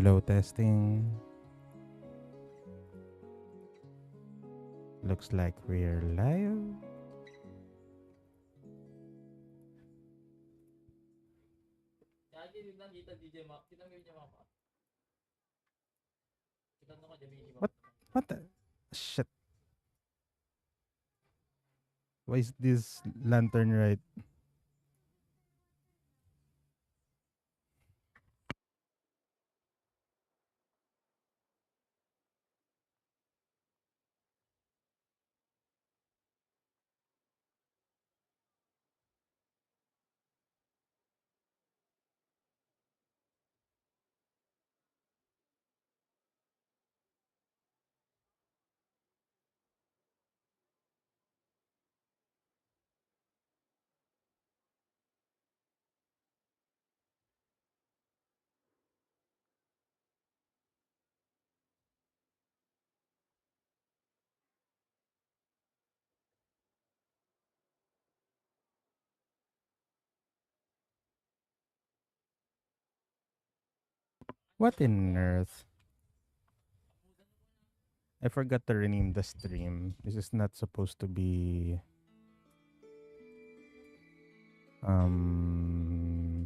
Hello, testing. Looks like we're live. What the shit? Why is this lantern right? What in earth? I forgot to rename the stream. This is not supposed to be um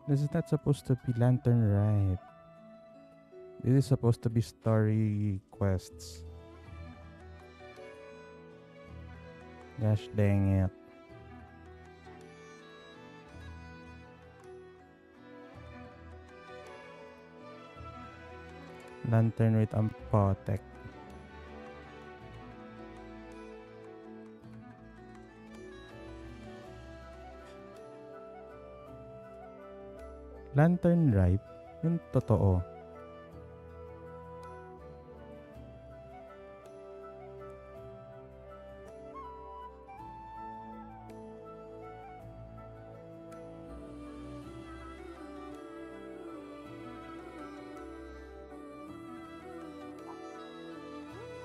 this is not supposed to be lantern right. This is supposed to be story quests. Gosh dang it. Lantern with Ampotech. Lantern right? Yung totoo.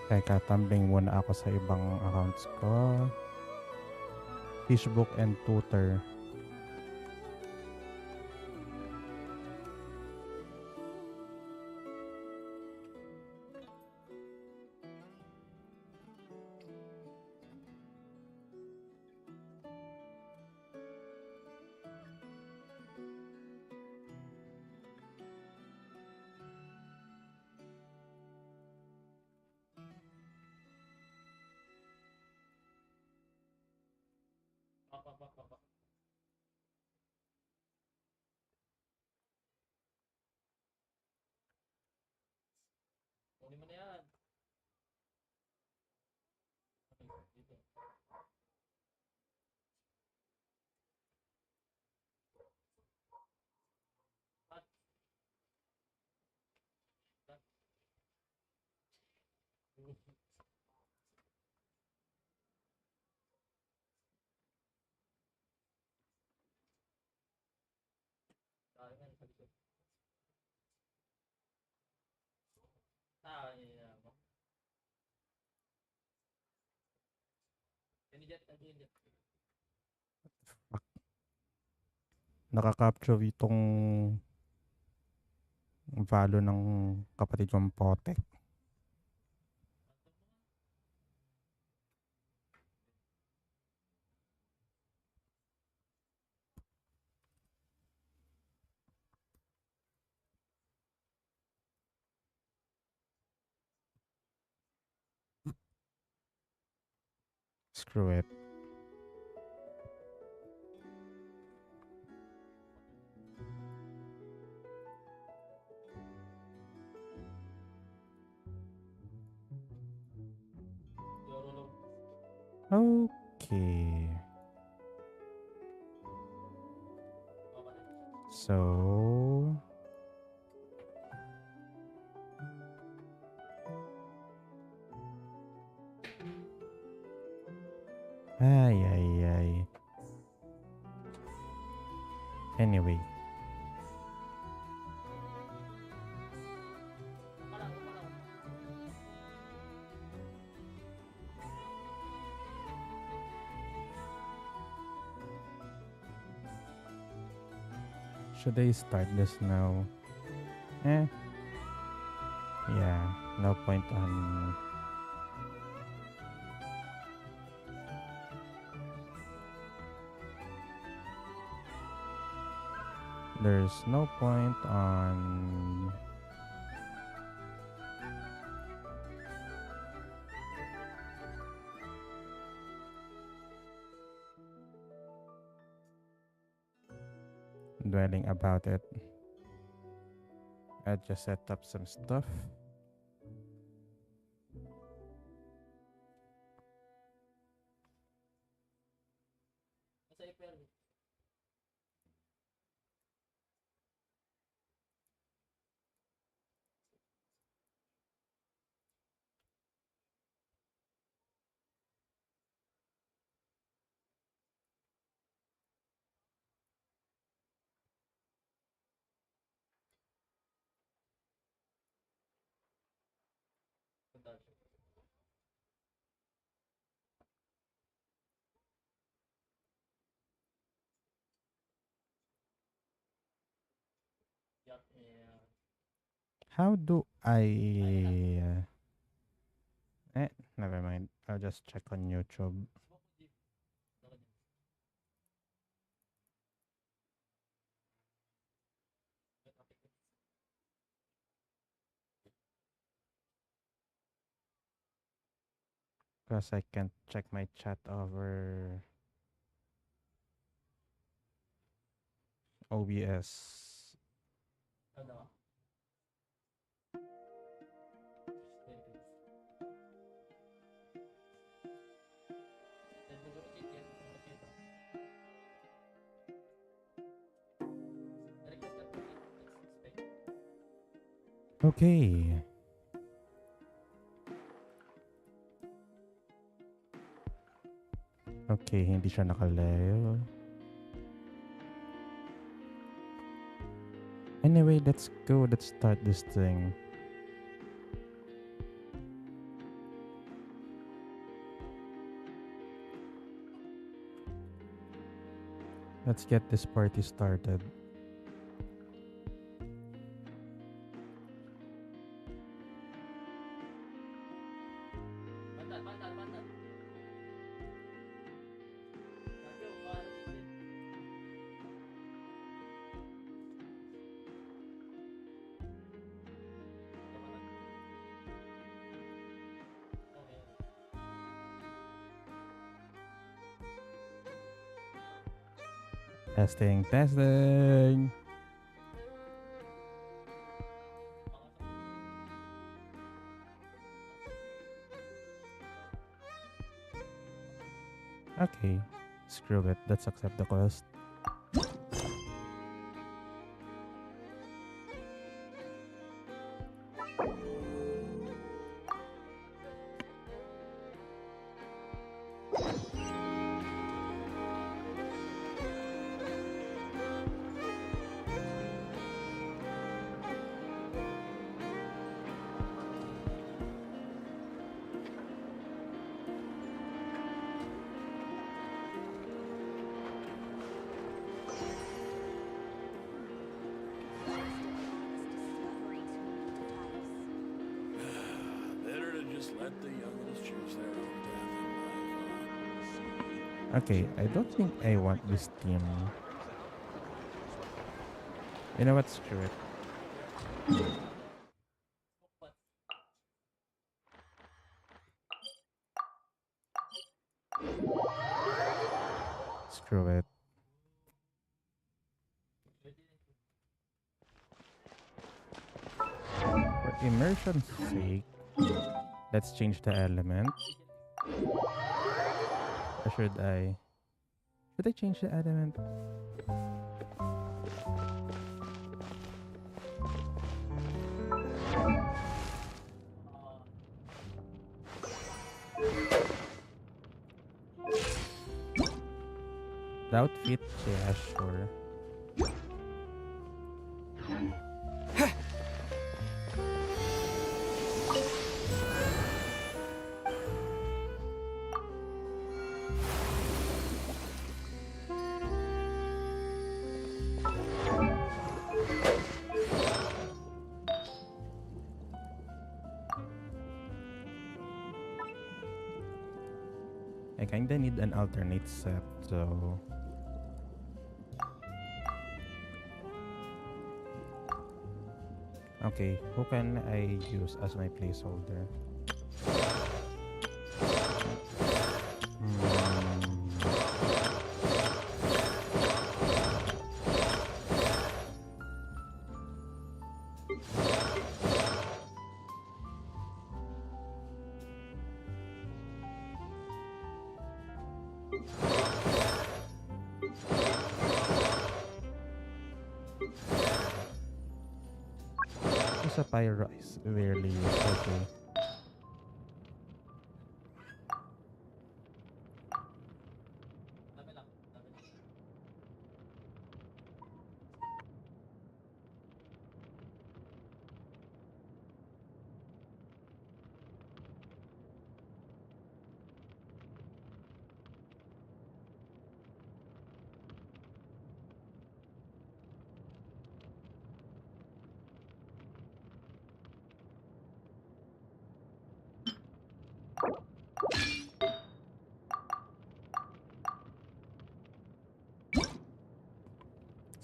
Teka, tumbling muna ako sa ibang accounts ko. Fishbook and Tutor. Nakaka-capture itong value ng kapatid kong Potek. Screw it. Okay. So ay. Anyway. Should I start this now? Eh, yeah, no point on. There's no point on. Dwelling about it. I just set up some stuff. How do I? Never mind. I'll just check on YouTube. Because I can't check my chat over OBS. Okay. Okay, hindi siya nakalayo. Anyway, let's go. Let's start this thing. Let's get this party started. Testing, testing. Okay, screw it. Let's accept the quest. Okay, I don't think I want this team. You know what? Screw it. Screw it. For immersion's sake, let's change the element. Or should I? Should I change the element? The outfit? Yeah, sure. I kinda need an alternate set, so... Okay, who can I use as my placeholder? Sa pyro is rarely used. Okay.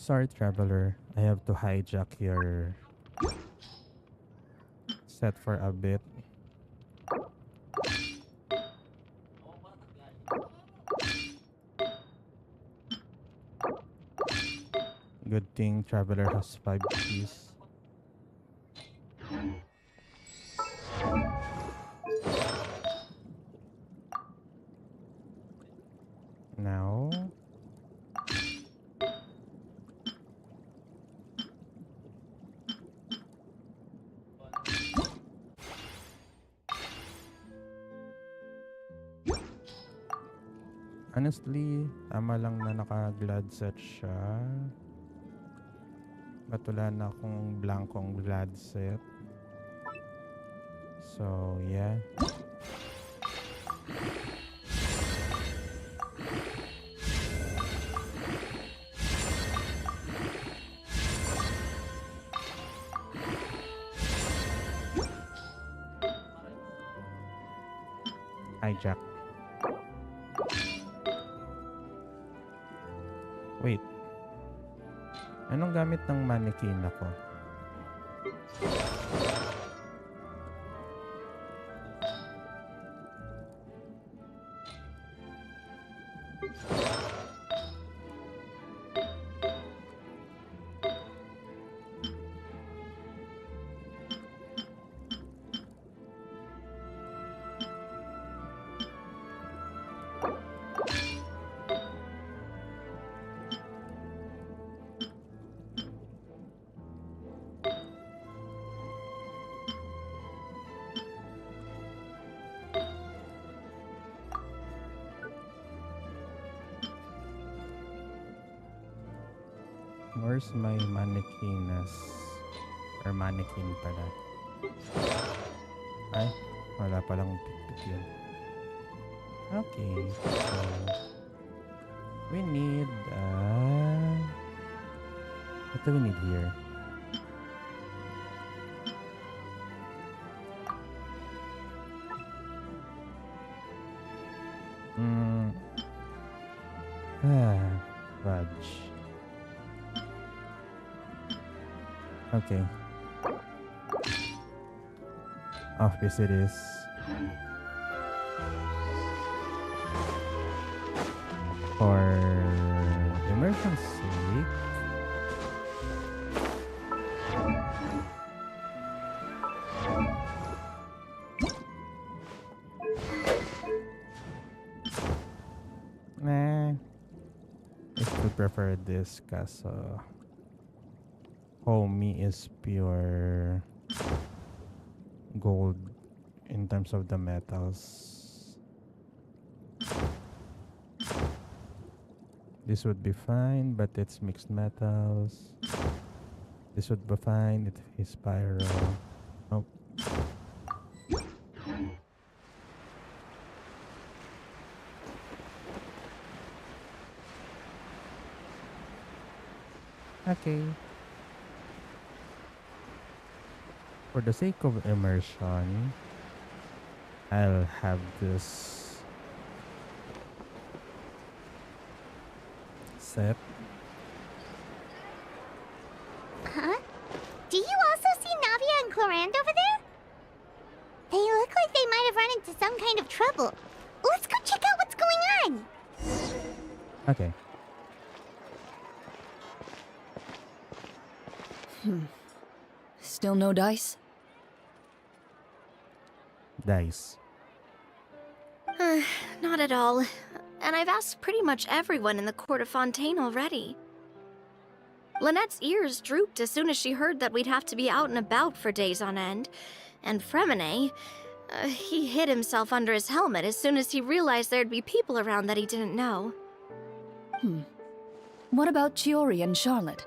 Sorry, traveler. I have to hijack your set for a bit. Good thing traveler has 5 keys. Now... Honestly, tama lang na naka-glad set siya. Ba't wala na akong blankong glad set? So, yeah. Hijack. Wait. Anong gamit ng mannequin ako? Where's my mannequin or mannequin pala? Ay, wala palang picture yun. Okay, so we need what do we need here? Fudge. Okay. Office it is. For immersion's sake. Nah. I still prefer this because homie is pure gold in terms of the metals. This would be fine, but it's mixed metals. This would be fine, it is pyro. Oh. Okay. For the sake of immersion, I'll have this That's it. Huh? Do you also see Navia and Clorinde over there? They look like they might have run into some kind of trouble. Let's go check out what's going on. Okay. Still no dice? Dice. Not at all. And I've asked pretty much everyone in the court of Fontaine already. Lynette's ears drooped as soon as she heard that we'd have to be out and about for days on end. And Fremine, he hid himself under his helmet as soon as he realized there'd be people around that he didn't know. What about Chiori and Charlotte?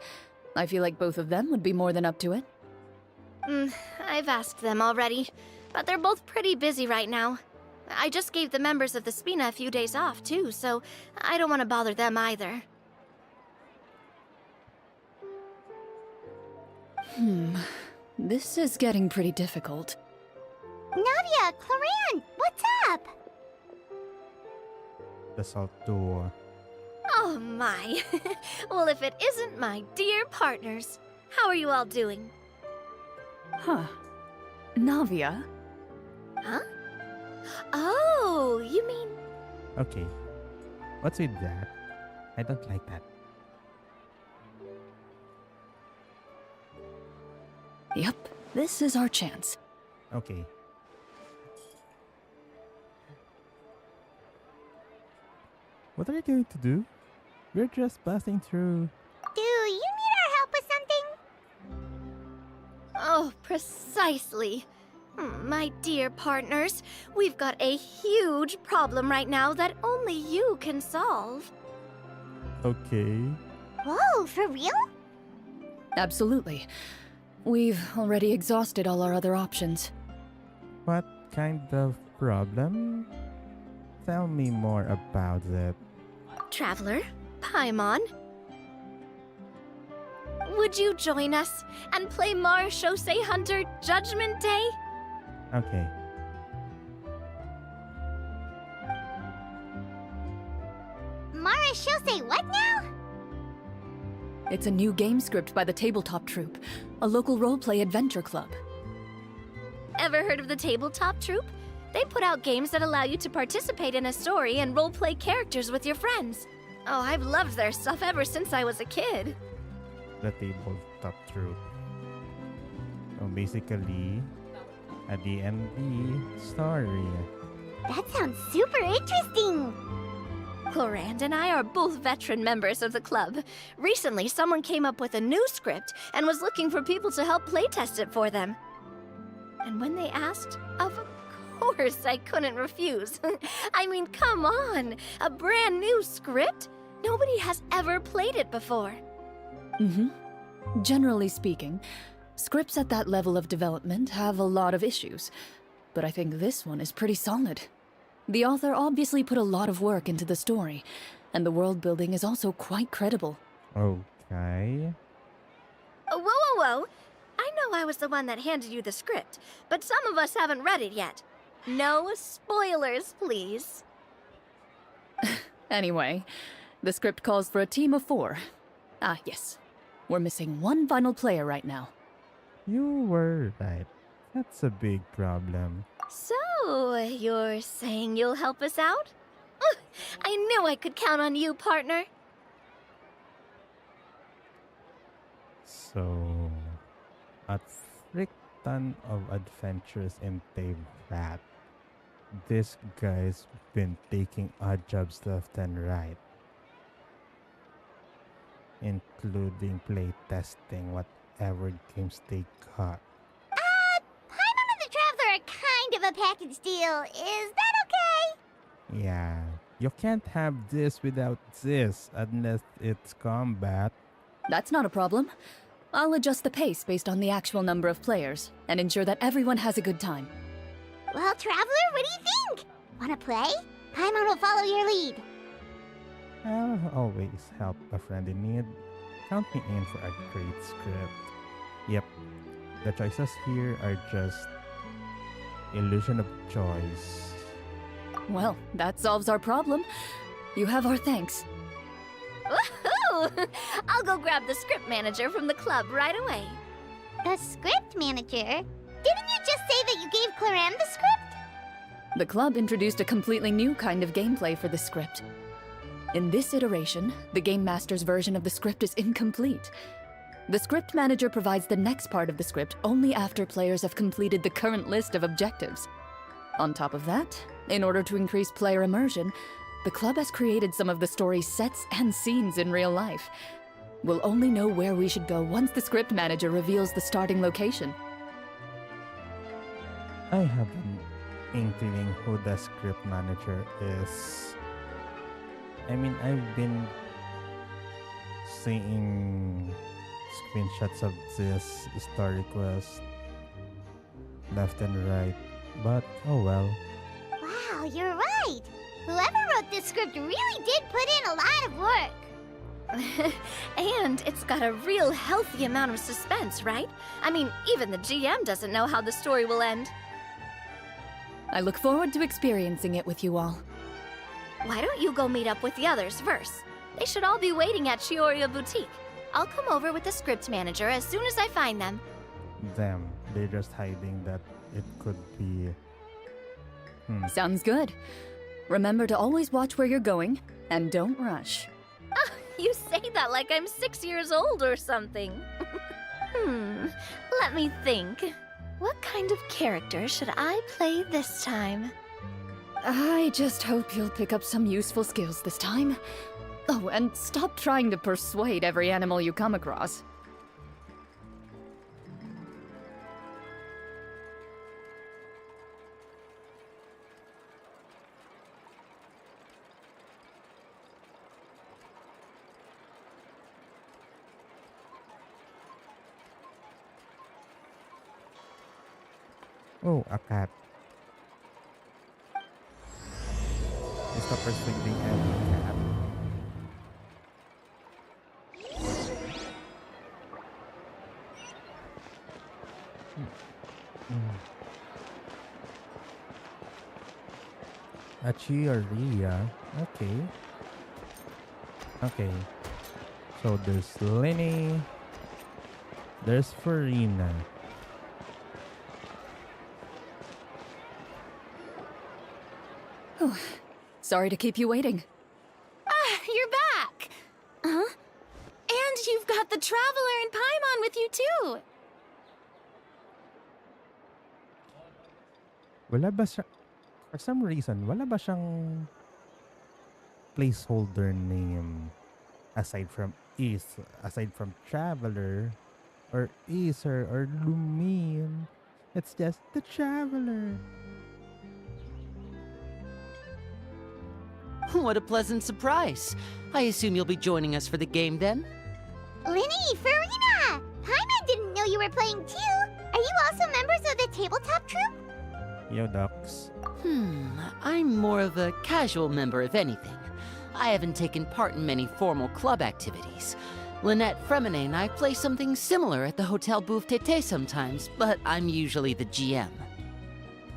I feel like both of them would be more than up to it. I've asked them already, but they're both pretty busy right now. I just gave the members of the Spina a few days off, too, so I don't want to bother them either. This is getting pretty difficult. Navia, Clorinde, what's up? The salt door. Oh my. Well, if it isn't my dear partners. How are you all doing? Huh. Navia? Huh? Oh, you mean... Okay. What's with that? I don't like that. Yep, this is our chance. Okay. What are you going to do? We're just passing through. Do you need our help with something? Oh, precisely. My dear partners, we've got a huge problem right now that only you can solve. Okay. Whoa, for real? Absolutely. We've already exhausted all our other options. What kind of problem? Tell me more about it. Traveler, Paimon, would you join us and play Marechaussee Hunter Judgment Day? Okay. Marechaussee what now? It's a new game script by the Tabletop Troupe, a local roleplay adventure club. Ever heard of the Tabletop Troupe? They put out games that allow you to participate in a story and roleplay characters with your friends. Oh, I've loved their stuff ever since I was a kid. The tabletop troupe. So basically, a D&D story. That sounds super interesting. Clorinde and I are both veteran members of the club. Recently, someone came up with a new script and was looking for people to help playtest it for them. And when they asked, of course I couldn't refuse. I mean, come on! A brand new script? Nobody has ever played it before. Generally speaking, scripts at that level of development have a lot of issues, but I think this one is pretty solid. The author obviously put a lot of work into the story, and the world building is also quite credible. Okay. Whoa, whoa, whoa! I know I was the one that handed you the script, but some of us haven't read it yet. No spoilers, please. Anyway, the script calls for a team of 4. Ah, yes. We're missing one final player right now. You were right. That's a big problem. So, you're saying you'll help us out? I knew I could count on you, partner. So, a frick ton of adventures entail that. This guy's been taking odd jobs left and right, including playtesting whatever games they got. Paimon and the Traveler are kind of a package deal. Is that okay? Yeah, you can't have this without this unless it's combat. That's not a problem. I'll adjust the pace based on the actual number of players and ensure that everyone has a good time. Well, Traveler, what do you think? Wanna play? Paimon will follow your lead. I'll always help a friend in need. Count me in for a great script. Yep, the choices here are just illusion of choice. Well, that solves our problem. You have our thanks. Woohoo! Oh, I'll go grab the script manager from the club right away. The script manager? Didn't you just say that you gave Clorinde the script? The club introduced a completely new kind of gameplay for the script. In this iteration, the Game Master's version of the script is incomplete. The script manager provides the next part of the script only after players have completed the current list of objectives. On top of that, in order to increase player immersion, the club has created some of the story's sets and scenes in real life. We'll only know where we should go once the script manager reveals the starting location. I have an inkling who the script manager is. I mean, I've been seeing screenshots of this story quest left and right, but oh well. Wow, you're right. Whoever wrote this script really did put in a lot of work. And it's got a real healthy amount of suspense, right? I mean, even the GM doesn't know how the story will end. I look forward to experiencing it with you all. Why don't you go meet up with the others first? They should all be waiting at Chioria Boutique. I'll come over with the script manager as soon as I find them. Them, they're just hiding that it could be. Sounds good. Remember to always watch where you're going, and don't rush. You say that like I'm 6 years old or something. Let me think. What kind of character should I play this time? I just hope you'll pick up some useful skills this time. Oh, and stop trying to persuade every animal you come across. Oh, a cat. Stop persuading every cat. A Chioria. Okay. Okay. So there's Lenny. There's Farina. Sorry to keep you waiting. You're back! Huh? And you've got the Traveler and Paimon with you, too! Wala ba siya, for some reason, wala ba siyang placeholder name aside from Traveler or Acer or Lumine? It's just the Traveler. What a pleasant surprise. I assume you'll be joining us for the game then? Linny, Farina! Paimon didn't know you were playing too. Are you also members of the tabletop troupe? Yo, Ducks. I'm more of a casual member if anything. I haven't taken part in many formal club activities. Lynette, Fremine, and I play something similar at the Hotel Bouffe Tété sometimes, but I'm usually the GM.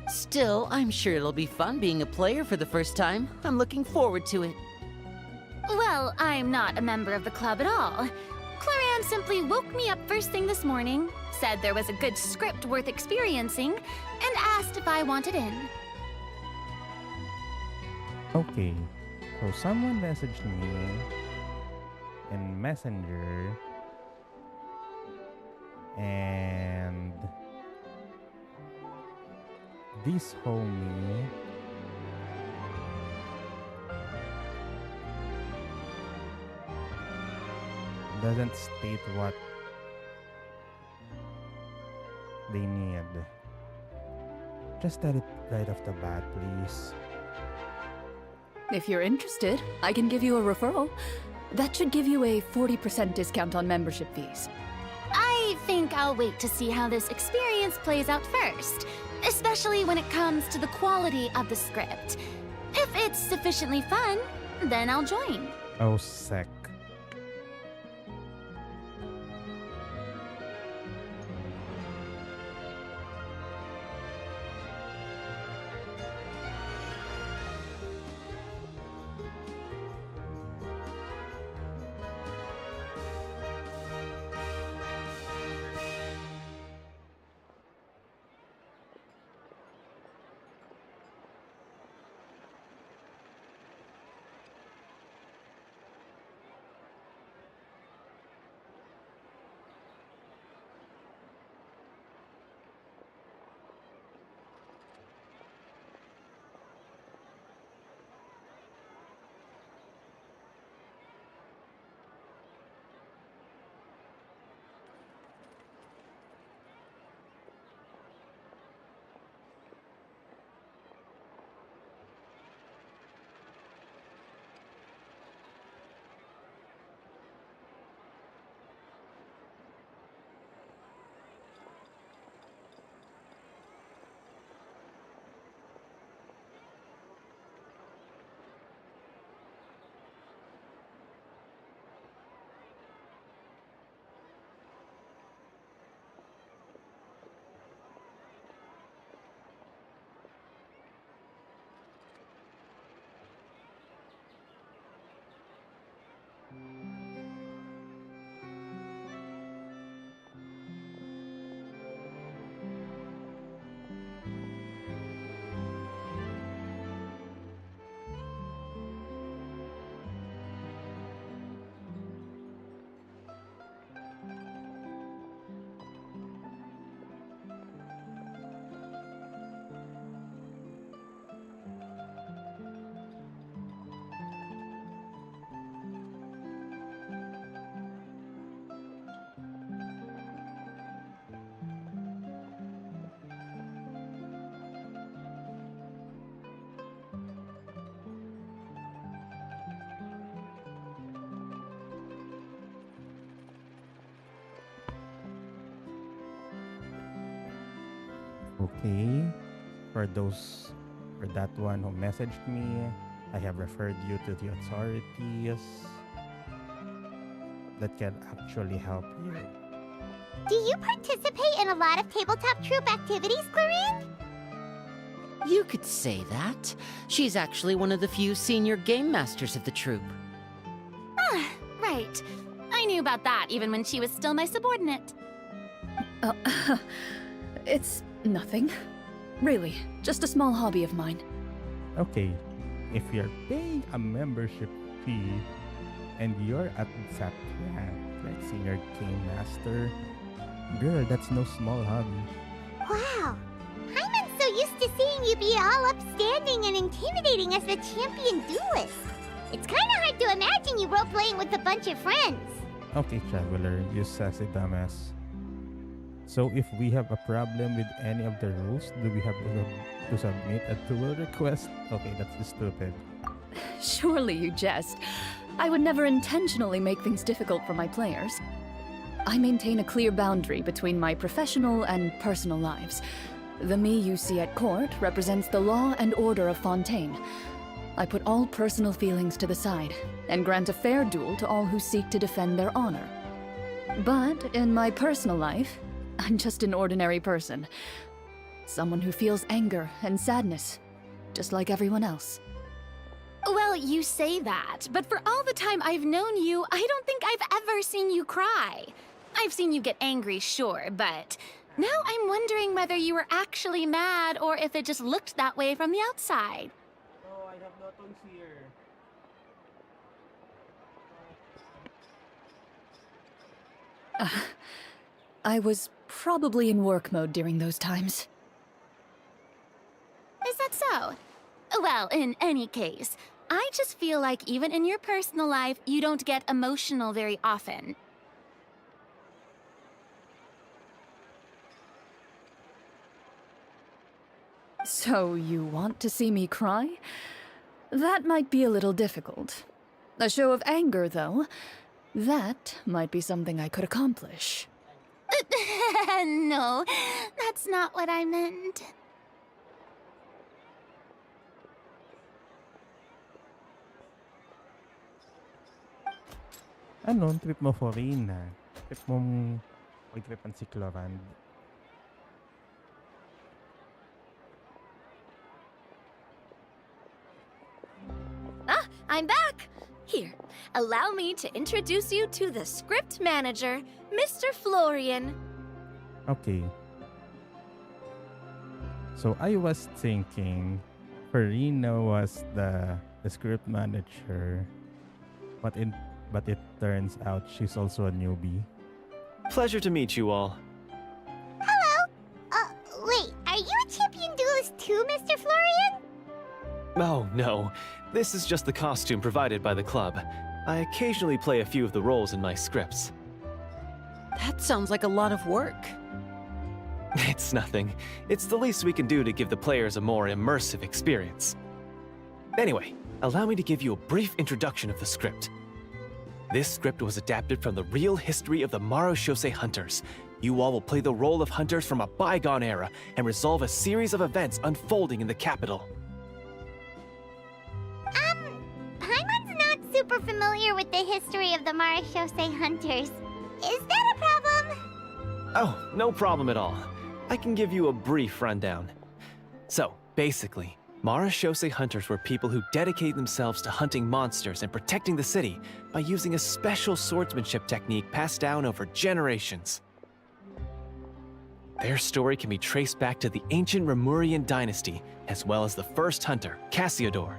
Still, I'm sure it'll be fun being a player for the first time. I'm looking forward to it. Well, I'm not a member of the club at all. Clorinde simply woke me up first thing this morning, said there was a good script worth experiencing, and asked if I wanted in. Okay, so someone messaged me in Messenger and this homie doesn't state what they need. Just tell it right off the bat, please. If you're interested, I can give you a referral. That should give you a 40% discount on membership fees. I think I'll wait to see how this experience plays out first, especially when it comes to the quality of the script. If it's sufficiently fun, then I'll join. Oh, sick. Okay. For that one who messaged me, I have referred you to the authorities that can actually help you. Do you participate in a lot of tabletop troop activities, Clorinde? You could say that. She's actually one of the few senior game masters of the troupe. Ah, right. I knew about that even when she was still my subordinate. Uh, it's nothing. Really, just a small hobby of mine. Okay, if you're paying a membership fee and you're at that rank, like senior game master, girl, that's no small hobby. Wow. Hyman's so used to seeing you be all upstanding and intimidating as the champion duelist. It's kind of hard to imagine you role-playing with a bunch of friends. Okay, traveler, you sassy dumbass. So if we have a problem with any of the rules, do we have to submit a duel request? Okay, that's just stupid. Surely you jest. I would never intentionally make things difficult for my players. I maintain a clear boundary between my professional and personal lives. The me you see at court represents the law and order of Fontaine. I put all personal feelings to the side and grant a fair duel to all who seek to defend their honor. But in my personal life, I'm just an ordinary person. Someone who feels anger and sadness, just like everyone else. Well, you say that, but for all the time I've known you, I don't think I've ever seen you cry. I've seen you get angry, sure, but now I'm wondering whether you were actually mad or if it just looked that way from the outside. Oh, I have no tongues here. I was probably in work mode during those times. Is that so? Well, in any case, I just feel like even in your personal life, you don't get emotional very often. So you want to see me cry? That might be a little difficult. A show of anger, though, that might be something I could accomplish. No, that's not what I meant. Ano, trip mo foreign na? Trip mong pag-tripan si Clorinde. Ah, I'm back! Here, allow me to introduce you to the script manager, Mr. Florian. Okay. So I was thinking Farina was the script manager, but it turns out she's also a newbie. Pleasure to meet you all. Hello? Wait, are you a champion duelist too, Mr. Florian? Oh, no. This is just the costume provided by the club. I occasionally play a few of the roles in my scripts. That sounds like a lot of work. It's nothing. It's the least we can do to give the players a more immersive experience. Anyway, allow me to give you a brief introduction of the script. This script was adapted from the real history of the Marashose Hunters. You all will play the role of hunters from a bygone era and resolve a series of events unfolding in the capital. Paimon's not super familiar with the history of the Marashose Hunters. Is that a problem? Oh, no problem at all. I can give you a brief rundown. So, basically, Marashose hunters were people who dedicated themselves to hunting monsters and protecting the city by using a special swordsmanship technique passed down over generations. Their story can be traced back to the ancient Remurian dynasty, as well as the first hunter, Cassiodor.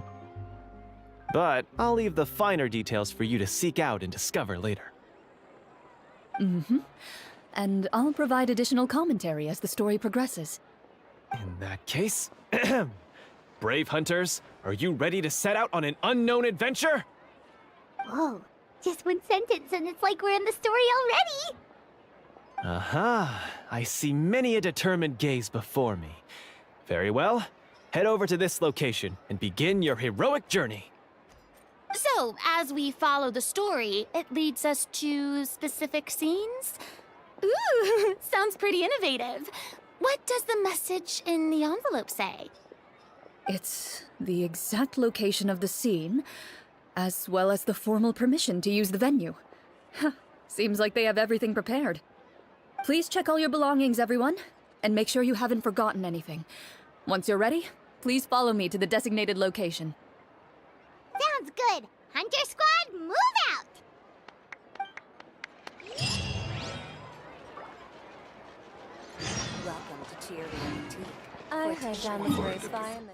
But I'll leave the finer details for you to seek out and discover later. Mm-hmm. And I'll provide additional commentary as the story progresses. In that case, brave hunters, are you ready to set out on an unknown adventure? Whoa, just one sentence and it's like we're in the story already! Aha, I see many a determined gaze before me. Very well, head over to this location and begin your heroic journey. So, as we follow the story, it leads us to specific scenes? Ooh, sounds pretty innovative. What does the message in the envelope say? It's the exact location of the scene, as well as the formal permission to use the venue. Huh, seems like they have everything prepared. Please check all your belongings, everyone, and make sure you haven't forgotten anything. Once you're ready, please follow me to the designated location. Sounds good. Hunter Squad, move out! Welcome to Cheery Boutique. I heard down this very fine.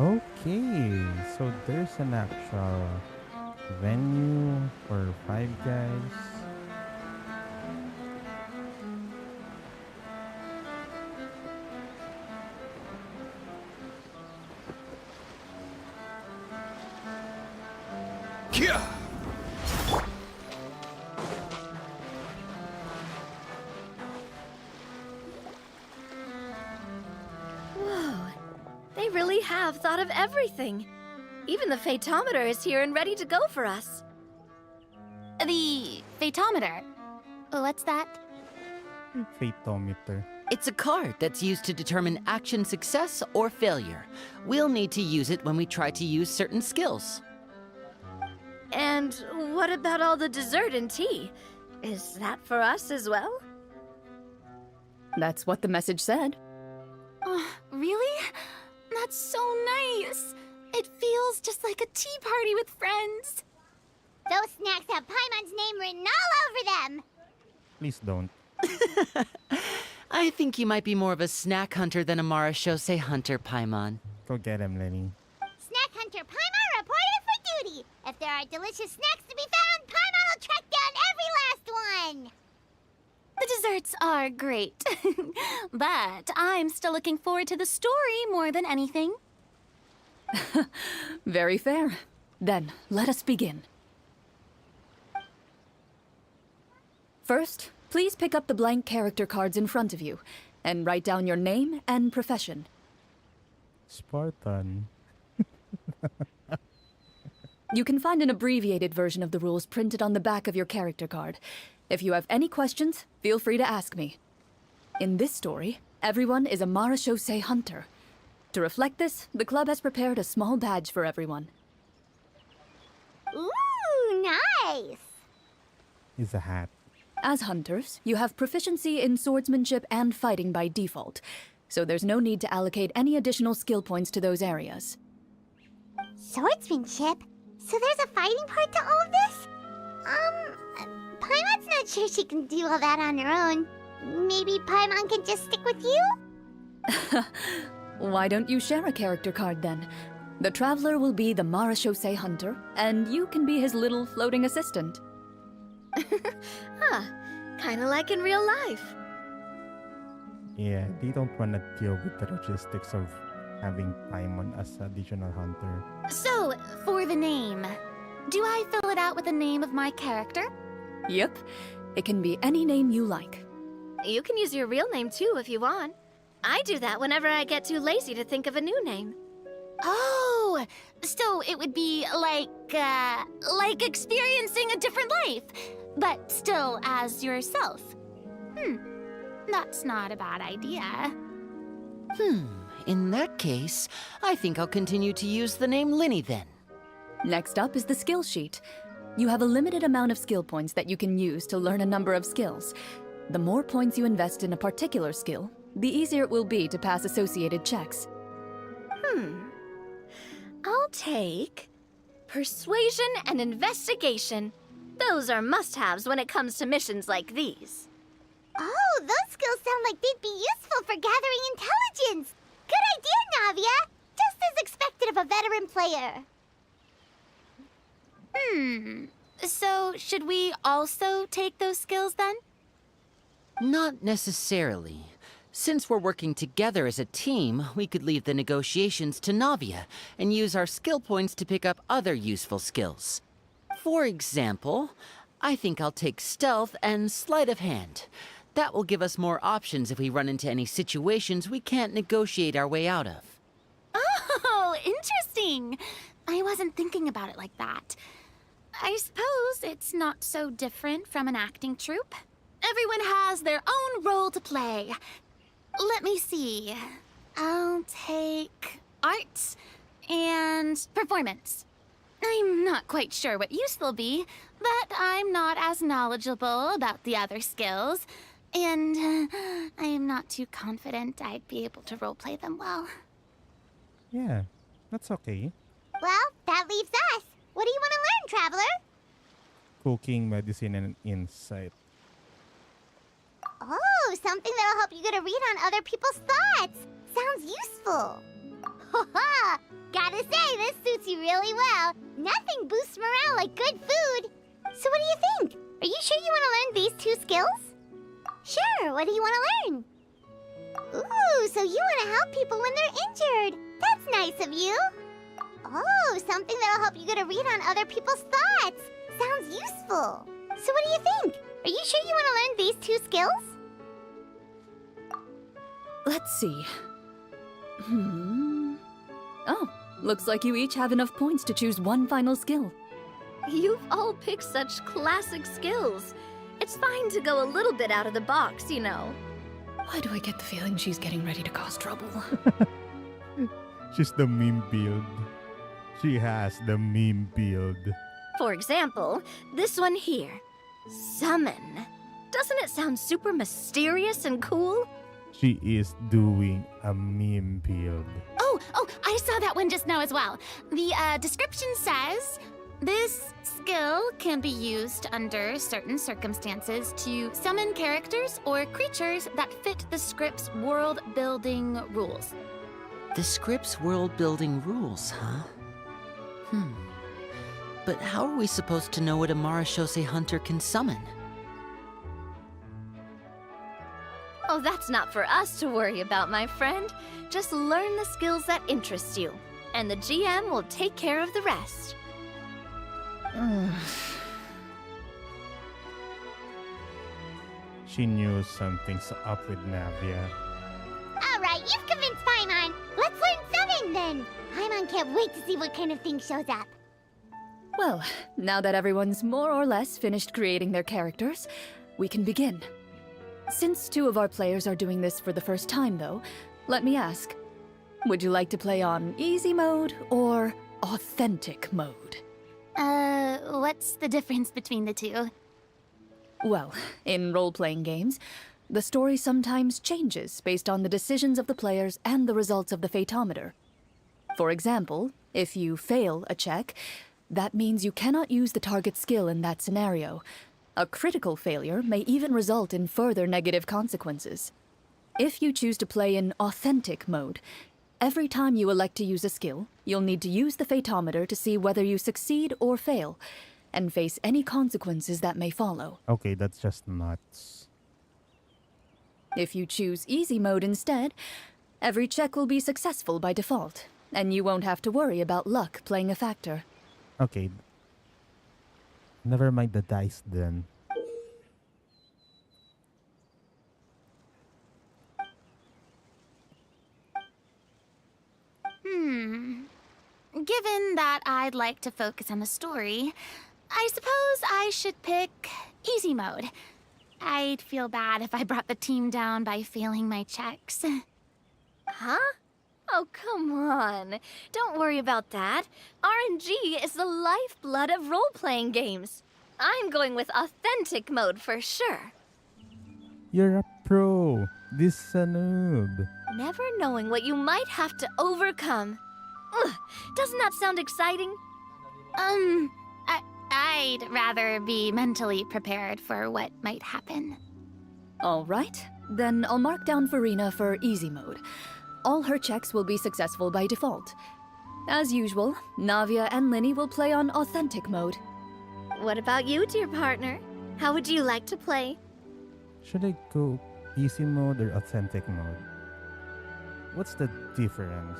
Okay, so there's an actual venue for Five Guys. Whoa, they really have thought of everything. Even the phaetometer is here and ready to go for us. The phaetometer. What's that? Phaetometer. It's a card that's used to determine action success or failure. We'll need to use it when we try to use certain skills. And what about all the dessert and tea? Is that for us as well? That's what the message said. Oh, really? That's so nice. It feels just like a tea party with friends. Those snacks have Paimon's name written all over them! Please don't. I think you might be more of a snack hunter than a Marashose hunter, Paimon. Go get him, Lenny. Snack Hunter Paimon reported for duty! If there are delicious snacks to be found, Paimon will track down every last one! The desserts are great. But I'm still looking forward to the story more than anything. Very fair. Then, let us begin. First, please pick up the blank character cards in front of you, and write down your name and profession. Spartan. You can find an abbreviated version of the rules printed on the back of your character card. If you have any questions, feel free to ask me. In this story, everyone is a Marashose hunter. To reflect this, the club has prepared a small badge for everyone. Ooh, nice! Is a hat. As hunters, you have proficiency in swordsmanship and fighting by default, so there's no need to allocate any additional skill points to those areas. Swordsmanship? So there's a fighting part to all of this? Paimon's not sure she can do all that on her own. Maybe Paimon can just stick with you? Why don't you share a character card then? The Traveler will be the Marashose hunter, and you can be his little floating assistant. Huh, kinda like in real life. Yeah, they don't want to deal with the logistics of having Paimon as additional hunter. So, for the name, do I fill it out with the name of my character? Yep, it can be any name you like. You can use your real name too if you want. I do that whenever I get too lazy to think of a new name. Oh, so it would be like experiencing a different life, but still as yourself. That's not a bad idea. In that case, I think I'll continue to use the name Linny then. Next up is the skill sheet. You have a limited amount of skill points that you can use to learn a number of skills. The more points you invest in a particular skill, the easier it will be to pass associated checks. I'll take persuasion and investigation. Those are must-haves when it comes to missions like these. Oh, those skills sound like they'd be useful for gathering intelligence! Good idea, Navia! Just as expected of a veteran player. So, should we also take those skills then? Not necessarily. Since we're working together as a team, we could leave the negotiations to Navia and use our skill points to pick up other useful skills. For example, I think I'll take stealth and sleight of hand. That will give us more options if we run into any situations we can't negotiate our way out of. Oh, interesting. I wasn't thinking about it like that. I suppose it's not so different from an acting troupe. Everyone has their own role to play. Let me see. I'll take art and performance. I'm not quite sure what use they'll be, but I'm not as knowledgeable about the other skills, and I am not too confident I'd be able to roleplay them well. Yeah, that's okay. Well, that leaves us. What do you want to learn, Traveler? Cooking, medicine, and insight. Oh, something that'll help you get a read on other people's thoughts. Sounds useful. Ha! Gotta say, this suits you really well. Nothing boosts morale like good food. So what do you think? Are you sure you want to learn these 2 skills? Sure, what do you want to learn? Ooh, so you want to help people when they're injured. That's nice of you. Oh, something that'll help you get a read on other people's thoughts. Sounds useful. So what do you think? Are you sure you want to learn these 2 skills? Let's see. Oh, looks like you each have enough points to choose one final skill. You've all picked such classic skills. It's fine to go a little bit out of the box, you know. Why do I get the feeling she's getting ready to cause trouble? She's the meme build. She has the meme build. For example, this one here. Summon. Doesn't it sound super mysterious and cool? She is doing a meme build. Oh, I saw that one just now as well. The description says, this skill can be used under certain circumstances to summon characters or creatures that fit the script's world-building rules. The script's world-building rules, huh? But how are we supposed to know what a Marashose hunter can summon? Oh, that's not for us to worry about, my friend. Just learn the skills that interest you, and the GM will take care of the rest. She knew something's up with Navia. All right, you've convinced Paimon. Let's learn summon then. Paimon can't wait to see what kind of thing shows up. Well, now that everyone's more or less finished creating their characters, we can begin. Since 2 of our players are doing this for the first time, though, let me ask, would you like to play on easy mode or authentic mode? What's the difference between the 2? Well, in role-playing games, the story sometimes changes based on the decisions of the players and the results of the Fatometer. For example, if you fail a check, that means you cannot use the target skill in that scenario. A critical failure may even result in further negative consequences. If you choose to play in authentic mode, every time you elect to use a skill, you'll need to use the Fatometer to see whether you succeed or fail, and face any consequences that may follow. Okay, that's just nuts. If you choose easy mode instead, every check will be successful by default, and you won't have to worry about luck playing a factor. Okay. Never mind the dice then. Given that I'd like to focus on the story, I suppose I should pick easy mode. I'd feel bad if I brought the team down by failing my checks. Huh? Oh, come on. Don't worry about that. RNG is the lifeblood of role-playing games. I'm going with authentic mode for sure. You're a pro. This is a noob. Never knowing what you might have to overcome. Ugh, doesn't that sound exciting? I'd rather be mentally prepared for what might happen. All right, then I'll mark down Farina for easy mode. All her checks will be successful by default. As usual, Navia and Linny will play on authentic mode. What about you, dear partner? How would you like to play? Should I go easy mode or authentic mode? What's the difference?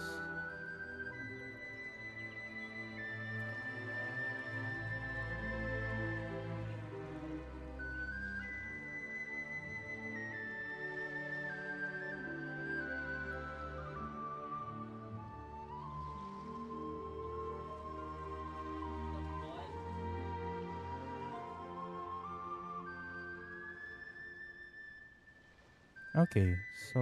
Okay, so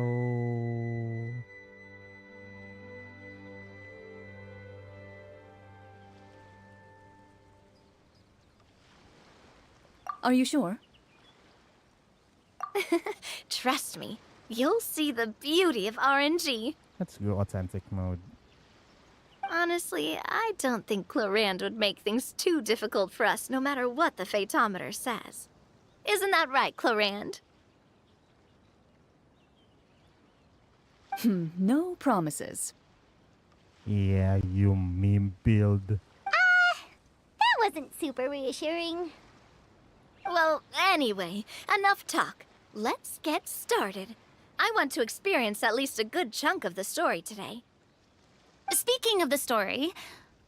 Are you sure? Trust me, you'll see the beauty of RNG. let's go authentic mode. Honestly, I don't think Clorinde would make things too difficult for us no matter what the Fatometer says. Isn't that right, Clorinde? No promises. Yeah, you meme build. That wasn't super reassuring. Well, anyway, enough talk. Let's get started. I want to experience at least a good chunk of the story today. Speaking of the story,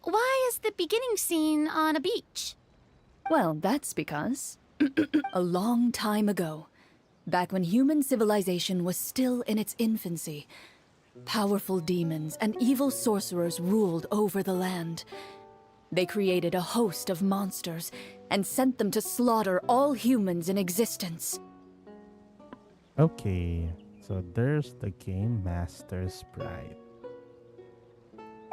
why is the beginning scene on a beach? Well, that's because a long time ago, back when human civilization was still in its infancy, powerful demons and evil sorcerers ruled over the land. They created a host of monsters and sent them to slaughter all humans in existence. Okay, so there's the Game Master Sprite.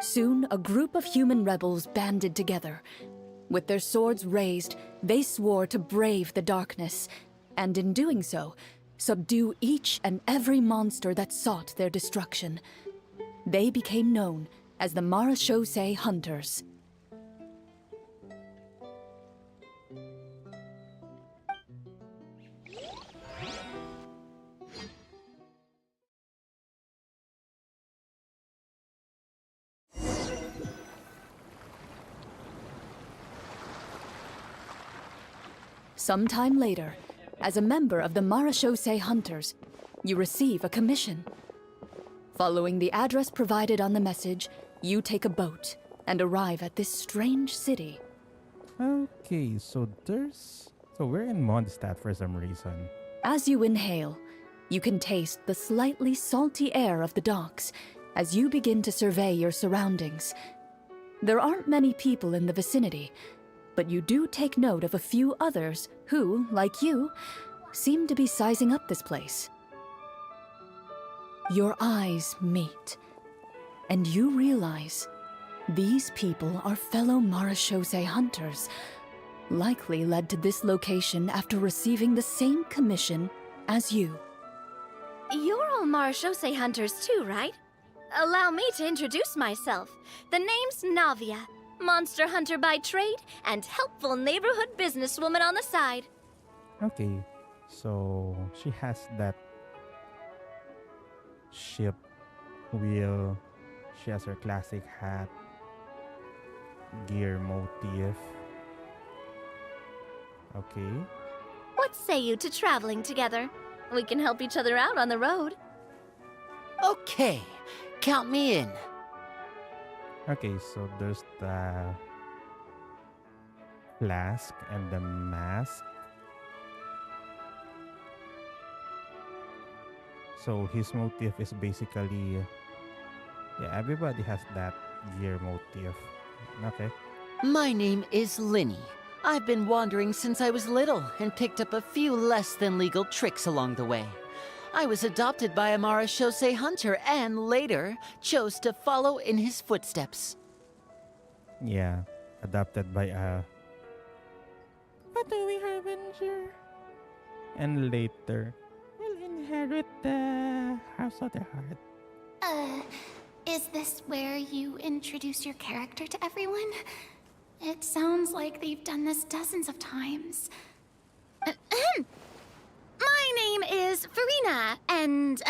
Soon, a group of human rebels banded together. With their swords raised, they swore to brave the darkness, and in doing so, subdue each and every monster that sought their destruction. They became known as the Marachose Hunters. Sometime later, as a member of the Marachose Hunters, you receive a commission. Following the address provided on the message, you take a boat and arrive at this strange city. Okay, so we're in Mondstadt for some reason. As you inhale, you can taste the slightly salty air of the docks as you begin to survey your surroundings. There aren't many people in the vicinity, but you do take note of a few others who, like you, seem to be sizing up this place. Your eyes meet, and you realize these people are fellow Marachose hunters, likely led to this location after receiving the same commission as you. You're all Marachose hunters too, right? Allow me to introduce myself. The name's Navia, monster hunter by trade and helpful neighborhood businesswoman on the side. Okay, so she has that ship wheel. She has her classic hat, gear motif. Okay. What say you to traveling together? We can help each other out on the road. Okay, count me in. Okay, so there's the flask and the mask. So his motif is basically, yeah, everybody has that gear motif. Okay. My name is Linny. I've been wandering since I was little and picked up a few less than legal tricks along the way. I was adopted by a Marachose hunter and later chose to follow in his footsteps. Yeah, adopted by a Fatui Harbinger. And later, will inherit the House of the Heart. Is this where you introduce your character to everyone? It sounds like they've done this dozens of times. My name is is Farina, and,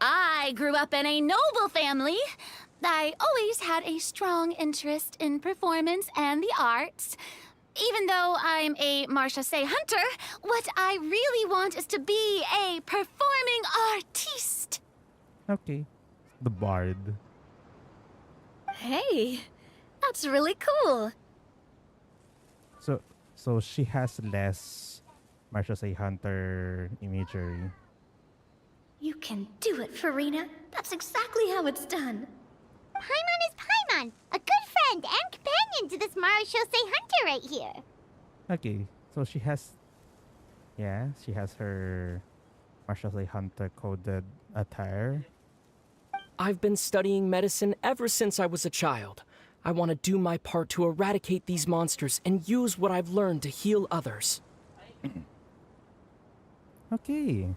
I grew up in a noble family. I always had a strong interest in performance and the arts. Even though I'm a marche-say hunter, what I really want is to be a performing artiste. Okay. The bard. Hey, that's really cool. So she has less Marcia say hunter imagery. You can do it, Farina. That's exactly how it's done. Paimon is Paimon, a good friend and companion to this Marishosei hunter right here. Okay, so she has her Marcia say hunter coded attire. I've been studying medicine ever since I was a child. I want to do my part to eradicate these monsters and use what I've learned to heal others. Okay.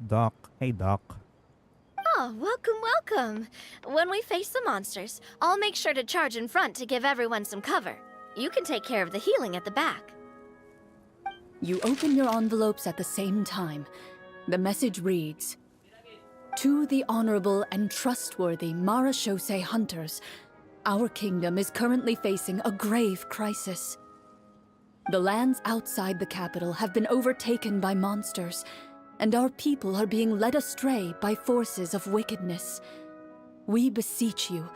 Doc. Hey, Doc. Oh, welcome. When we face the monsters, I'll make sure to charge in front to give everyone some cover. You can take care of the healing at the back. You open your envelopes at the same time. The message reads, "To the honorable and trustworthy Marashosei hunters, our kingdom is currently facing a grave crisis. The lands outside the capital have been overtaken by monsters, and our people are being led astray by forces of wickedness. We beseech you,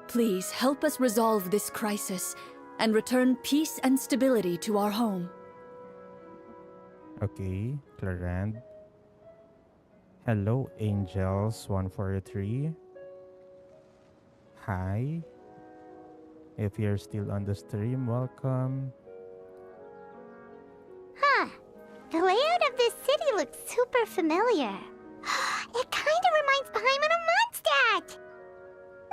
please help us resolve this crisis and return peace and stability to our home." Okay, Clorinde. Hello, Angels 143. Hi. If you're still on the stream, welcome. Huh. The layout of this city looks super familiar. It kinda reminds Paimon of Mondstadt!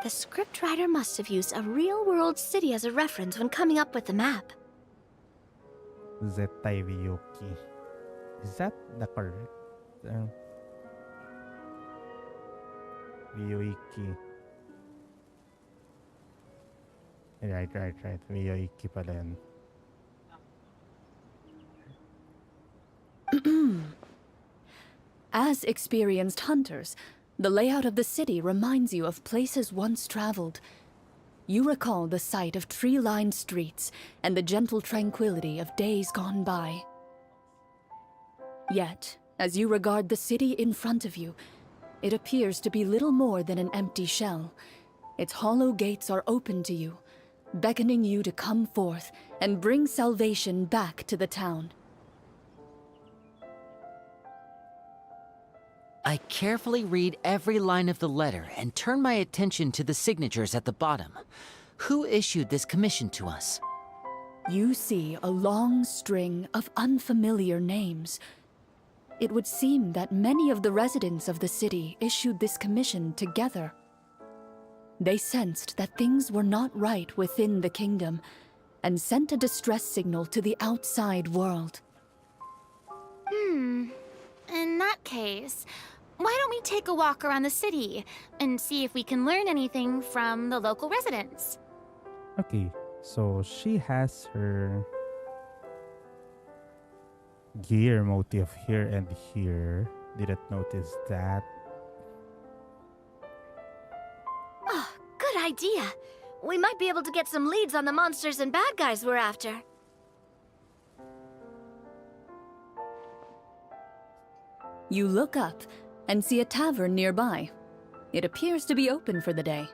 The scriptwriter must have used a real-world city as a reference when coming up with the map. Zetai Vyuki. Is that the correct? Vyuki. Right. Vyuki pala yun. As experienced hunters, the layout of the city reminds you of places once traveled. You recall the sight of tree-lined streets and the gentle tranquility of days gone by. Yet, as you regard the city in front of you, it appears to be little more than an empty shell. Its hollow gates are open to you, beckoning you to come forth and bring salvation back to the town. I carefully read every line of the letter and turn my attention to the signatures at the bottom. Who issued this commission to us? You see a long string of unfamiliar names. It would seem that many of the residents of the city issued this commission together. They sensed that things were not right within the kingdom and sent a distress signal to the outside world. In that case, why don't we take a walk around the city and see if we can learn anything from the local residents? Okay, so she has her gear motif here and here. Didn't notice that. Oh, good idea. We might be able to get some leads on the monsters and bad guys we're after. You look up and see a tavern nearby. It appears to be open for the day.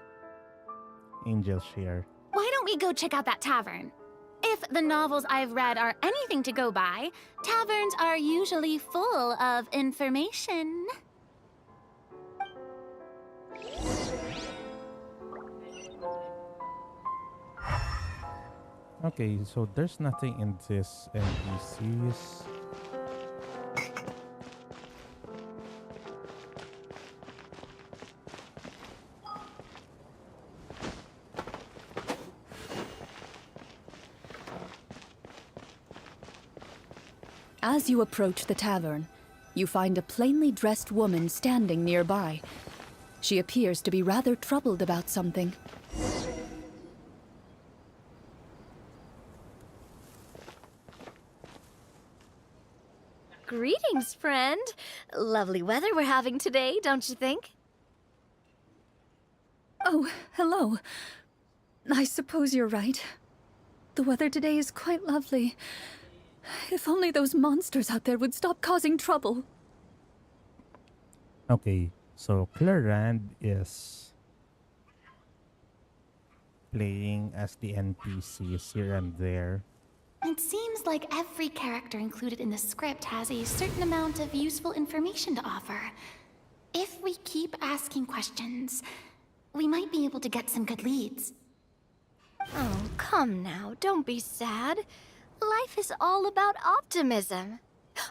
Angel share. Why don't we go check out that tavern? If the novels I've read are anything to go by, taverns are usually full of information. Okay, so there's nothing in this NPCs. As you approach the tavern, you find a plainly dressed woman standing nearby. She appears to be rather troubled about something. Greetings, friend. Lovely weather we're having today, don't you think? Oh, hello. I suppose you're right. The weather today is quite lovely. If only those monsters out there would stop causing trouble. Okay, so Clorinde is playing as the NPCs here and there. It seems like every character included in the script has a certain amount of useful information to offer. If we keep asking questions, we might be able to get some good leads. Oh, come now, don't be sad. Life is all about optimism.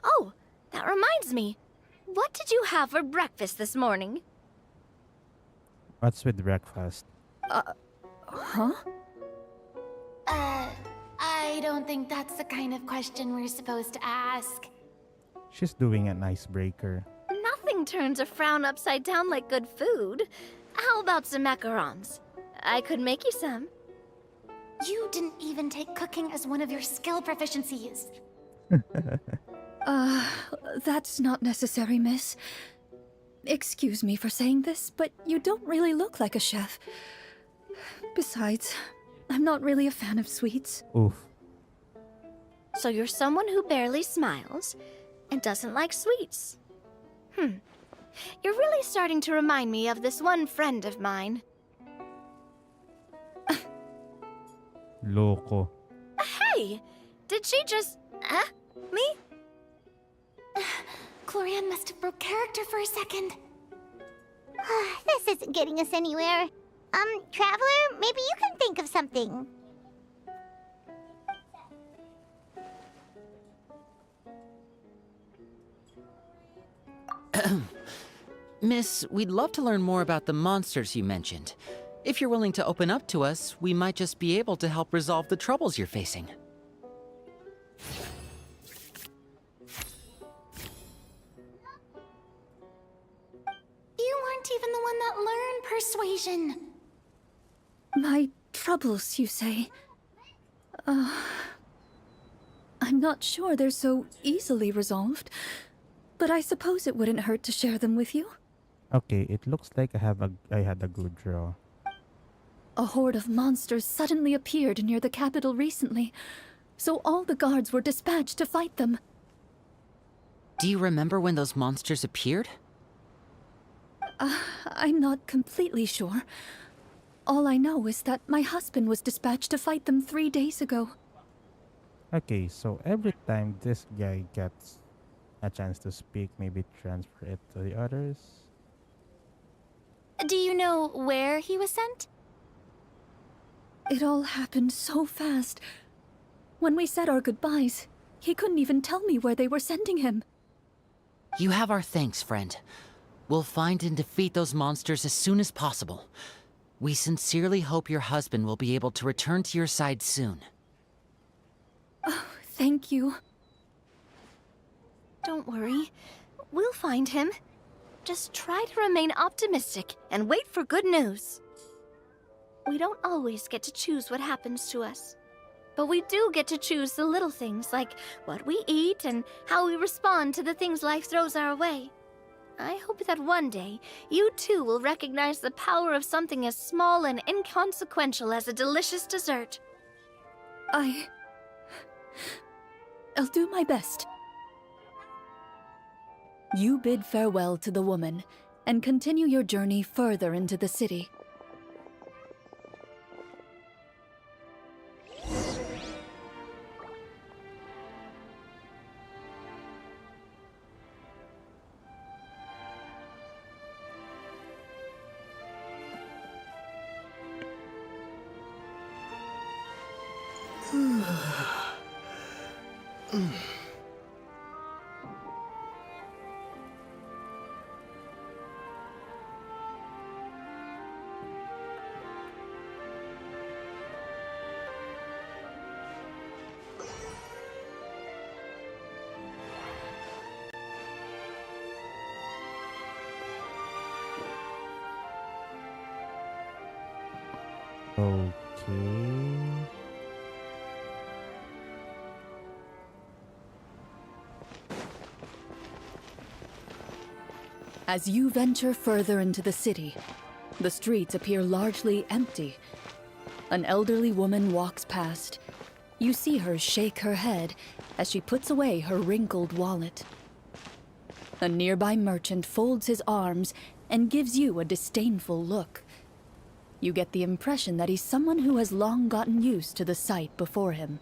Oh, that reminds me. What did you have for breakfast this morning? What's with breakfast? Huh? I don't think that's the kind of question we're supposed to ask. She's doing an icebreaker. Nothing turns a frown upside down like good food. How about some macarons? I could make you some. You didn't even take cooking as one of your skill proficiencies. That's not necessary, miss. Excuse me for saying this, but you don't really look like a chef. Besides, I'm not really a fan of sweets. Oof. So you're someone who barely smiles and doesn't like sweets. You're really starting to remind me of this one friend of mine. Loco. Hey! Did she just... me? Clorinde must have broke character for a second. This isn't getting us anywhere. Traveler, maybe you can think of something. Miss, we'd love to learn more about the monsters you mentioned. If you're willing to open up to us, we might just be able to help resolve the troubles you're facing. You weren't even the one that learned persuasion. My troubles, you say? I'm not sure they're so easily resolved, but I suppose it wouldn't hurt to share them with you. Okay, it looks like I had a good draw. A horde of monsters suddenly appeared near the capital recently, so all the guards were dispatched to fight them. Do you remember when those monsters appeared? I'm not completely sure. All I know is that my husband was dispatched to fight them 3 days ago. Okay, so every time this guy gets a chance to speak, maybe transfer it to the others. Do you know where he was sent? It all happened so fast. When we said our goodbyes, he couldn't even tell me where they were sending him. You have our thanks, friend. We'll find and defeat those monsters as soon as possible. We sincerely hope your husband will be able to return to your side soon. Thank you. Don't worry. We'll find him. Just try to remain optimistic and wait for good news. We don't always get to choose what happens to us. But we do get to choose the little things like what we eat and how we respond to the things life throws our way. I hope that one day, you too will recognize the power of something as small and inconsequential as a delicious dessert. I'll do my best. You bid farewell to the woman and continue your journey further into the city. Okay. As you venture further into the city, the streets appear largely empty. An elderly woman walks past. You see her shake her head as she puts away her wrinkled wallet. A nearby merchant folds his arms and gives you a disdainful look. You get the impression that he's someone who has long gotten used to the sight before him.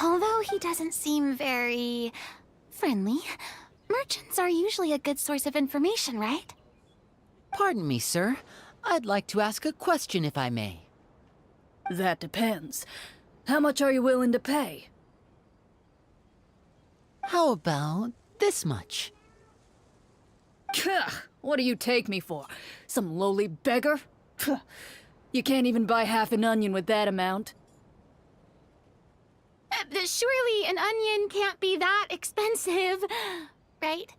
Although he doesn't seem very friendly, merchants are usually a good source of information, right? Pardon me, sir. I'd like to ask a question if I may. That depends. How much are you willing to pay? How about this much? Gah, what do you take me for? Some lowly beggar? Pah, you can't even buy half an onion with that amount. Surely an onion can't be that expensive, right?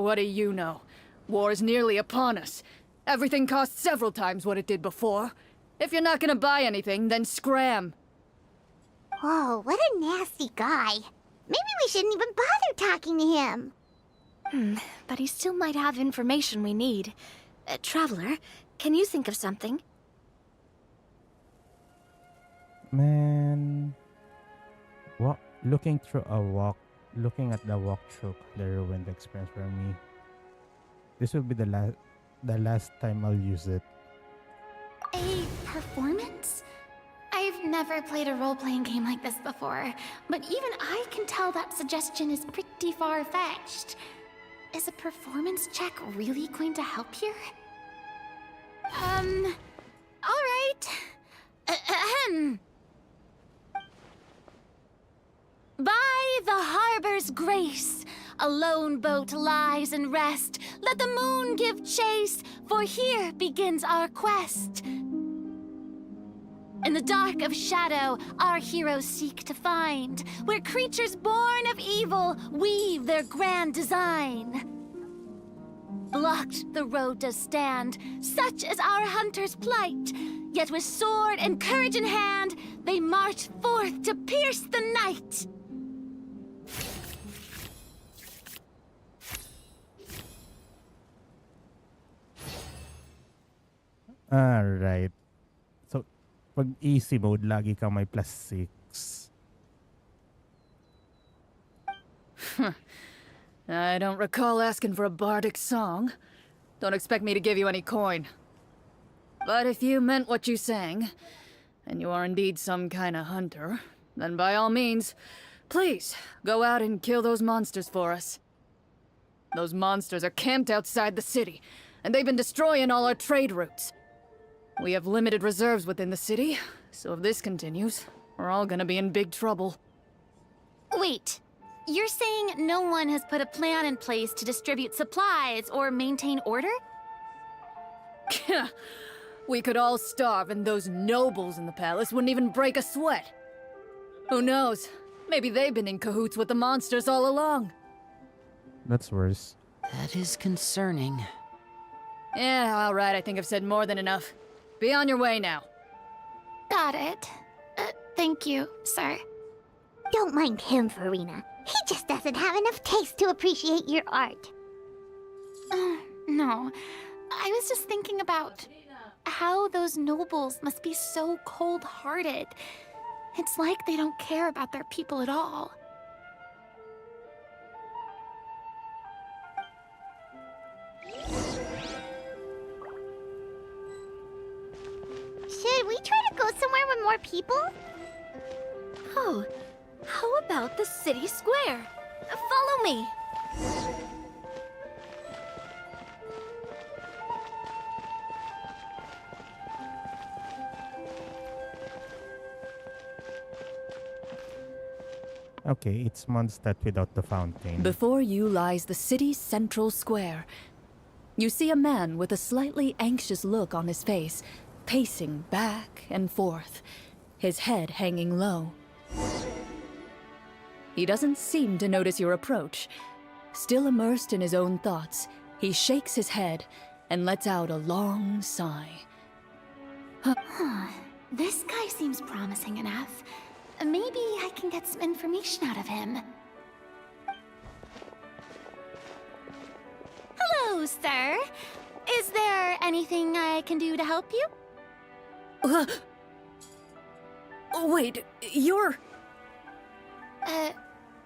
What do you know? War's nearly upon us. Everything costs several times what it did before. If you're not gonna buy anything, then scram. Whoa, what a nasty guy. Maybe we shouldn't even bother talking to him. But he still might have information we need. Traveler, can you think of something? Man, looking at the walkthrough the ruined experience for me. This will be the last time I'll use it. A performance? I've never played a role-playing game like this before, but even I can tell that suggestion is pretty far-fetched. Is a performance check really going to help here? All right. Ahem. By the harbor's grace, a lone boat lies in rest. Let the moon give chase, for here begins our quest. In the dark of shadow, our heroes seek to find where creatures born of evil weave their grand design. Blocked the road does stand, such is our hunter's plight. Yet with sword and courage in hand, they march forth to pierce the night. Alright. So, pag easy mode, lagi kang may +6. I don't recall asking for a bardic song. Don't expect me to give you any coin. But if you meant what you sang, and you are indeed some kind of hunter, then by all means, please, go out and kill those monsters for us. Those monsters are camped outside the city, and they've been destroying all our trade routes. We have limited reserves within the city, so if this continues, we're all gonna be in big trouble. Wait, you're saying no one has put a plan in place to distribute supplies or maintain order? We could all starve and those nobles in the palace wouldn't even break a sweat. Who knows? Maybe they've been in cahoots with the monsters all along. That's worse. That is concerning. Yeah, all right, I think I've said more than enough. Be on your way now. Got it. Thank you, sir. Don't mind him, Farina. He just doesn't have enough taste to appreciate your art. No. I was just thinking about how those nobles must be so cold-hearted. It's like they don't care about their people at all. Should we try to go somewhere with more people? Oh, how about the city square? Follow me. Okay, it's Mondstadt without the fountain. Before you lies the city's central square. You see a man with a slightly anxious look on his face, pacing back and forth, his head hanging low. He doesn't seem to notice your approach. Still immersed in his own thoughts, he shakes his head and lets out a long sigh. This guy seems promising enough. Maybe I can get some information out of him. Hello, sir. Is there anything I can do to help you? Wait, you're...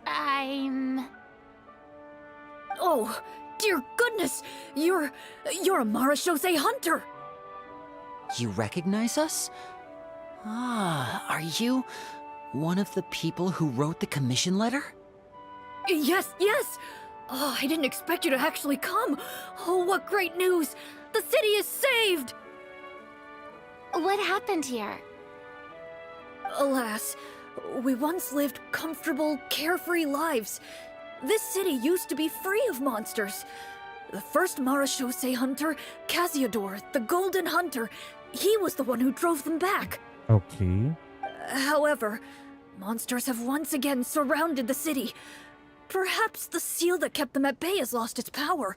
I'm... Oh, dear goodness! You're a Marashose hunter! You recognize us? Ah, are you one of the people who wrote the commission letter? Yes, yes! Oh, I didn't expect you to actually come! Oh, what great news! The city is saved! What happened here? Alas, we once lived comfortable, carefree lives. This city used to be free of monsters. The first Marashose hunter, Casiodor, the Golden Hunter, he was the one who drove them back. Okay. However, monsters have once again surrounded the city. Perhaps the seal that kept them at bay has lost its power.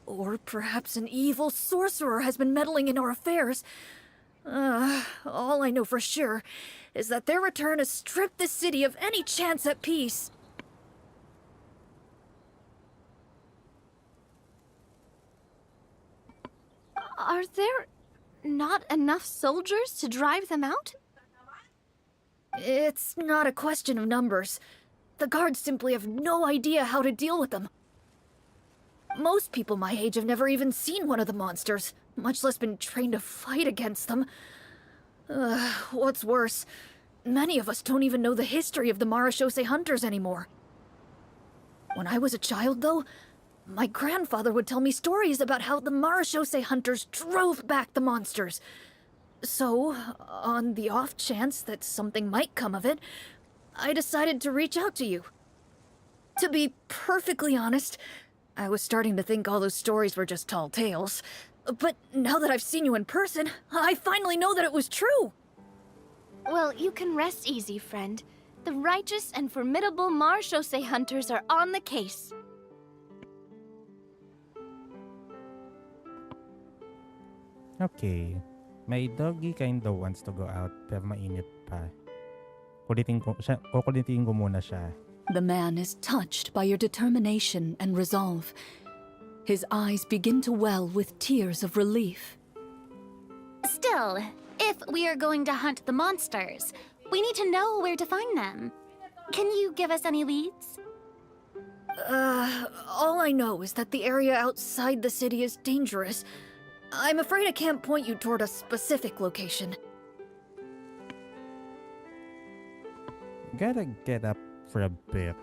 Or perhaps an evil sorcerer has been meddling in our affairs. All I know for sure is that their return has stripped the city of any chance at peace. Are there not enough soldiers to drive them out? It's not a question of numbers. The guards simply have no idea how to deal with them. Most people my age have never even seen one of the monsters, much less been trained to fight against them. What's worse, many of us don't even know the history of the Marashose hunters anymore. When I was a child, though, my grandfather would tell me stories about how the Marashose hunters drove back the monsters. So, on the off chance that something might come of it, I decided to reach out to you. To be perfectly honest, I was starting to think all those stories were just tall tales. But now that I've seen you in person, I finally know that it was true! Well, you can rest easy, friend. The righteous and formidable Marashose hunters are on the case. Okay. My doggy kinda wants to go out pero mainit pa. Kukulitin ko muna siya. The man is touched by your determination and resolve. His eyes begin to well with tears of relief. Still, if we are going to hunt the monsters, we need to know where to find them. Can you give us any leads? All I know is that the area outside the city is dangerous. I'm afraid I can't point you toward a specific location. Gotta get up for a bit.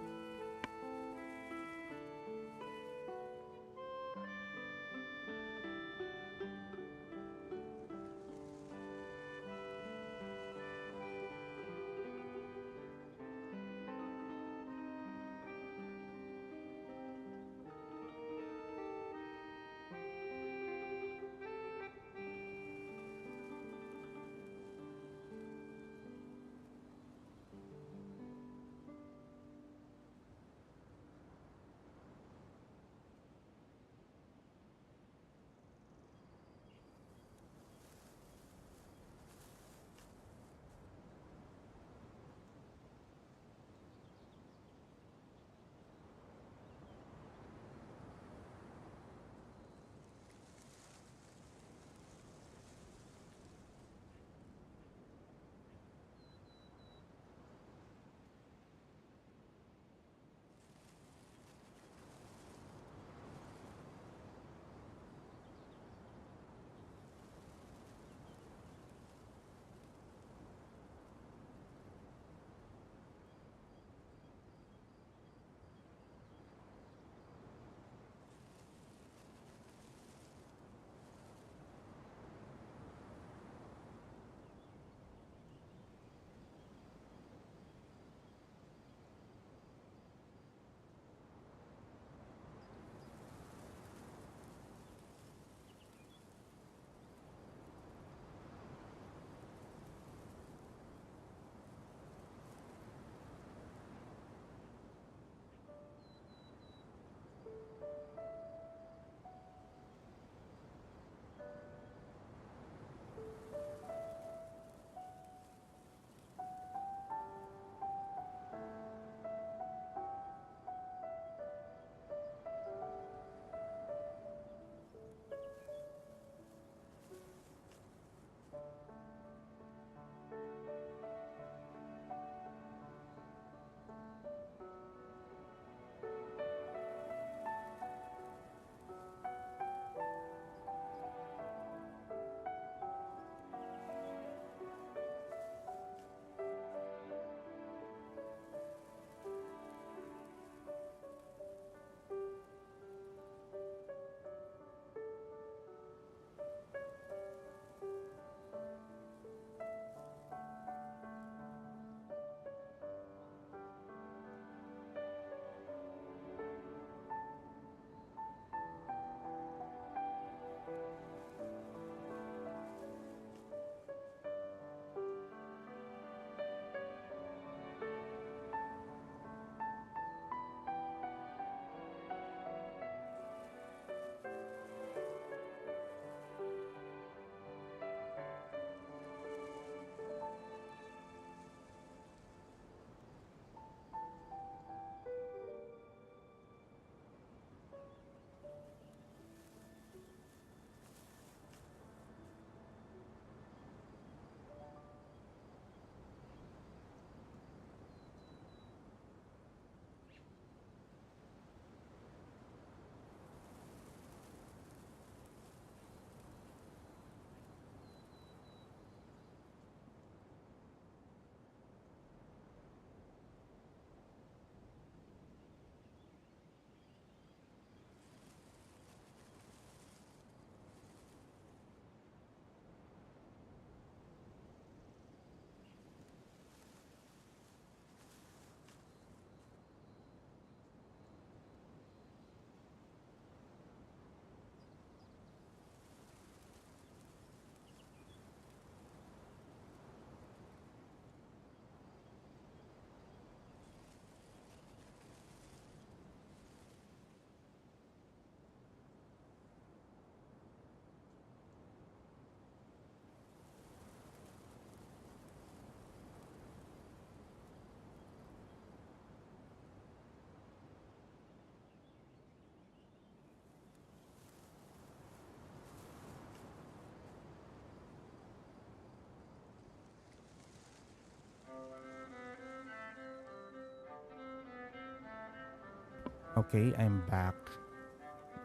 Okay, I'm back.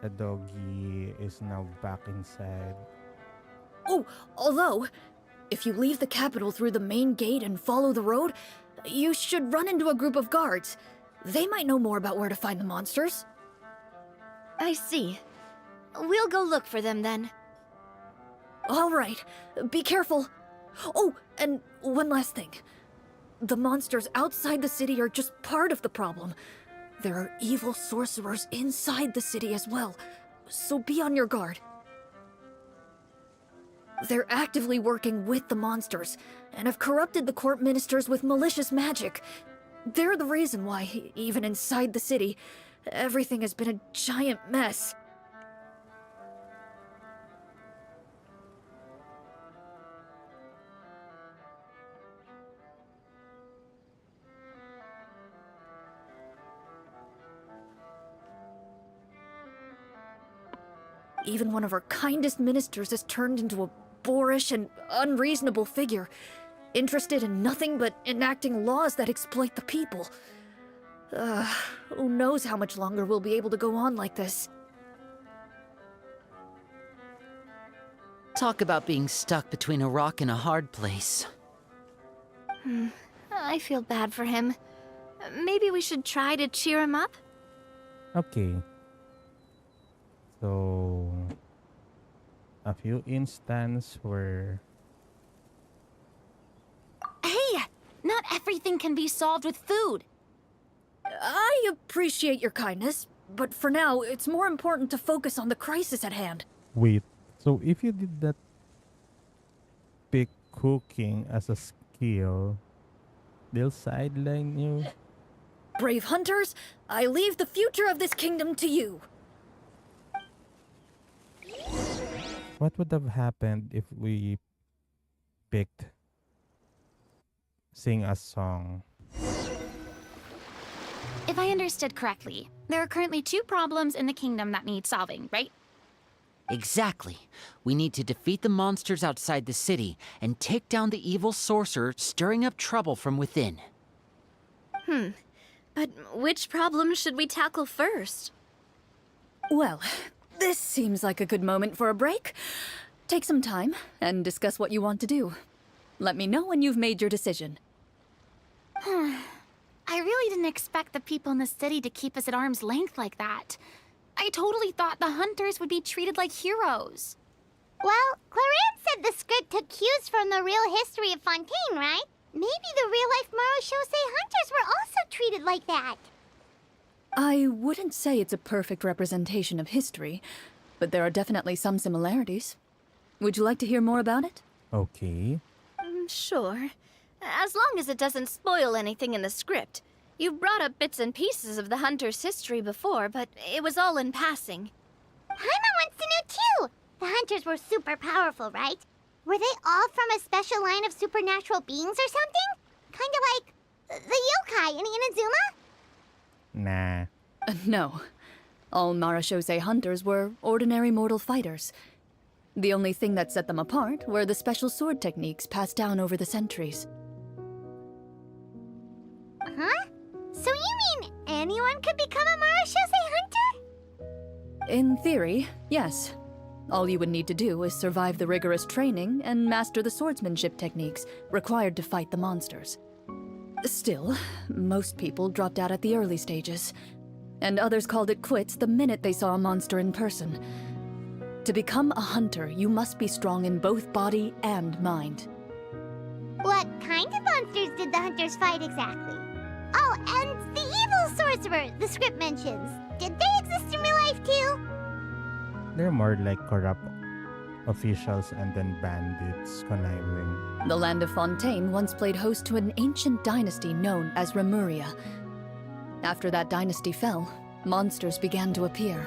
The doggy is now back inside. Oh, although, if you leave the capital through the main gate and follow the road, you should run into a group of guards. They might know more about where to find the monsters. I see. We'll go look for them then. All right, be careful. Oh, and one last thing. The monsters outside the city are just part of the problem. There are evil sorcerers inside the city as well, so be on your guard. They're actively working with the monsters, and have corrupted the court ministers with malicious magic. They're the reason why, even inside the city, everything has been a giant mess. Even one of our kindest ministers has turned into a boorish and unreasonable figure, interested in nothing but enacting laws that exploit the people. Who knows how much longer we'll be able to go on like this. Talk about being stuck between a rock and a hard place. I feel bad for him. Maybe we should try to cheer him up? Okay. So, a few instances where... Hey! Not everything can be solved with food. I appreciate your kindness, but for now, it's more important to focus on the crisis at hand. Wait, so if you did that pick cooking as a skill, they'll sideline you? Brave hunters, I leave the future of this kingdom to you. What would have happened if we picked sing a song? If I understood correctly, there are currently 2 problems in the kingdom that need solving, right? Exactly. We need to defeat the monsters outside the city and take down the evil sorcerer stirring up trouble from within. But which problem should we tackle first? Well, this seems like a good moment for a break. Take some time and discuss what you want to do. Let me know when you've made your decision. I really didn't expect the people in the city to keep us at arm's length like that. I totally thought the hunters would be treated like heroes. Well, Clorinde said the script took cues from the real history of Fontaine, right? Maybe the real-life Marashosei hunters were also treated like that. I wouldn't say it's a perfect representation of history, but there are definitely some similarities. Would you like to hear more about it? Okay. Sure. As long as it doesn't spoil anything in the script. You brought up bits and pieces of the hunter's history before, but it was all in passing. Paimon wants to know too! The hunters were super powerful, right? Were they all from a special line of supernatural beings or something? Kind of like the yokai in Inazuma? Nah. No. All Marashosei hunters were ordinary mortal fighters. The only thing that set them apart were the special sword techniques passed down over the centuries. Huh? So you mean anyone could become a Marashosei hunter? In theory, yes. All you would need to do is survive the rigorous training and master the swordsmanship techniques required to fight the monsters. Still, most people dropped out at the early stages, and others called it quits the minute they saw a monster in person. To become a hunter, you must be strong in both body and mind. What kind of monsters did the hunters fight exactly? Oh, and the evil sorcerer the script mentions. Did they exist in real life too? They're more like corrupt officials and then bandits conniving. The land of Fontaine once played host to an ancient dynasty known as Remuria. After that dynasty fell, monsters began to appear,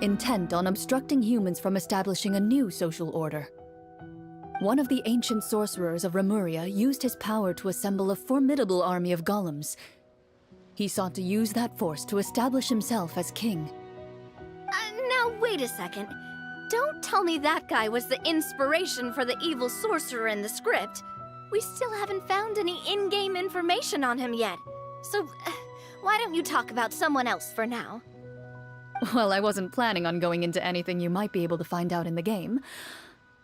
intent on obstructing humans from establishing a new social order. One of the ancient sorcerers of Remuria used his power to assemble a formidable army of golems. He sought to use that force to establish himself as king. Now, wait a second. Don't tell me that guy was the inspiration for the evil sorcerer in the script. We still haven't found any in-game information on him yet. So, why don't you talk about someone else for now? Well, I wasn't planning on going into anything you might be able to find out in the game.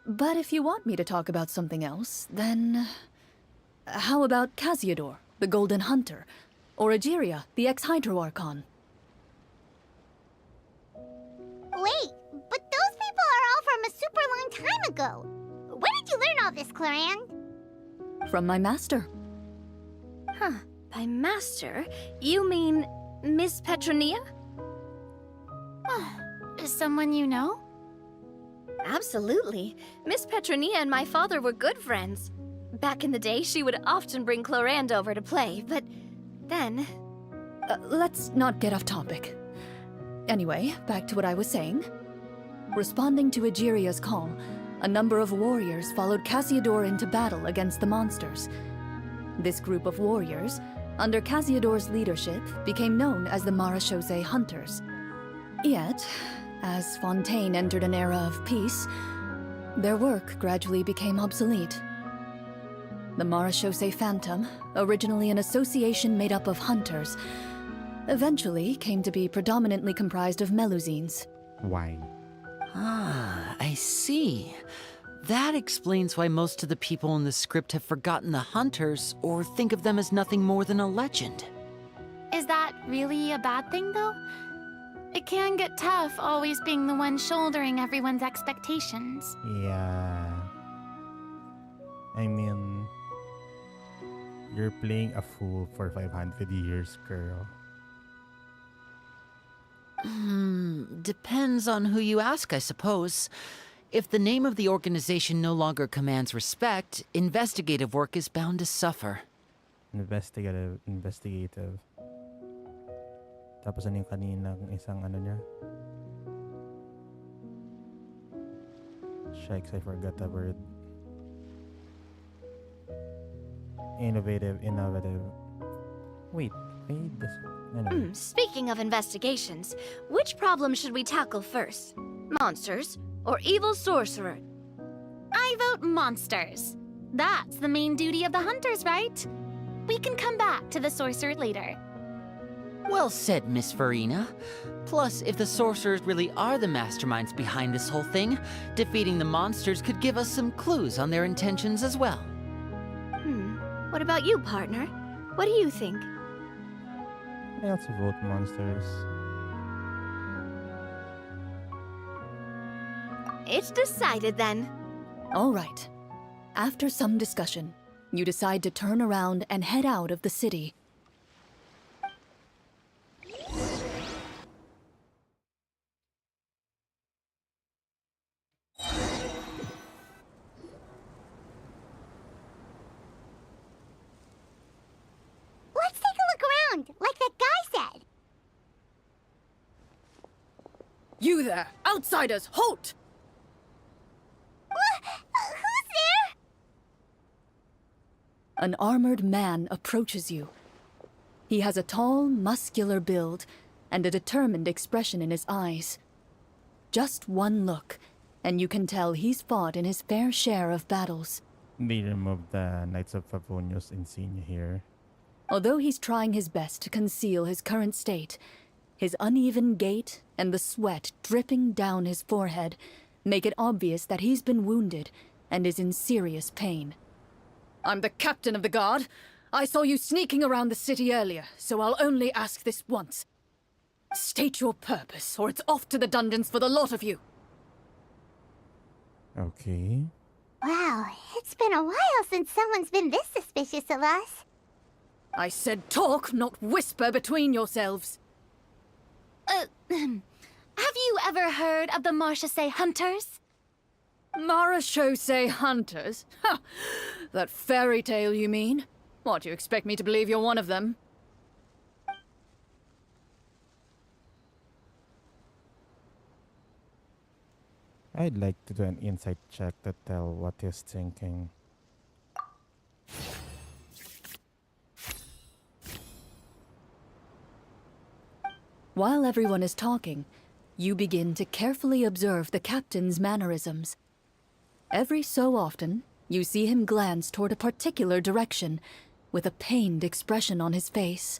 But if you want me to talk about something else, then... How about Casiodor, the Golden Hunter? Or Egeria, the ex-Hydro Archon? Wait, but those people are all from a super long time ago. Where did you learn all this, Clorinde? From my master. Huh. By master, you mean Miss Petronia? Someone you know? Absolutely. Miss Petronia and my father were good friends. Back in the day, she would often bring Clorinde over to play, but then... Let's not get off topic. Anyway, back to what I was saying. Responding to Egeria's call, a number of warriors followed Casiodor into battle against the monsters. This group of warriors, under Casiodor's leadership, became known as the Marechaussee Hunters. Yet, as Fontaine entered an era of peace, their work gradually became obsolete. The Marechaussee Phantom, originally an association made up of hunters, eventually came to be predominantly comprised of Melusines. Why? Ah, I see. That explains why most of the people in the script have forgotten the hunters or think of them as nothing more than a legend. Is that really a bad thing, though? It can get tough always being the one shouldering everyone's expectations. Yeah. I mean, you're playing a fool for 500 years, girl. Depends on who you ask, I suppose. If the name of the organization no longer commands respect, investigative work is bound to suffer. Investigative. Tapos ano yung kaninang isang ano niya? Shikes, I forgot the word. Innovative. Wait, this... Anyway. Speaking of investigations, which problem should we tackle first? Monsters or evil sorcerer? I vote monsters. That's the main duty of the hunters, right? We can come back to the sorcerer later. Well said, Miss Farina. Plus, if the sorcerers really are the masterminds behind this whole thing, defeating the monsters could give us some clues on their intentions as well. What about you, partner? What do you think? I also vote monsters. It's decided then. All right. After some discussion, you decide to turn around and head out of the city. Let's take a look around, like that guy said. You there! Outsiders, halt! Who's there? An armored man approaches you. He has a tall, muscular build and a determined expression in his eyes. Just one look, and you can tell he's fought in his fair share of battles. They removed the Knights of Favonius insignia here. Although he's trying his best to conceal his current state, his uneven gait and the sweat dripping down his forehead make it obvious that he's been wounded and is in serious pain. I'm the captain of the guard. I saw you sneaking around the city earlier, so I'll only ask this once. State your purpose, or it's off to the dungeons for the lot of you. Okay. Wow, it's been a while since someone's been this suspicious of us. I said talk, not whisper between yourselves. Have you ever heard of the Marechaussee Hunters? Marechaussee Hunters? Ha! That fairy tale, you mean? What, you expect me to believe you're one of them? I'd like to do an insight check to tell what he's thinking. While everyone is talking, you begin to carefully observe the captain's mannerisms. Every so often, you see him glance toward a particular direction, with a pained expression on his face.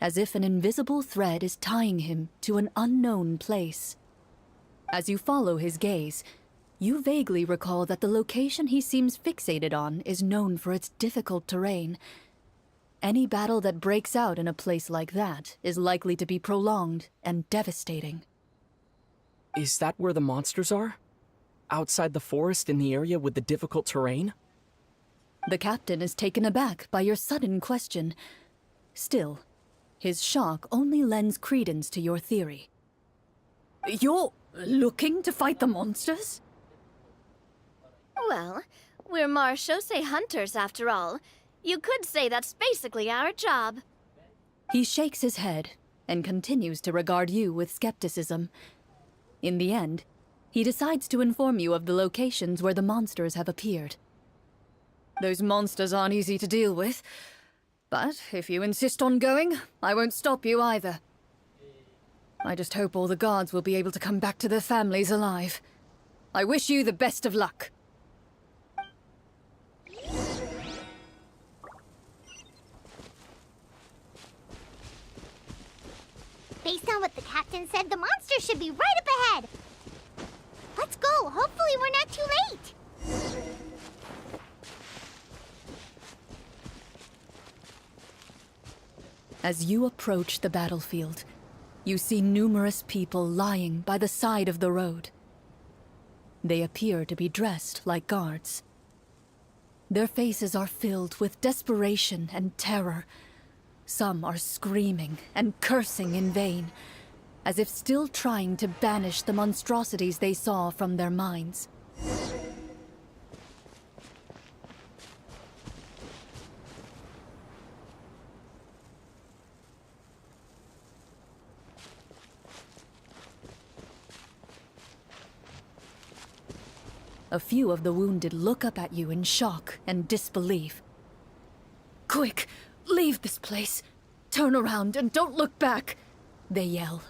as if an invisible thread is tying him to an unknown place. As you follow his gaze, you vaguely recall that the location he seems fixated on is known for its difficult terrain. Any battle that breaks out in a place like that is likely to be prolonged and devastating. Is that where the monsters are? Outside the forest in the area with the difficult terrain? The captain is taken aback by your sudden question. Still, his shock only lends credence to your theory. You're looking to fight the monsters? Well, we're Marchose hunters after all. You could say that's basically our job. He shakes his head and continues to regard you with skepticism. In the end, he decides to inform you of the locations where the monsters have appeared. Those monsters aren't easy to deal with, but if you insist on going, I won't stop you either. I just hope all the guards will be able to come back to their families alive. I wish you the best of luck. Based on what the captain said, the monster should be right up ahead. Let's go. Hopefully we're not too late. As you approach the battlefield, you see numerous people lying by the side of the road. They appear to be dressed like guards. Their faces are filled with desperation and terror. Some are screaming and cursing in vain, as if still trying to banish the monstrosities they saw from their minds. A few of the wounded look up at you in shock and disbelief. Quick, leave this place. Turn around and don't look back, they yell.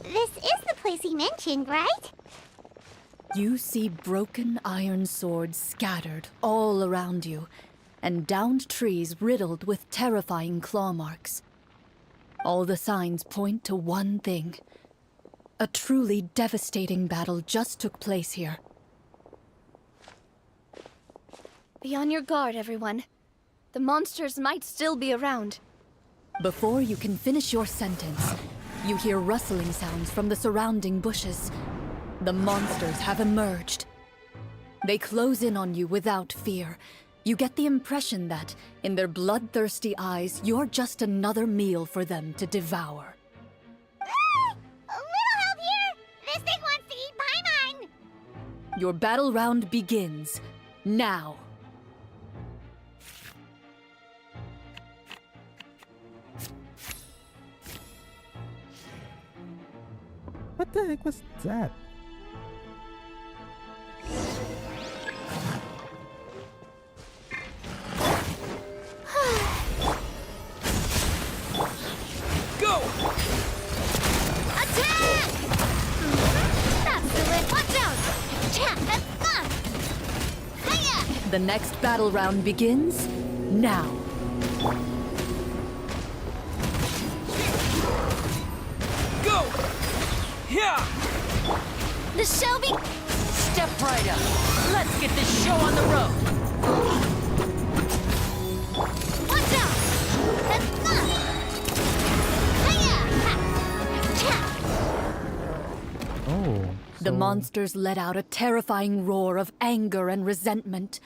This is the place he mentioned, right? You see broken iron swords scattered all around you, and downed trees riddled with terrifying claw marks. All the signs point to one thing. A truly devastating battle just took place here. Be on your guard, everyone. The monsters might still be around. Before you can finish your sentence, you hear rustling sounds from the surrounding bushes. The monsters have emerged. They close in on you without fear. You get the impression that, in their bloodthirsty eyes, you're just another meal for them to devour. A little help here! This thing wants to eat Paimon! Your battle round begins now. What the heck was that? Go! Attack! That's the way. Watch out! Attack! That's fun! Hiya! The next battle round begins now. Go! Yeah! The Shelby... Step right up. Let's get this show on the road. The So- monsters let out a terrifying roar of anger and resentment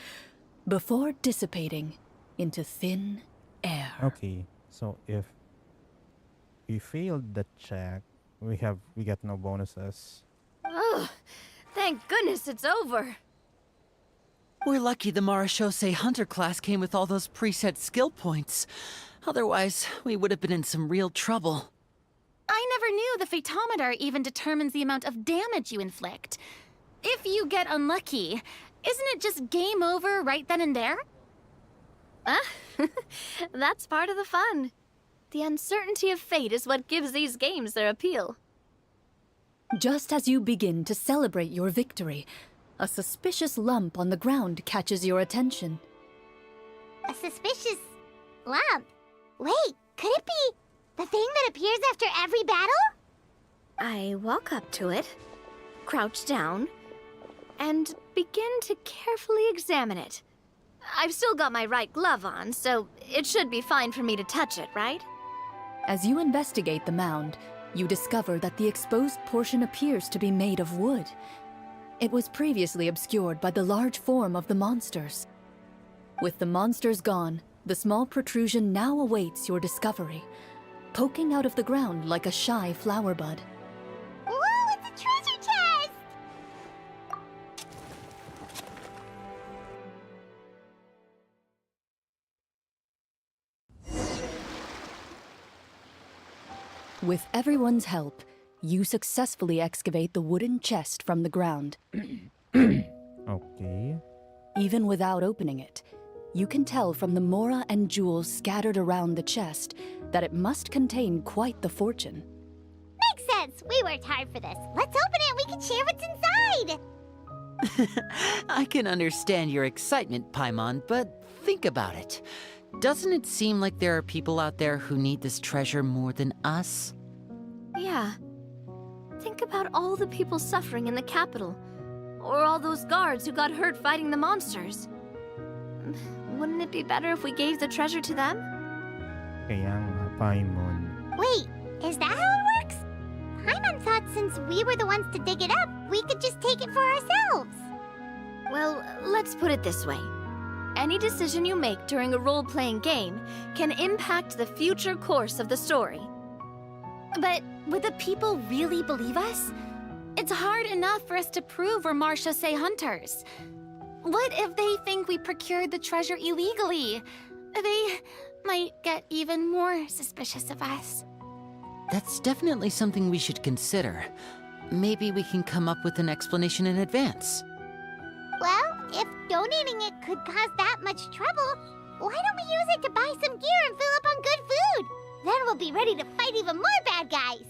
before dissipating into thin air. Okay, so if we failed the check, we get no bonuses. Ugh, thank goodness it's over. We're lucky the Marashose Hunter class came with all those preset skill points. Otherwise, we would have been in some real trouble. I never knew the photometer even determines the amount of damage you inflict. If you get unlucky, isn't it just game over right then and there? That's part of the fun. The uncertainty of fate is what gives these games their appeal. Just as you begin to celebrate your victory, a suspicious lump on the ground catches your attention. A suspicious lump. Wait, could it be the thing that appears after every battle? I walk up to it, crouch down, and begin to carefully examine it. I've still got my right glove on, so it should be fine for me to touch it, right? As you investigate the mound, you discover that the exposed portion appears to be made of wood. It was previously obscured by the large form of the monsters. With the monsters gone, the small protrusion now awaits your discovery, poking out of the ground like a shy flower bud. Whoa, it's a treasure chest! With everyone's help, you successfully excavate the wooden chest from the ground. Okay. Even without opening it, you can tell from the mora and jewels scattered around the chest that it must contain quite the fortune. Makes sense. We worked hard for this. Let's open it and we can share what's inside. I can understand your excitement, Paimon, but think about it. Doesn't it seem like there are people out there who need this treasure more than us? Yeah. Think about all the people suffering in the capital. Or all those guards who got hurt fighting the monsters. Wouldn't it be better if we gave the treasure to them? Kaya nga, Paimon. Wait, is that how it works? Paimon thought since we were the ones to dig it up, we could just take it for ourselves. Well, let's put it this way. Any decision you make during a role-playing game can impact the future course of the story. But would the people really believe us? It's hard enough for us to prove we're Marshase hunters. What if they think we procured the treasure illegally? They might get even more suspicious of us. That's definitely something we should consider. Maybe we can come up with an explanation in advance. Well, if donating it could cause that much trouble, why don't we use it to buy some gear and fill up on good food? Then we'll be ready to fight even more bad guys.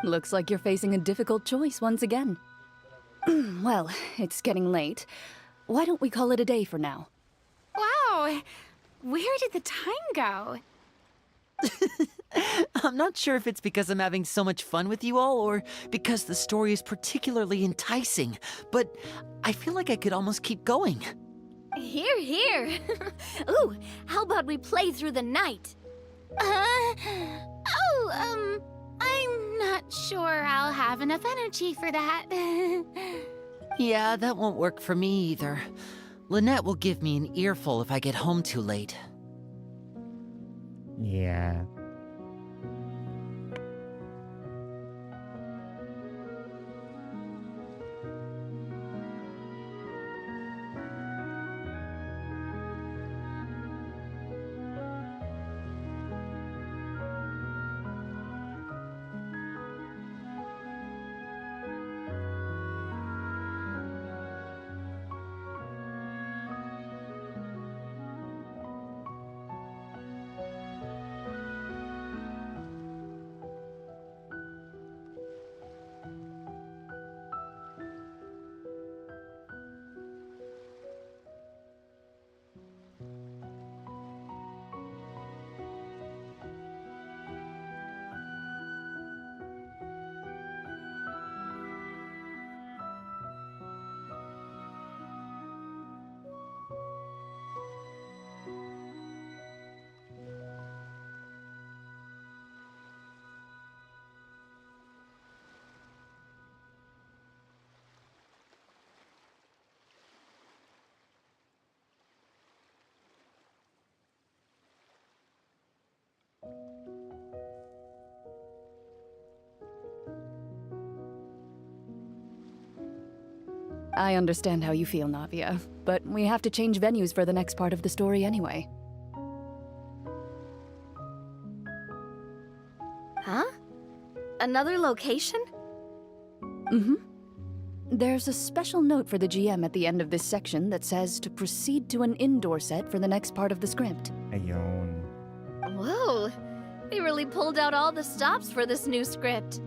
Looks like you're facing a difficult choice once again. Well, it's getting late. Why don't we call it a day for now? Wow, where did the time go? I'm not sure if it's because I'm having so much fun with you all or because the story is particularly enticing, but I feel like I could almost keep going. Here, here. Ooh, how about we play through the night? I'm not sure I'll have enough energy for that. Yeah, that won't work for me either. Lynette will give me an earful if I get home too late. Yeah. I understand how you feel, Navia, but we have to change venues for the next part of the story anyway. Huh? Another location? Mm-hmm. There's a special note for the GM at the end of this section that says to proceed to an indoor set for the next part of the script. Ayun. Whoa! They really pulled out all the stops for this new script.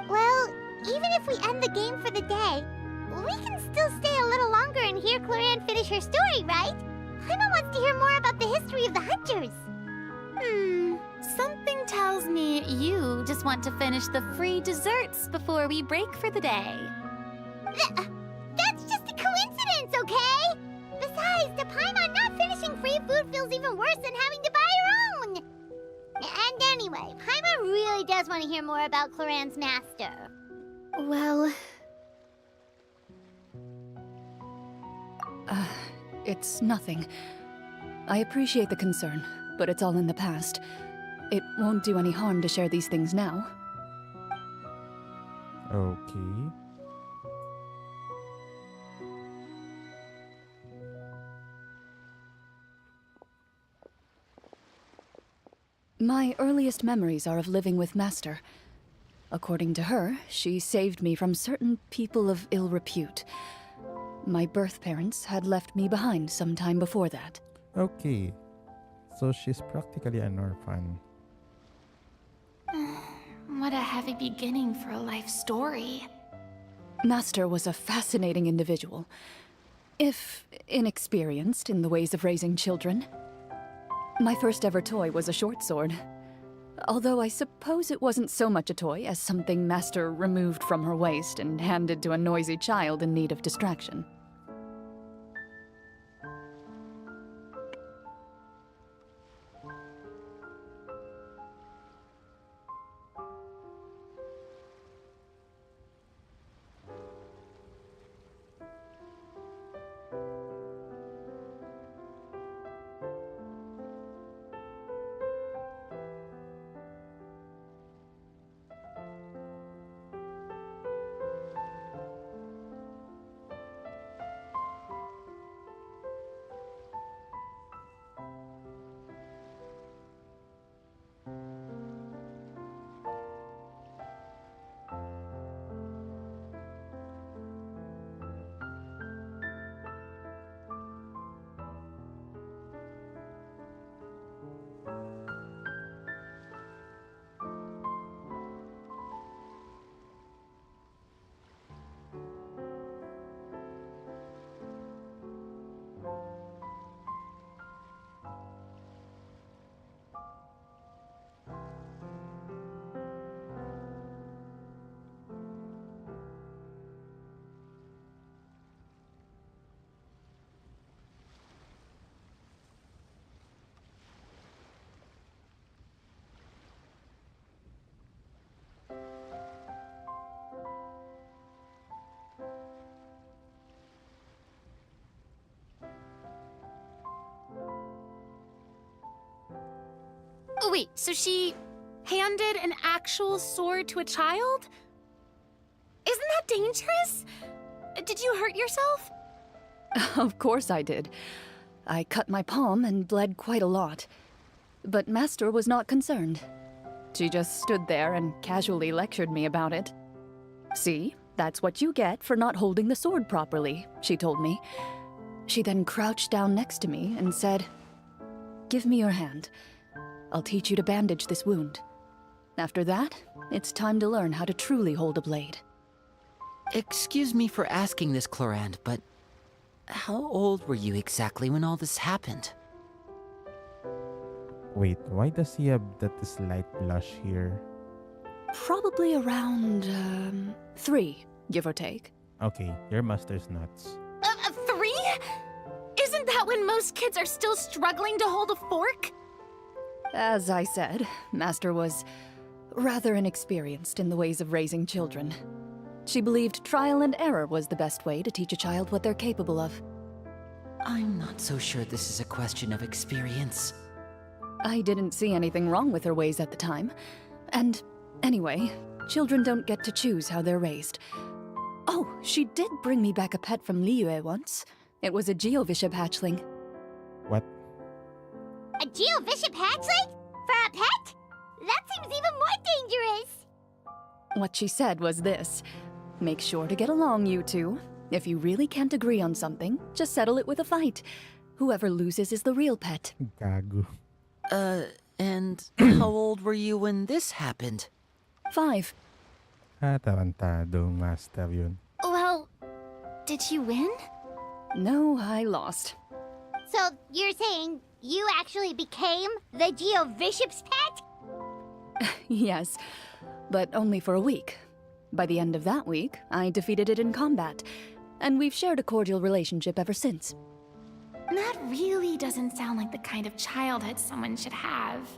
Well, even if we end the game for the day, we can still stay a little longer and hear Clorinde finish her story, right? Paimon wants to hear more about the history of the Hunters. Something tells me you just want to finish the free desserts before we break for the day. That's just a coincidence, okay? Besides, to Paimon, not finishing free food feels even worse than having to buy her own. And anyway, Paimon really does want to hear more about Clorinde's master. Well, It's nothing. I appreciate the concern, but it's all in the past. It won't do any harm to share these things now. Okay. My earliest memories are of living with Master. According to her, she saved me from certain people of ill repute. My birth parents had left me behind some time before that. Okay. So she's practically an orphan. What a heavy beginning for a life story. Master was a fascinating individual, if inexperienced in the ways of raising children. My first ever toy was a short sword. Although I suppose it wasn't so much a toy as something Master removed from her waist and handed to a noisy child in need of distraction. Oh, wait, so she handed an actual sword to a child? Isn't that dangerous? Did you hurt yourself? Of course I did. I cut my palm and bled quite a lot. But Master was not concerned. She just stood there and casually lectured me about it. "See, that's what you get for not holding the sword properly," she told me. She then crouched down next to me and said, "Give me your hand. I'll teach you to bandage this wound. After that, it's time to learn how to truly hold a blade." Excuse me for asking this, Clorinde, but how old were you exactly when all this happened? Wait, why does he have that slight blush here? Probably around, 3, give or take. Okay, your master's nuts. 3? Isn't that when most kids are still struggling to hold a fork? As I said, Master was rather inexperienced in the ways of raising children. She believed trial and error was the best way to teach a child what they're capable of. I'm not so sure this is a question of experience. I didn't see anything wrong with her ways at the time. And anyway, children don't get to choose how they're raised. Oh, she did bring me back a pet from Liyue once. It was a Geovishap hatchling. What? A Geovishap hatchling? For a pet? That seems even more dangerous! What she said was this: make sure to get along, you two. If you really can't agree on something, just settle it with a fight. Whoever loses is the real pet. Gago. And how old were you when this happened? 5. Tarantadong master yun. Well, did you win? No, I lost. So, you're saying you actually became the Geovishap's pet? Yes, but only for a week. By the end of that week, I defeated it in combat, and we've shared a cordial relationship ever since. That really doesn't sound like the kind of childhood someone should have.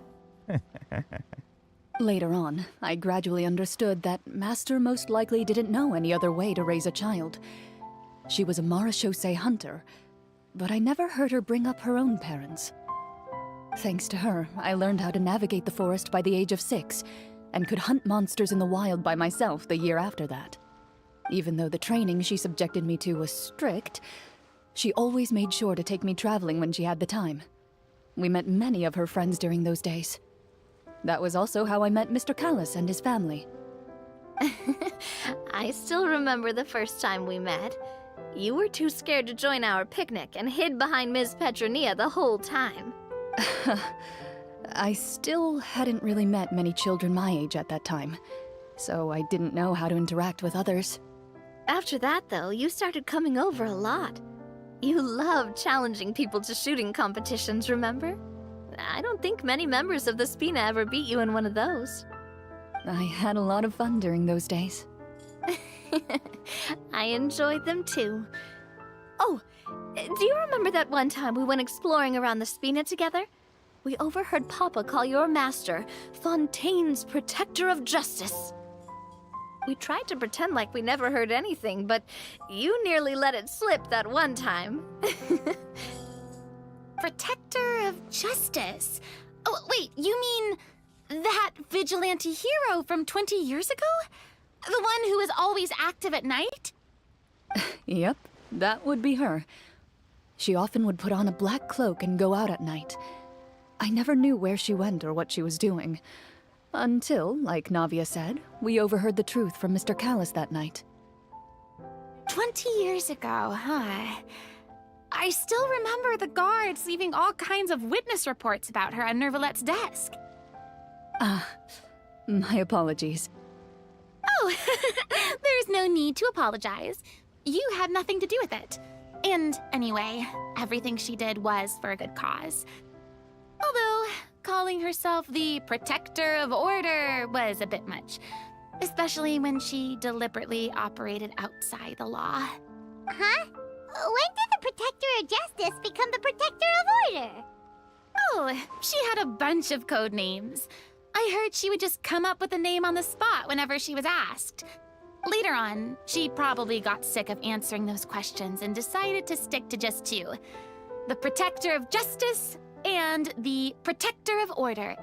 Later on, I gradually understood that Master most likely didn't know any other way to raise a child. She was a marechaussee hunter, but I never heard her bring up her own parents. Thanks to her, I learned how to navigate the forest by the age of 6, and could hunt monsters in the wild by myself the year after that. Even though the training she subjected me to was strict, she always made sure to take me traveling when she had the time. We met many of her friends during those days. That was also how I met Mr. Callis and his family. I still remember the first time we met. You were too scared to join our picnic and hid behind Ms. Petronia the whole time. I still hadn't really met many children my age at that time, so I didn't know how to interact with others. After that, though, you started coming over a lot. You loved challenging people to shooting competitions, remember? I don't think many members of the Spina ever beat you in one of those. I had a lot of fun during those days. I enjoyed them too. Oh, do you remember that one time we went exploring around the Spina together? We overheard Papa call your master Fontaine's Protector of Justice. We tried to pretend like we never heard anything, but you nearly let it slip that one time. Protector of Justice? Oh, wait, you mean that vigilante hero from 20 years ago? The one who is always active at night? Yep, that would be her. She often would put on a black cloak and go out at night. I never knew where she went or what she was doing. Until, like Navia said, we overheard the truth from Mr. Callis that night. 20 years ago, huh? I still remember the guards leaving all kinds of witness reports about her on Nervalette's desk. My apologies. Oh, there's no need to apologize. You had nothing to do with it. And anyway, everything she did was for a good cause. Although, calling herself the Protector of Order was a bit much. Especially when she deliberately operated outside the law. Huh? When did the Protector of Justice become the Protector of Order? Oh, she had a bunch of code names. I heard she would just come up with a name on the spot whenever she was asked. Later on, she probably got sick of answering those questions and decided to stick to just 2. The Protector of Justice and the Protector of Order.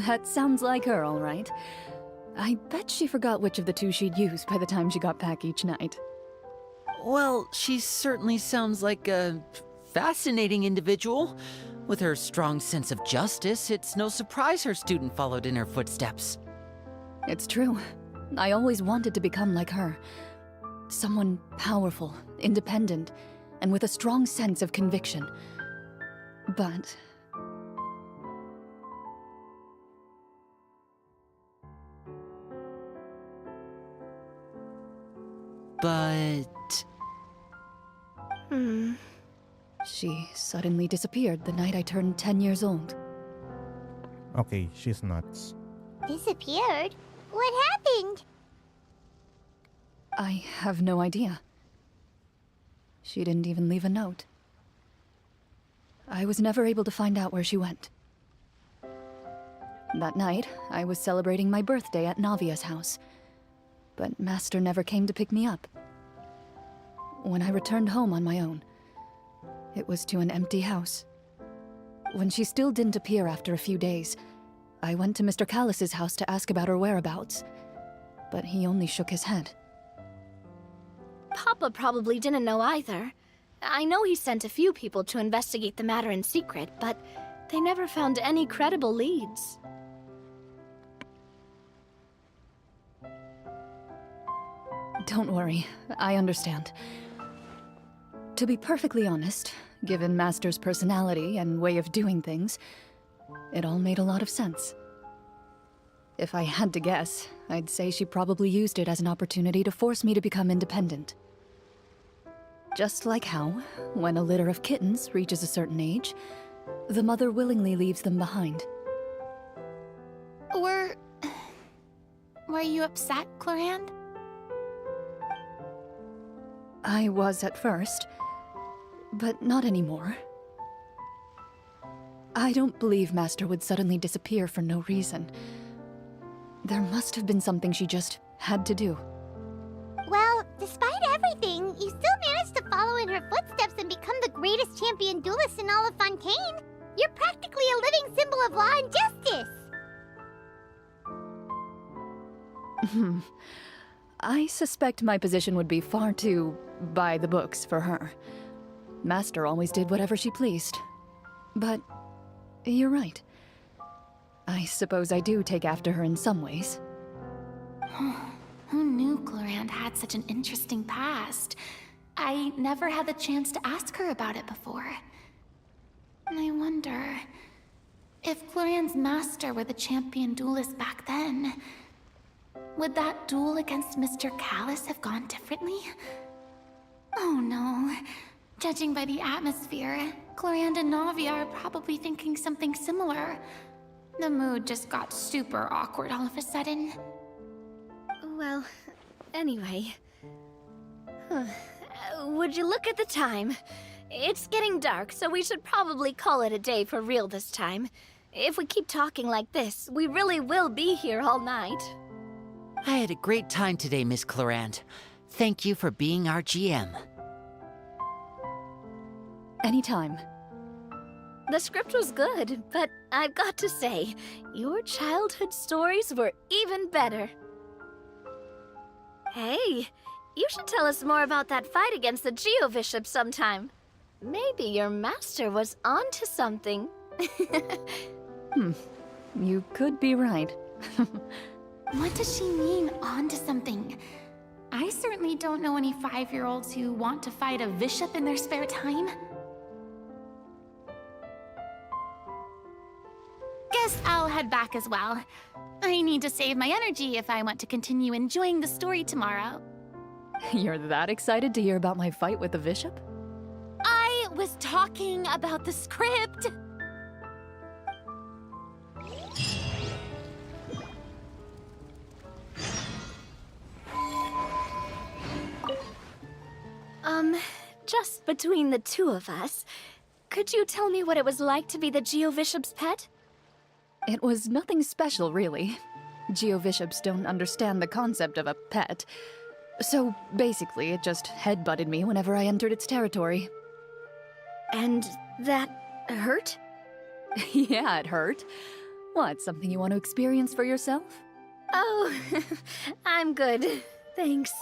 That sounds like her, all right. I bet she forgot which of the 2 she'd use by the time she got back each night. Well, she certainly sounds like a fascinating individual. With her strong sense of justice, it's no surprise her student followed in her footsteps. It's true. I always wanted to become like her. Someone powerful, independent, and with a strong sense of conviction. But... She suddenly disappeared the night I turned 10 years old. Okay, she's nuts. Disappeared? What happened? I have no idea. She didn't even leave a note. I was never able to find out where she went. That night, I was celebrating my birthday at Navia's house, but Master never came to pick me up. When I returned home on my own, it was to an empty house. When she still didn't appear after a few days, I went to Mr. Callis's house to ask about her whereabouts, but he only shook his head. Papa probably didn't know either. I know he sent a few people to investigate the matter in secret, but they never found any credible leads. Don't worry, I understand. To be perfectly honest, given Master's personality and way of doing things, it all made a lot of sense. If I had to guess, I'd say she probably used it as an opportunity to force me to become independent. Just like how, when a litter of kittens reaches a certain age, the mother willingly leaves them behind. Were you upset, Clorinde? I was at first, but not anymore. I don't believe Master would suddenly disappear for no reason. There must have been something she just had to do. Well, despite everything, you still managed to follow in her footsteps and become the greatest champion duelist in all of Fontaine. You're practically a living symbol of law and justice. I suspect my position would be far too by the books for her. Master always did whatever she pleased. But you're right. I suppose I do take after her in some ways. Who knew Clorinde had such an interesting past? I never had the chance to ask her about it before. I wonder if Clorinde's master were the champion duelist back then, would that duel against Mr. Callus have gone differently? Oh no. Judging by the atmosphere, Clorinde and Navia are probably thinking something similar. The mood just got super awkward all of a sudden. Well, anyway. Would you look at the time? It's getting dark, so we should probably call it a day for real this time. If we keep talking like this, we really will be here all night. I had a great time today, Miss Clorinde. Thank you for being our GM. Anytime. The script was good, but I've got to say, your childhood stories were even better. Hey, you should tell us more about that fight against the Geo-Bishop sometime. Maybe your master was onto something. You could be right. What does she mean, onto something? I certainly don't know any 5-year-olds who want to fight a bishop in their spare time. Guess I'll head back as well. I need to save my energy if I want to continue enjoying the story tomorrow. You're that excited to hear about my fight with the bishop? I was talking about the script. Just between the two of us, could you tell me what it was like to be the Geo-Bishop's pet? It was nothing special, really. Geo-Bishops don't understand the concept of a pet. So, basically, it just headbutted me whenever I entered its territory. And that hurt? Yeah, it hurt. What, something you want to experience for yourself? Oh, I'm good. Thanks.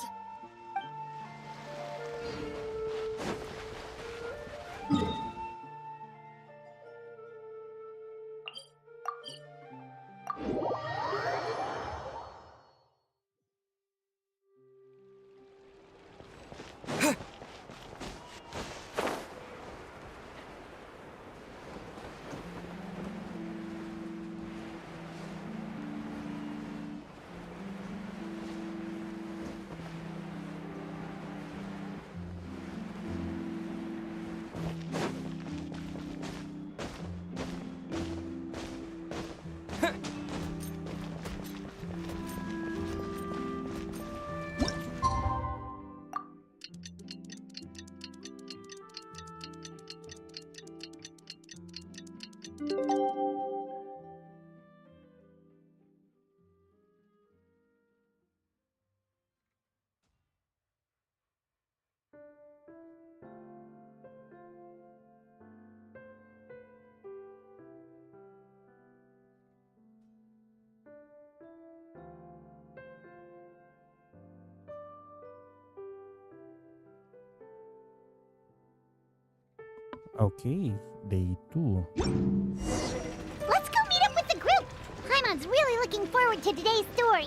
Okay, day 2. Let's go meet up with the group! Paimon's really looking forward to today's story.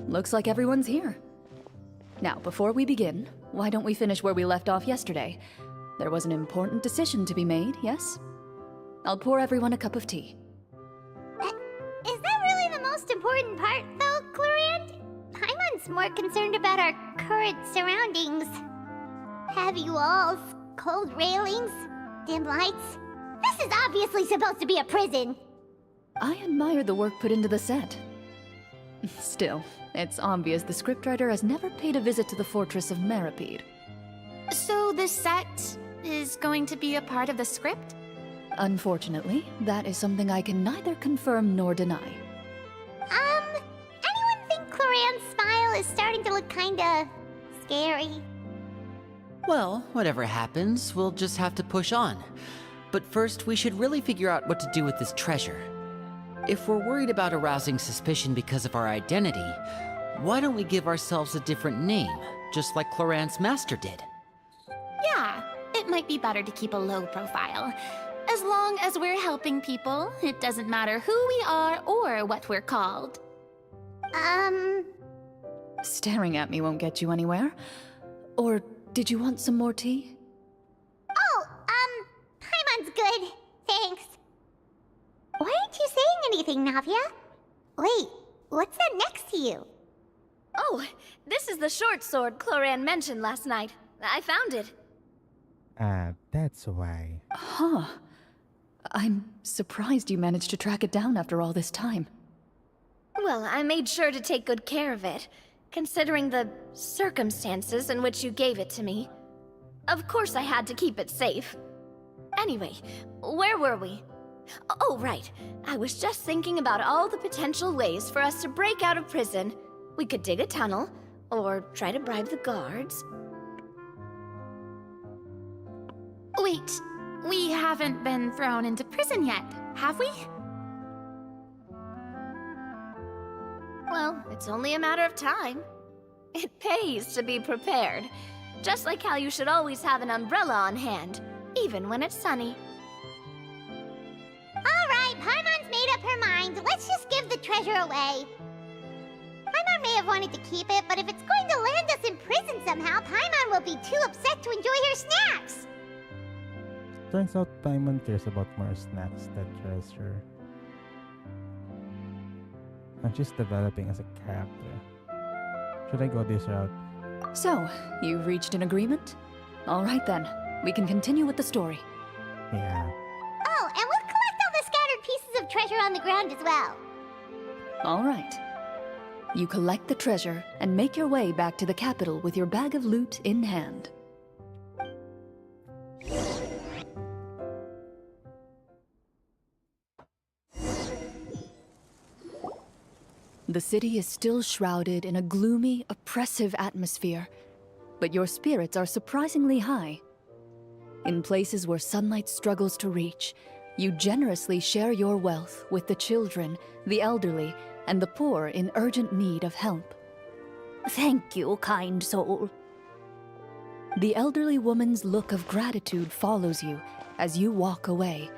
Looks like everyone's here. Now, before we begin, why don't we finish where we left off yesterday? There was an important decision to be made, yes? I'll pour everyone a cup of tea. Is that really the most important part, though, Clorinde? Paimon's more concerned about our current surroundings. Heavy walls, cold railings, dim lights. This is obviously supposed to be a prison. I admire the work put into the set. Still, it's obvious the scriptwriter has never paid a visit to the fortress of Meripede. So this set is going to be a part of the script? Unfortunately, that is something I can neither confirm nor deny. Anyone think Clorinde's smile is starting to look kinda scary? Well, whatever happens, we'll just have to push on. But first, we should really figure out what to do with this treasure. If we're worried about arousing suspicion because of our identity, why don't we give ourselves a different name, just like Clorinde's master did? Yeah, it might be better to keep a low profile. As long as we're helping people, it doesn't matter who we are or what we're called. Staring at me won't get you anywhere. Or did you want some more tea? Oh, Paimon's good. Thanks. Why aren't you saying anything, Navia? Wait, what's that next to you? Oh, this is the short sword Clorinde mentioned last night. I found it. That's why. Huh. I'm surprised you managed to track it down after all this time. Well, I made sure to take good care of it, considering the circumstances in which you gave it to me. Of course I had to keep it safe. Anyway, where were we? Oh, right. I was just thinking about all the potential ways for us to break out of prison. We could dig a tunnel, or try to bribe the guards. Wait, we haven't been thrown into prison yet, have we? Well, it's only a matter of time. It pays to be prepared. Just like how you should always have an umbrella on hand, even when it's sunny. Alright, Paimon's made up her mind. Let's just give the treasure away. Paimon may have wanted to keep it, but if it's going to land us in prison somehow, Paimon will be too upset to enjoy her snacks. Turns out Paimon cares about more snacks than treasure. And she's developing as a character. Should I go this route? So, you've reached an agreement? All right then, we can continue with the story. Yeah. Oh, and we'll collect all the scattered pieces of treasure on the ground as well. All right. You collect the treasure and make your way back to the capital with your bag of loot in hand. The city is still shrouded in a gloomy, oppressive atmosphere, but your spirits are surprisingly high. In places where sunlight struggles to reach, you generously share your wealth with the children, the elderly, and the poor in urgent need of help. Thank you, kind soul. The elderly woman's look of gratitude follows you as you walk away,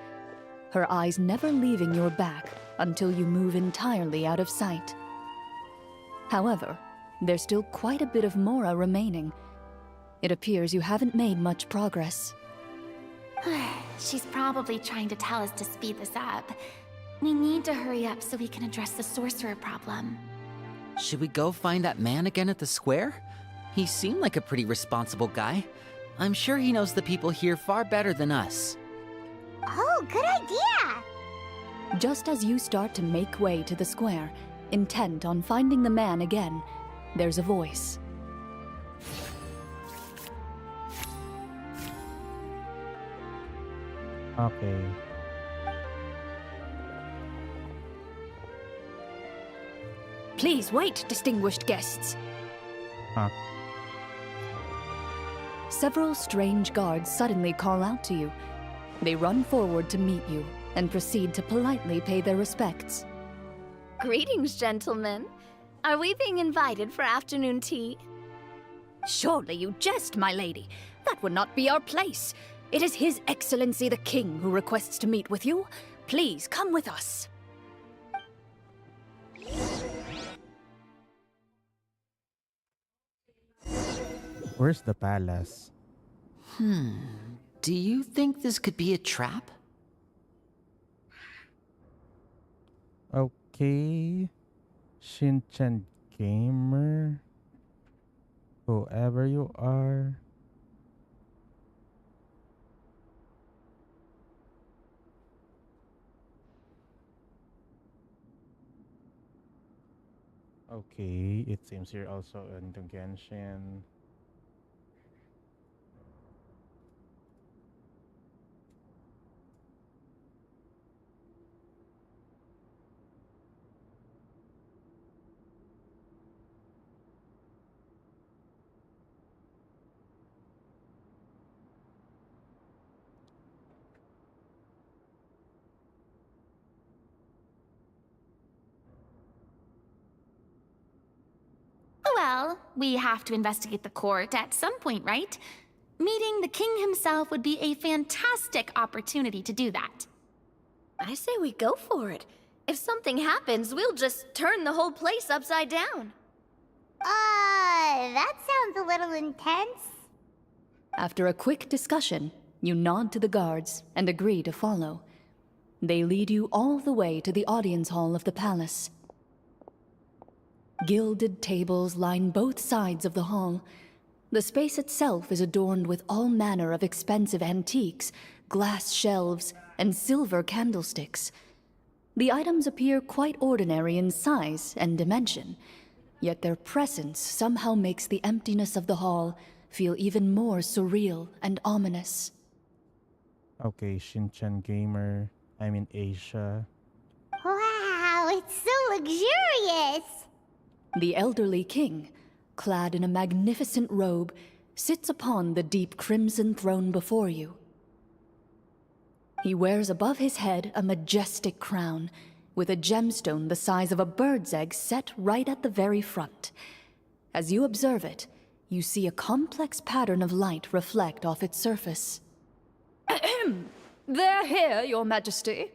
her eyes never leaving your back until you move entirely out of sight. However, there's still quite a bit of Mora remaining. It appears you haven't made much progress. She's probably trying to tell us to speed this up. We need to hurry up so we can address the sorcerer problem. Should we go find that man again at the square? He seemed like a pretty responsible guy. I'm sure he knows the people here far better than us. Oh, good idea! Just as you start to make way to the square, intent on finding the man again, there's a voice. Okay. Please wait, distinguished guests. Huh. Several strange guards suddenly call out to you. They run forward to meet you and proceed to politely pay their respects. Greetings, gentlemen. Are we being invited for afternoon tea? Surely you jest, my lady. That would not be our place. It is His Excellency the King who requests to meet with you. Please come with us. Where's the palace? Do you think this could be a trap? Okay. Shinchan Gamer. Whoever you are. Okay, it seems you're also into Genshin. Well, we have to investigate the court at some point, right? Meeting the king himself would be a fantastic opportunity to do that. I say we go for it. If something happens, we'll just turn the whole place upside down. That sounds a little intense. After a quick discussion, you nod to the guards and agree to follow. They lead you all the way to the audience hall of the palace. Gilded tables line both sides of the hall. The space itself is adorned with all manner of expensive antiques, glass shelves, and silver candlesticks. The items appear quite ordinary in size and dimension, yet their presence somehow makes the emptiness of the hall feel even more surreal and ominous. Okay, Shinchan Gamer. I'm in Asia. Wow, it's so luxurious! The elderly king, clad in a magnificent robe, sits upon the deep crimson throne before you. He wears above his head a majestic crown, with a gemstone the size of a bird's egg set right at the very front. As you observe it, you see a complex pattern of light reflect off its surface. They're here, Your Majesty.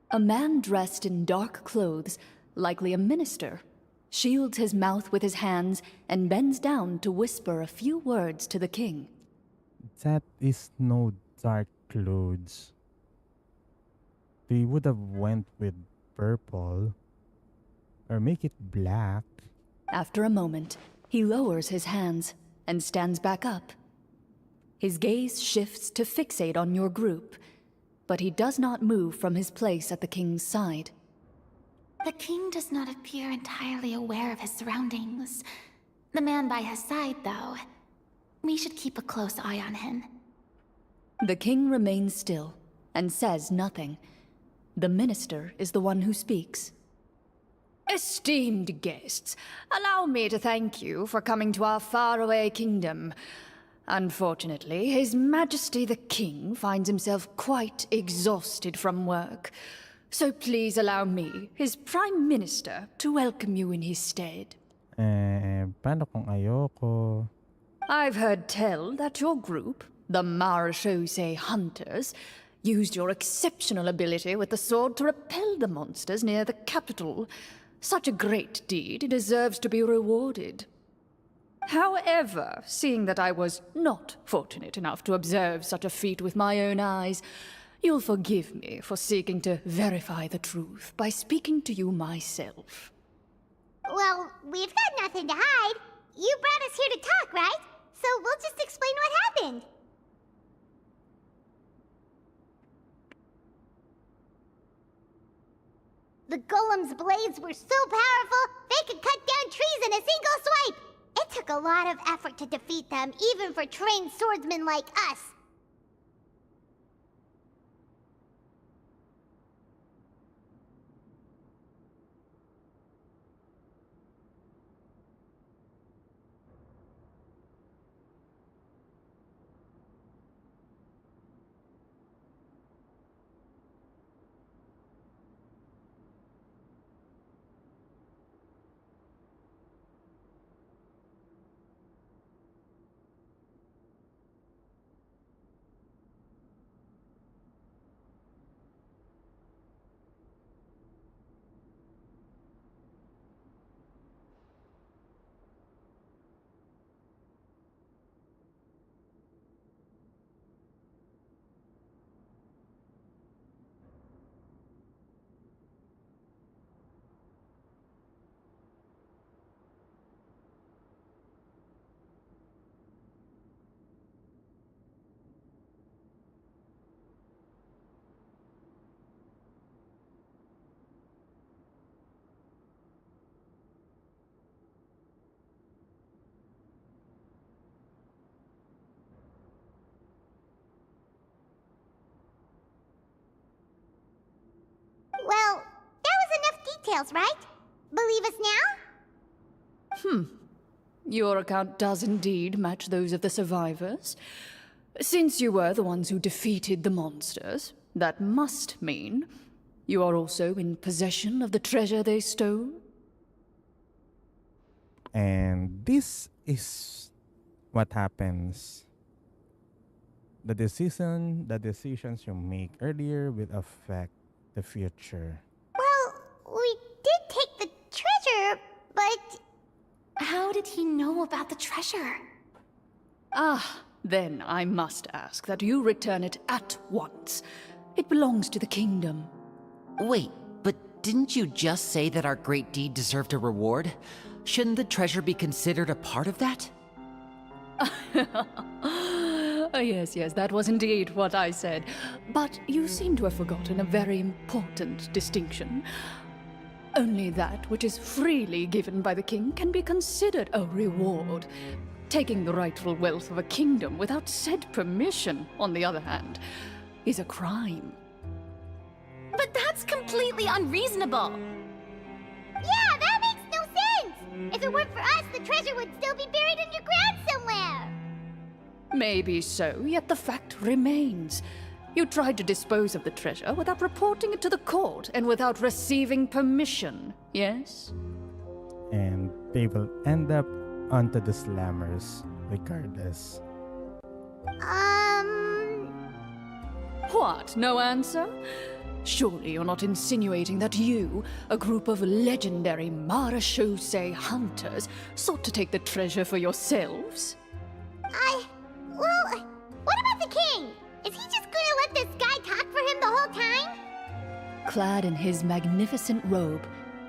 A man dressed in dark clothes, likely a minister, shields his mouth with his hands and bends down to whisper a few words to the king. That is no dark clothes. They would have went with purple. Or make it black. After a moment, he lowers his hands and stands back up. His gaze shifts to fixate on your group, but he does not move from his place at the king's side. The king does not appear entirely aware of his surroundings. The man by his side, though, we should keep a close eye on him. The king remains still and says nothing. The minister is the one who speaks. Esteemed guests, allow me to thank you for coming to our faraway kingdom. Unfortunately, His Majesty the King finds himself quite exhausted from work. So please allow me, his Prime Minister, to welcome you in his stead. Paano kung ayoko? I've heard tell that your group, the Marechaussee Hunters, used your exceptional ability with the sword to repel the monsters near the capital. Such a great deed deserves to be rewarded. However, seeing that I was not fortunate enough to observe such a feat with my own eyes, you'll forgive me for seeking to verify the truth by speaking to you myself. Well, we've got nothing to hide. You brought us here to talk, right? So we'll just explain what happened. golem's blades were so powerful, they could cut down trees in a single swipe! It took a lot of effort to defeat them, even for trained swordsmen like us. Well, that was enough details, right? Believe us now? Your account does indeed match those of the survivors. Since you were the ones who defeated the monsters, that must mean you are also in possession of the treasure they stole? And this is what happens. The decisions you make earlier will affect the future. Well, we did take the treasure, but... How did he know about the treasure? Then I must ask that you return it at once. It belongs to the kingdom. Wait, but didn't you just say that our great deed deserved a reward? Shouldn't the treasure be considered a part of that? Yes, that was indeed what I said. But you seem to have forgotten a very important distinction. Only that which is freely given by the king can be considered a reward. Taking the rightful wealth of a kingdom without said permission, on the other hand, is a crime. But that's completely unreasonable. Yeah, that makes no sense! If it weren't for us, the treasure would still be buried underground somewhere! Maybe so, yet the fact remains. You tried to dispose of the treasure without reporting it to the court and without receiving permission, yes? And they will end up onto the slammers regardless. What, no answer? Surely you're not insinuating that you, a group of legendary marechaussee hunters, sought to take the treasure for yourselves? Well, what about the king? Is he just gonna let this guy talk for him the whole time? Clad in his magnificent robe,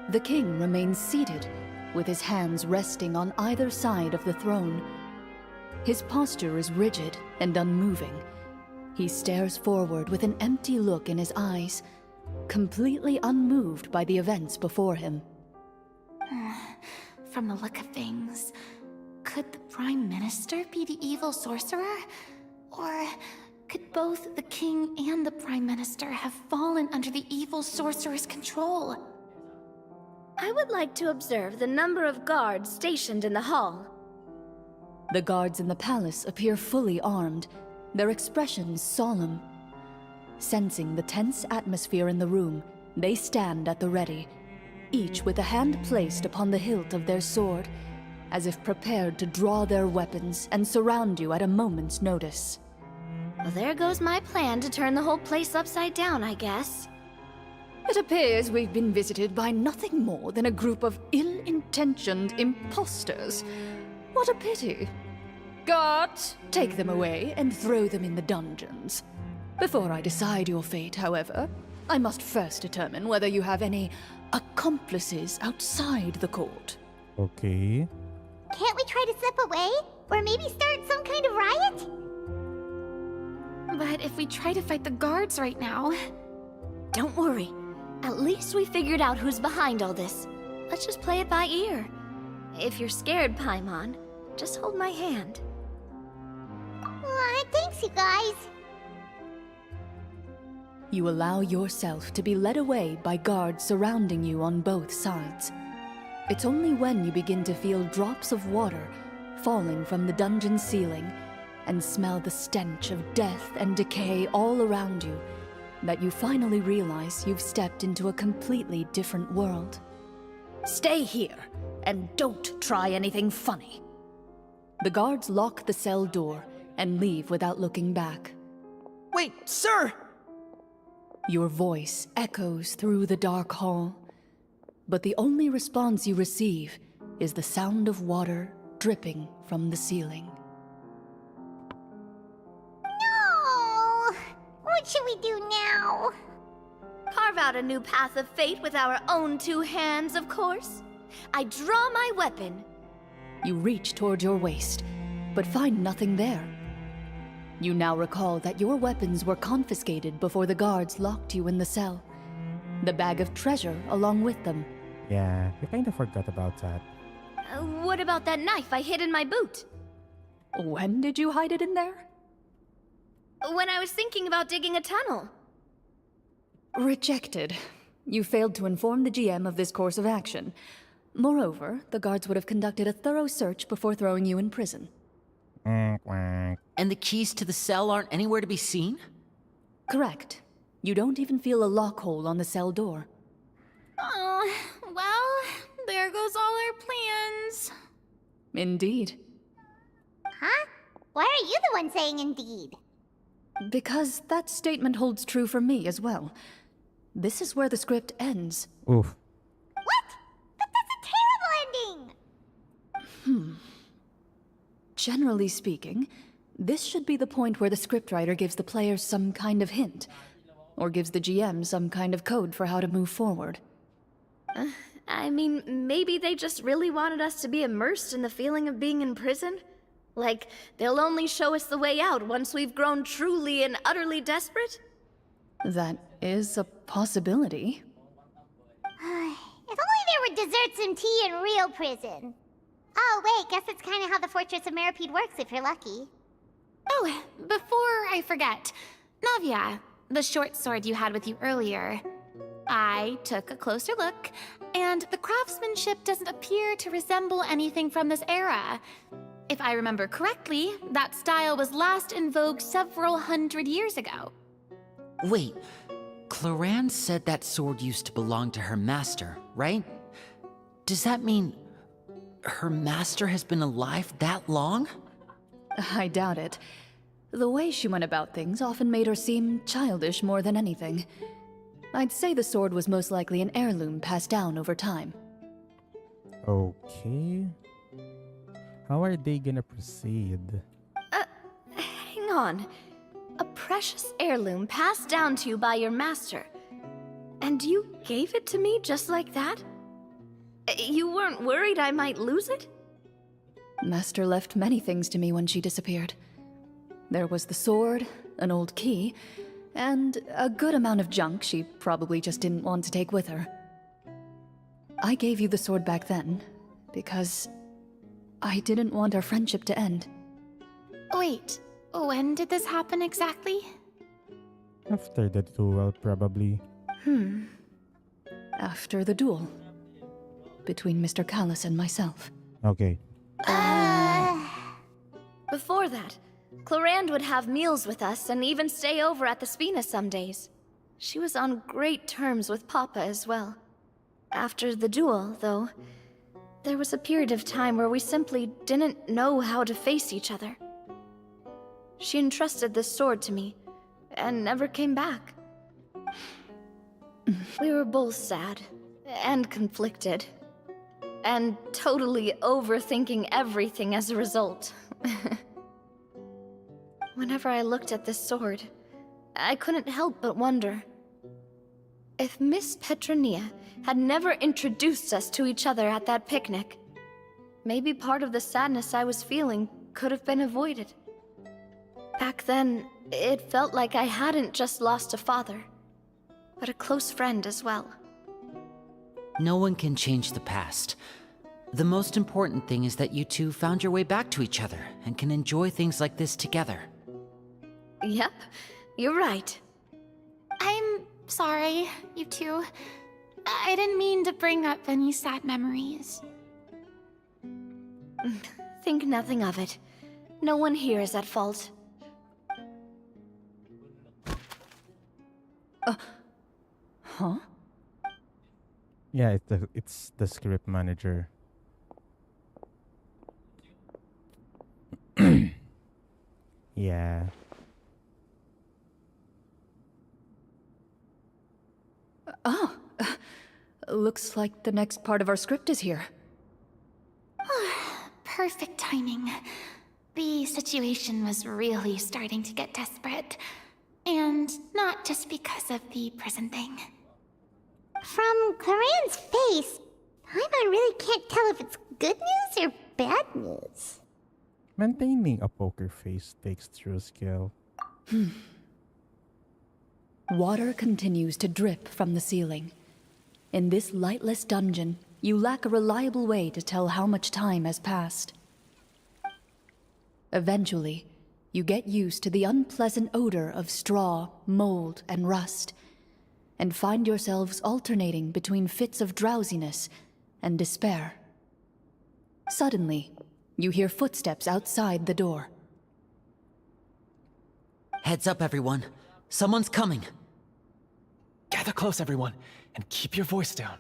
the king remains seated, with his hands resting on either side of the throne. His posture is rigid and unmoving. He stares forward with an empty look in his eyes, completely unmoved by the events before him. From the look of things, could the Prime Minister be the evil sorcerer? Or could both the King and the Prime Minister have fallen under the evil sorcerer's control? I would like to observe the number of guards stationed in the hall. The guards in the palace appear fully armed, their expressions solemn. Sensing the tense atmosphere in the room, they stand at the ready, each with a hand placed upon the hilt of their sword, as if prepared to draw their weapons and surround you at a moment's notice. Well, there goes my plan to turn the whole place upside down, I guess. It appears we've been visited by nothing more than a group of ill-intentioned imposters. What a pity. Guards, take them away and throw them in the dungeons. Before I decide your fate, however, I must first determine whether you have any accomplices outside the court. Okay. Can't we try to slip away? Or maybe start some kind of riot? But if we try to fight the guards right now... Don't worry. At least we figured out who's behind all this. Let's just play it by ear. If you're scared, Paimon, just hold my hand. Aw, thanks, you guys. You allow yourself to be led away by guards surrounding you on both sides. It's only when you begin to feel drops of water falling from the dungeon ceiling and smell the stench of death and decay all around you that you finally realize you've stepped into a completely different world. Stay here, and don't try anything funny. The guards lock the cell door and leave without looking back. Wait, sir! Your voice echoes through the dark hall, but the only response you receive is the sound of water dripping from the ceiling. No! What should we do now? Carve out a new path of fate with our own two hands, of course. I draw my weapon. You reach toward your waist, but find nothing there. You now recall that your weapons were confiscated before the guards locked you in the cell. The bag of treasure along with them. Yeah, we kind of forgot about that. What about that knife I hid in my boot? When did you hide it in there? When I was thinking about digging a tunnel. Rejected. You failed to inform the GM of this course of action. Moreover, the guards would have conducted a thorough search before throwing you in prison. Quack. And the keys to the cell aren't anywhere to be seen? Correct. You don't even feel a lock hole on the cell door. Oh, well, there goes all our plans. Indeed. Huh? Why are you the one saying indeed? Because that statement holds true for me as well. This is where the script ends. Oof. What? But that's a terrible ending! Generally speaking, this should be the point where the scriptwriter gives the players some kind of hint, or gives the GM some kind of code for how to move forward. I mean, maybe they just really wanted us to be immersed in the feeling of being in prison? Like, they'll only show us the way out once we've grown truly and utterly desperate? That is a possibility. If only there were desserts and tea in real prison. Oh, wait, guess it's kind of how the Fortress of Meripede works if you're lucky. Oh, before I forget, Navia, the short sword you had with you earlier. I took a closer look, and the craftsmanship doesn't appear to resemble anything from this era. If I remember correctly, that style was last in vogue several hundred years ago. Wait, Clorinde said that sword used to belong to her master, right? Does that mean her master has been alive that long? I doubt it. The way she went about things often made her seem childish more than anything. I'd say the sword was most likely an heirloom passed down over time. Okay. How are they gonna proceed? Hang on. A precious heirloom passed down to you by your master. And you gave it to me just like that? You weren't worried I might lose it? Master left many things to me when she disappeared. There was the sword, an old key, and a good amount of junk she probably just didn't want to take with her. I gave you the sword back then, because I didn't want our friendship to end. Wait, when did this happen exactly? After the duel, probably. After the duel. Between Mr. Callis and myself. Okay. Before that, Clorinde would have meals with us and even stay over at the Spina some days. She was on great terms with Papa as well. After the duel, though, there was a period of time where we simply didn't know how to face each other. She entrusted this sword to me, and never came back. We were both sad, and conflicted, and totally overthinking everything as a result. Whenever I looked at this sword, I couldn't help but wonder if Miss Petronia had never introduced us to each other at that picnic. Maybe part of the sadness I was feeling could have been avoided. Back then, it felt like I hadn't just lost a father. but a close friend as well. No one can change the past. The most important thing is that you two found your way back to each other and can enjoy things like this together. Yep, you're right. I'm sorry, you two. I didn't mean to bring up any sad memories. Think nothing of it. No one here is at fault. Huh? Yeah, it's the script manager. Yeah. Oh, looks like the next part of our script is here. Perfect timing. The situation was really starting to get desperate. And not just because of the prison thing. From Clorinde's face, Paimon really can't tell if it's good news or bad news. Maintaining a poker face takes true skill. Water continues to drip from the ceiling. In this lightless dungeon, you lack a reliable way to tell how much time has passed. Eventually, you get used to the unpleasant odor of straw, mold, and rust, and find yourselves alternating between fits of drowsiness and despair. Suddenly, you hear footsteps outside the door. Heads up, everyone. Someone's coming. Gather close, everyone, and keep your voice down.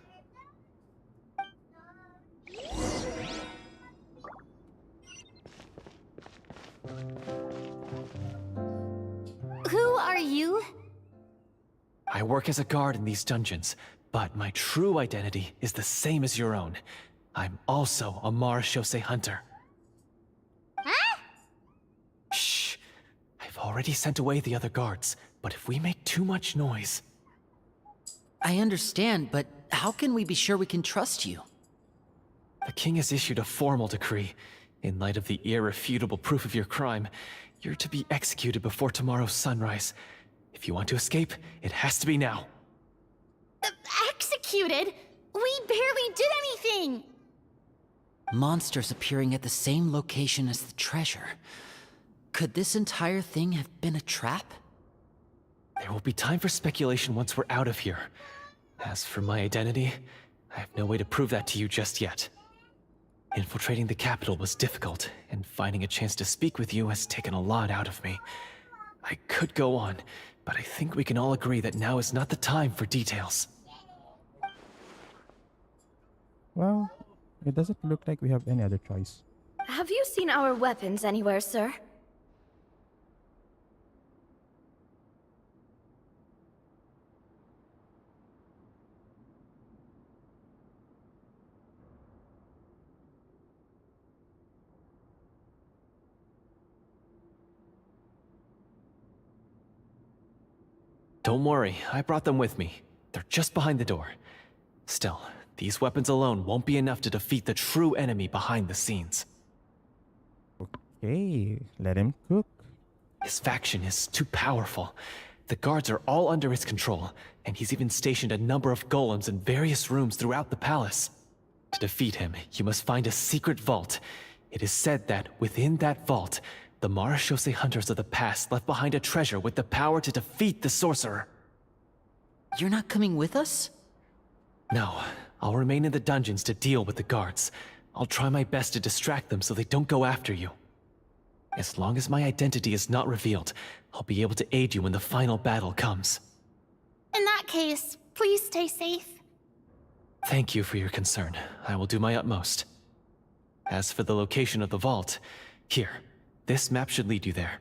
Who are you? I work as a guard in these dungeons, but my true identity is the same as your own. I'm also a marechaussee hunter. Huh? Shh! I've already sent away the other guards, but if we make too much noise... I understand, but how can we be sure we can trust you? The king has issued a formal decree. In light of the irrefutable proof of your crime, you're to be executed before tomorrow's sunrise. If you want to escape, it has to be now. Executed? We barely did anything! Monsters appearing at the same location as the treasure. Could this entire thing have been a trap? There will be time for speculation once we're out of here. As for my identity, I have no way to prove that to you just yet. Infiltrating the capital was difficult, and finding a chance to speak with you has taken a lot out of me. I could go on, but I think we can all agree that now is not the time for details. Well, it doesn't look like we have any other choice. Have you seen our weapons anywhere, sir? Don't worry, I brought them with me. They're just behind the door. Still, these weapons alone won't be enough to defeat the true enemy behind the scenes. Okay, let him cook. His faction is too powerful. The guards are all under his control, and he's even stationed a number of golems in various rooms throughout the palace. To defeat him, you must find a secret vault. It is said that within that vault, the marechaussee hunters of the past left behind a treasure with the power to defeat the sorcerer. You're not coming with us? No, I'll remain in the dungeons to deal with the guards. I'll try my best to distract them so they don't go after you. As long as my identity is not revealed, I'll be able to aid you when the final battle comes. In that case, please stay safe. Thank you for your concern. I will do my utmost. As for the location of the vault, here, this map should lead you there.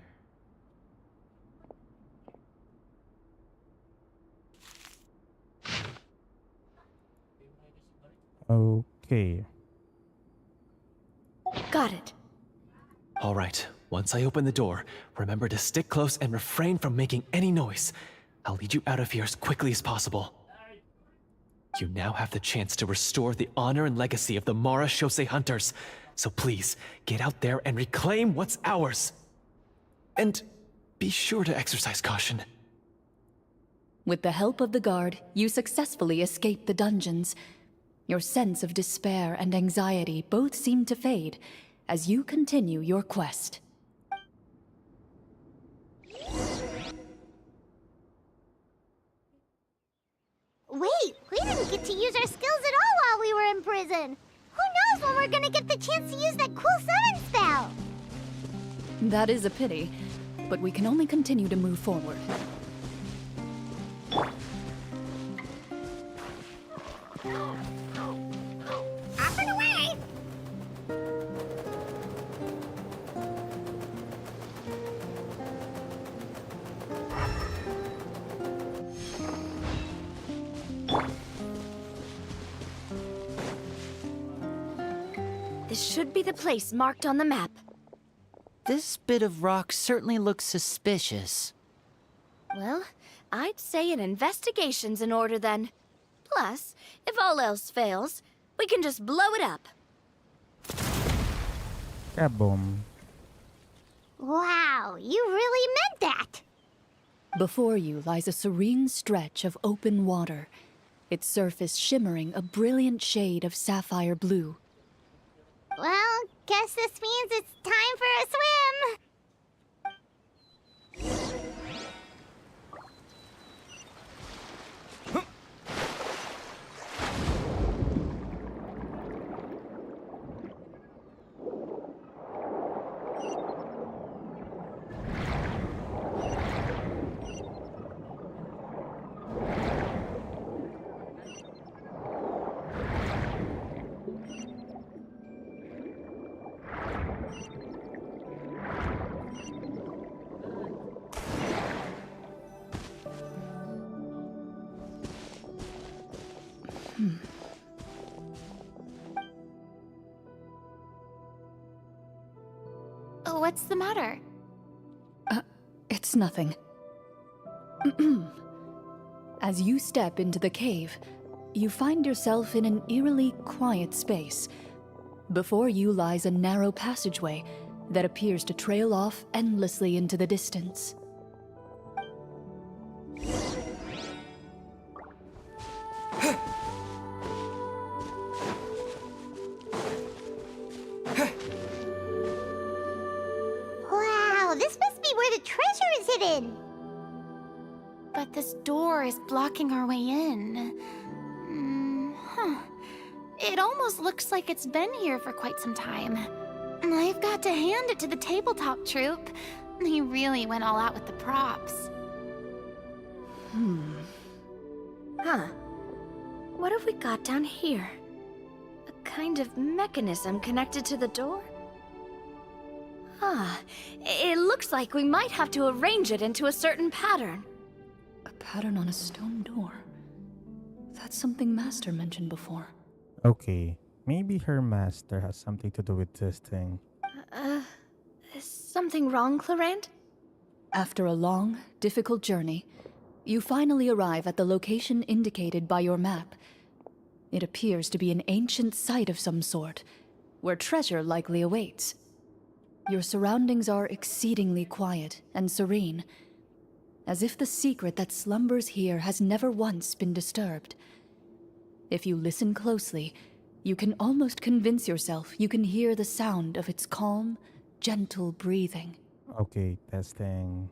Okay. Got it. All right, once I open the door, remember to stick close and refrain from making any noise. I'll lead you out of here as quickly as possible. You now have the chance to restore the honor and legacy of the marechaussee hunters. So please, get out there and reclaim what's ours. And be sure to exercise caution. With the help of the guard, you successfully escape the dungeons. Your sense of despair and anxiety both seem to fade as you continue your quest. Wait, we didn't get to use our skills at all while we were in prison. Who knows when we're gonna get the chance to use that cool summon spell? That is a pity, but we can only continue to move forward. Up and away! This should be the place marked on the map. This bit of rock certainly looks suspicious. Well, I'd say an investigation's in order then. Plus, if all else fails, we can just blow it up. Kaboom. Wow, you really meant that! Before you lies a serene stretch of open water, its surface shimmering a brilliant shade of sapphire blue. Well, guess this means it's time for a swim! What's the matter? It's nothing. As you step into the cave, you find yourself in an eerily quiet space. Before you lies a narrow passageway that appears to trail off endlessly into the distance. Wow, this must be where the treasure is hidden! But this door is blocking our way in. It almost looks like it's been here for quite some time. I've got to hand it to the tabletop troupe. They really went all out with the props. Huh. What have we got down here? A kind of mechanism connected to the door? Ah, it looks like we might have to arrange it into a certain pattern. A pattern on a stone door. That's something Master mentioned before. Okay, maybe her master has something to do with this thing. Is something wrong, Clorinde? After a long, difficult journey, you finally arrive at the location indicated by your map. It appears to be an ancient site of some sort, where treasure likely awaits. Your surroundings are exceedingly quiet and serene, as if the secret that slumbers here has never once been disturbed. If you listen closely, you can almost convince yourself you can hear the sound of its calm, gentle breathing. Okay, testing.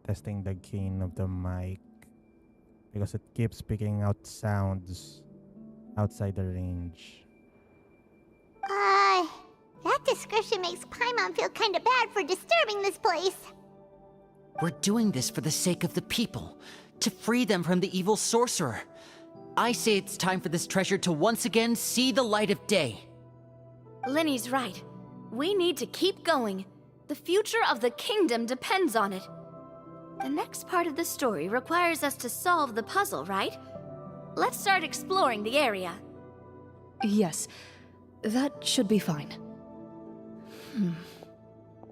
Testing the gain of the mic. Because it keeps picking out sounds outside the range. That description makes Paimon feel kinda bad for disturbing this place. We're doing this for the sake of the people, to free them from the evil sorcerer. I say it's time for this treasure to once again see the light of day. Linny's right. We need to keep going. The future of the kingdom depends on it. The next part of the story requires us to solve the puzzle, right? Let's start exploring the area. Yes, that should be fine.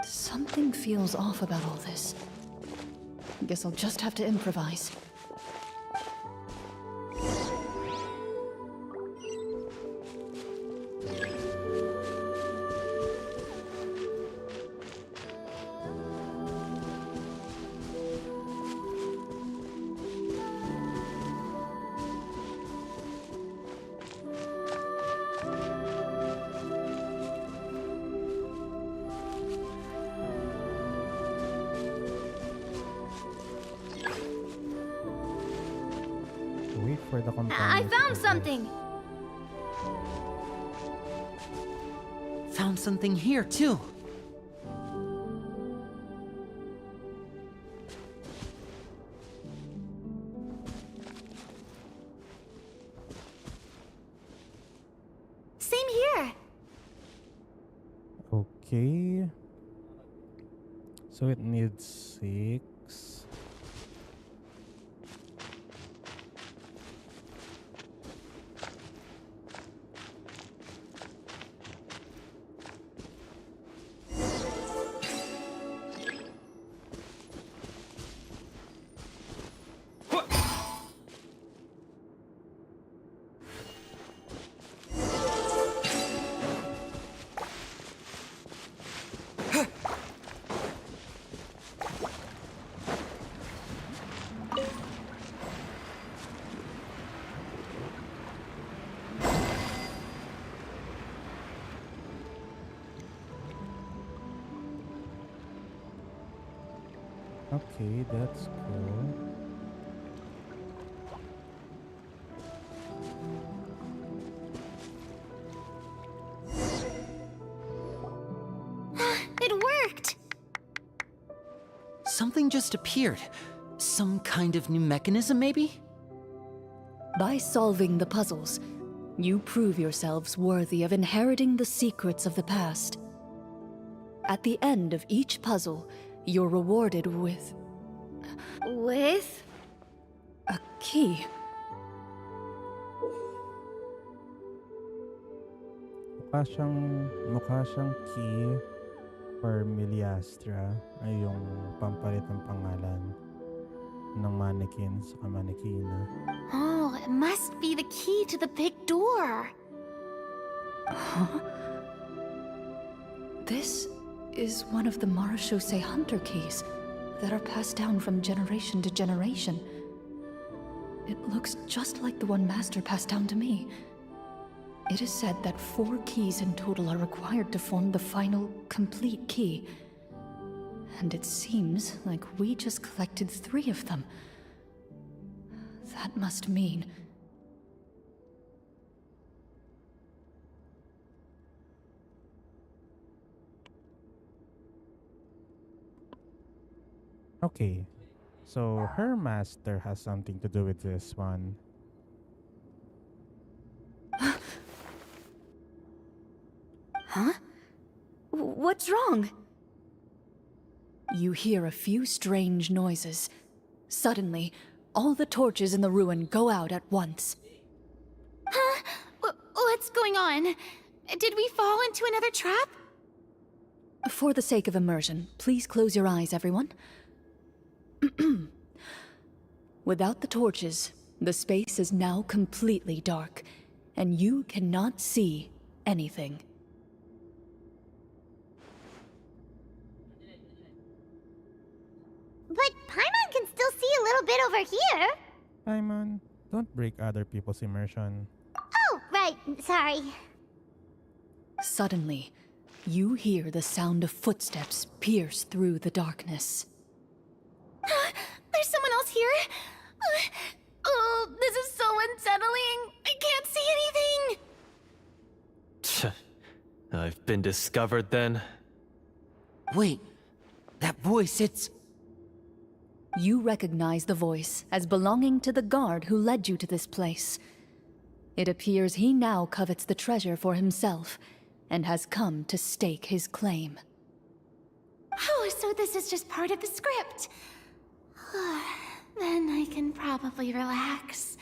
Something feels off about all this. Guess I'll just have to improvise. for the I companions. found something! Found something here, too. Same here. Okay. So it needs 6. Okay, that's cool. It worked. Something just appeared. Some kind of new mechanism, maybe? By solving the puzzles, you prove yourselves worthy of inheriting the secrets of the past. At the end of each puzzle, you're rewarded with With? a key. Mukha siyang key for Miliastra ay yung pampalit ng pangalan ng mannequin sa mannequina. Oh, it must be the key to the big door. This is one of the Marechaussee Hunter keys that are passed down from generation to generation. It looks just like the one Master passed down to me. It is said that 4 keys in total are required to form the final, complete key. And it seems like we just collected 3 of them. That must mean... Okay, so her master has something to do with this one. Huh? What's wrong? You hear a few strange noises. Suddenly, all the torches in the ruin go out at once. Huh? What's going on? Did we fall into another trap? For the sake of immersion, please close your eyes, everyone. Without the torches, the space is now completely dark, and you cannot see anything. But Paimon can still see a little bit over here. Simon, don't break other people's immersion. Oh, right. Sorry. Suddenly, you hear the sound of footsteps pierce through the darkness. There's someone else here. Oh, this is so unsettling. I can't see anything. I've been discovered then. Wait, that voice, it's... You recognize the voice as belonging to the guard who led you to this place. It appears he now covets the treasure for himself and has come to stake his claim. Oh, so this is just part of the script. Then I can probably relax.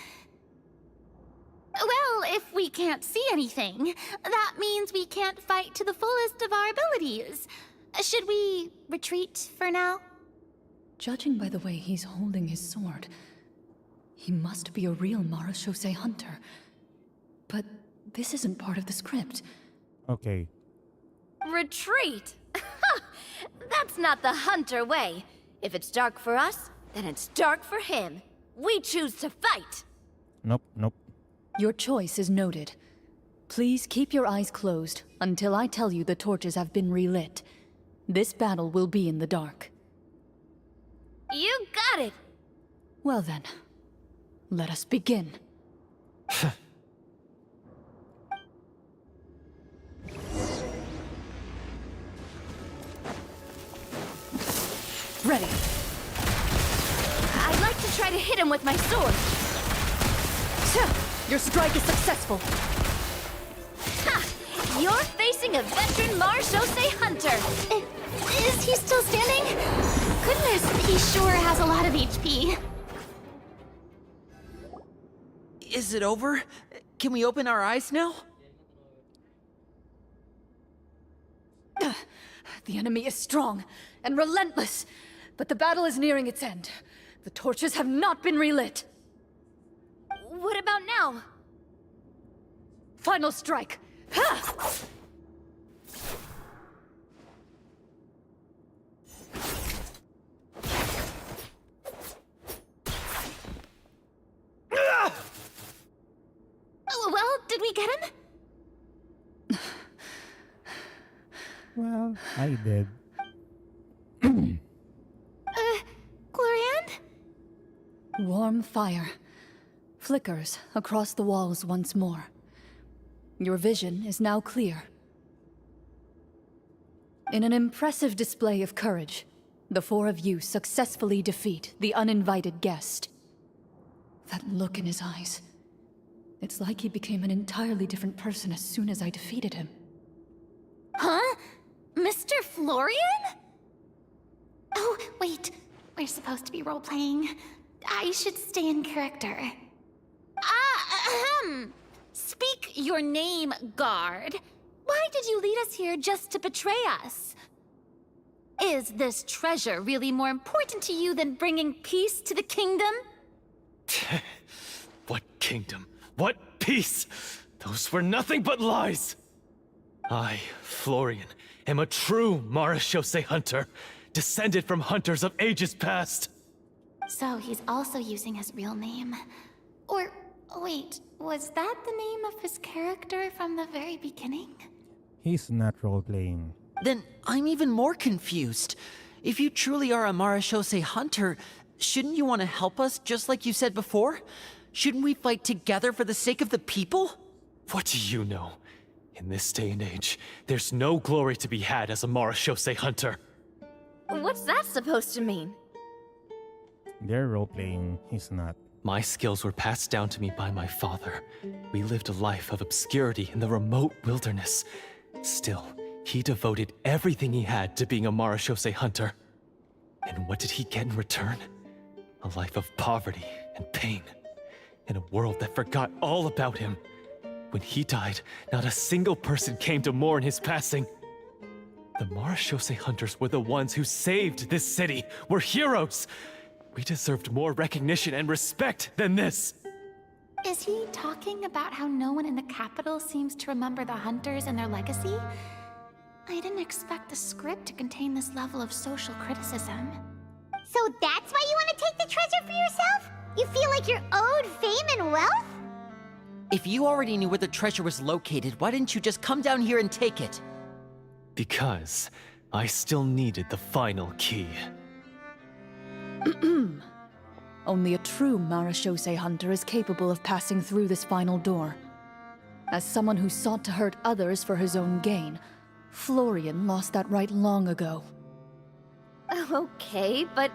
Well, if we can't see anything, that means we can't fight to the fullest of our abilities. Should we retreat for now? Judging by the way he's holding his sword, he must be a real Marechaussee hunter. But this isn't part of the script. Okay, Retreat? That's not the hunter way. If it's dark for us, then it's dark for him. We choose to fight. nope. Your choice is noted. Please keep your eyes closed until I tell you the torches have been relit. This battle will be in the dark. You got it. Well then, let us begin. Ready. I'd like to try to hit him with my sword. Your strike is successful. Ha! You're facing a veteran marechaussee hunter. Is he still standing? Goodness, he sure has a lot of HP. Is it over? Can we open our eyes now? The enemy is strong and relentless, but the battle is nearing its end. The torches have not been relit. What about now? Final strike. Ha! Oh, well, did we get him? Well, I did. Clorinde? Warm fire flickers across the walls once more. Your vision is now clear. In an impressive display of courage, the four of you successfully defeat the uninvited guest. That look in his eyes. It's like he became an entirely different person as soon as I defeated him. Huh? Mr. Florian? Oh, wait. We're supposed to be role-playing. I should stay in character. Speak your name, guard. Why did you lead us here just to betray us? Is this treasure really more important to you than bringing peace to the kingdom? What kingdom? What peace? Those were nothing but lies! I, Florian, am a true marechaussee hunter, descended from hunters of ages past. So he's also using his real name. Or, wait, was that the name of his character from the very beginning? He's not role-playing. Then I'm even more confused. If you truly are a marechaussee hunter, shouldn't you want to help us just like you said before? Shouldn't we fight together for the sake of the people? What do you know? In this day and age, there's no glory to be had as a marechaussee hunter. What's that supposed to mean? They're role-playing, he's not. My skills were passed down to me by my father. We lived a life of obscurity in the remote wilderness. Still, he devoted everything he had to being a marechaussee hunter. And what did he get in return? A life of poverty and pain. In a world that forgot all about him. When he died, not a single person came to mourn his passing. The marechaussee hunters were the ones who saved this city, were heroes. We deserved more recognition and respect than this. Is he talking about how no one in the capital seems to remember the hunters and their legacy? I didn't expect the script to contain this level of social criticism. So that's why you want to take the treasure for yourself? You feel like you're owed fame and wealth? If you already knew where the treasure was located, why didn't you just come down here and take it? Because I still needed the final key. Only a true marechaussee hunter is capable of passing through this final door. As someone who sought to hurt others for his own gain, Florian lost that right long ago. Okay, but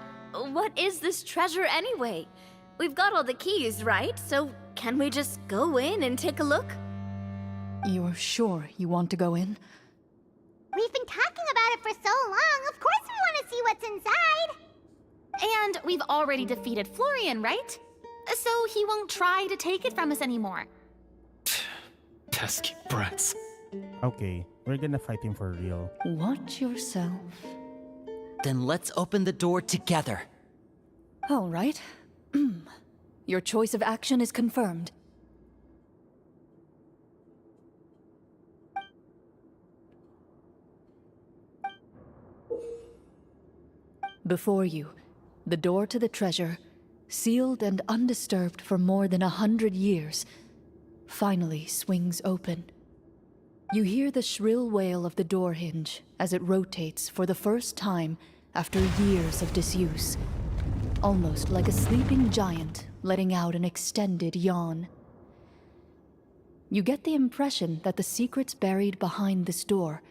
what is this treasure anyway? We've got all the keys, right? So can we just go in and take a look? You're sure you want to go in? We've been talking about it for so long. Of course we want to see what's inside. And we've already defeated Florian, right? So he won't try to take it from us anymore. Pesky brats. Okay, we're gonna fight him for real. Watch yourself. Then let's open the door together. All right. Your choice of action is confirmed. Before you, the door to the treasure, sealed and undisturbed for more than 100 years, finally swings open. You hear the shrill wail of the door hinge as it rotates for the first time after years of disuse, almost like a sleeping giant letting out an extended yawn. You get the impression that the secrets buried behind this door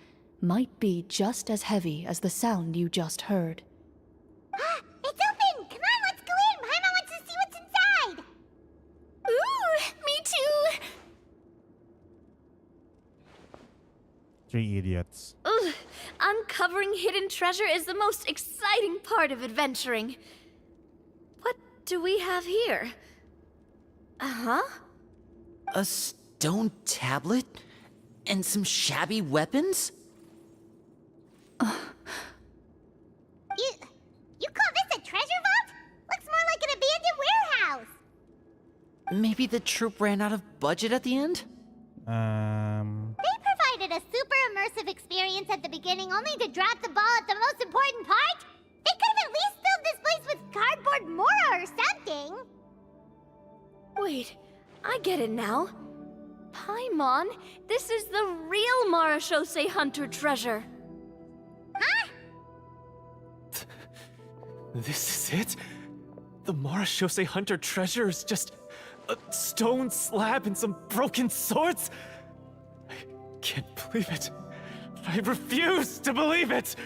might be just as heavy as the sound you just heard. It's open! Come on, let's go in! Paimon wants to see what's inside! Ooh, me too! 3 idiots. Ugh, uncovering hidden treasure is the most exciting part of adventuring. What do we have here? Uh-huh. A stone tablet? And some shabby weapons? You call this a treasure vault? Looks more like an abandoned warehouse! Maybe the troop ran out of budget at the end? They provided a super immersive experience at the beginning only to drop the ball at the most important part? They could have at least filled this place with cardboard Mora or something! Wait, I get it now. Paimon, this is the real Marachose Hunter treasure. Huh? This is it? The Marachose Hunter treasure is just a stone slab and some broken swords? I can't believe it. I refuse to believe it!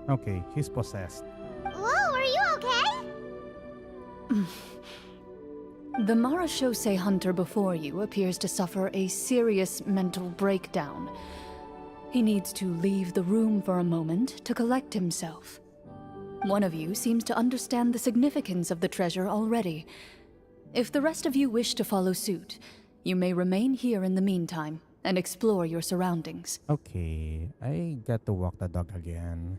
Okay, he's possessed. Whoa, are you okay? The Marachose Hunter before you appears to suffer a serious mental breakdown. He needs to leave the room for a moment to collect himself. One of you seems to understand the significance of the treasure already. If the rest of you wish to follow suit, you may remain here in the meantime and explore your surroundings. Okay, I get to walk the dog again.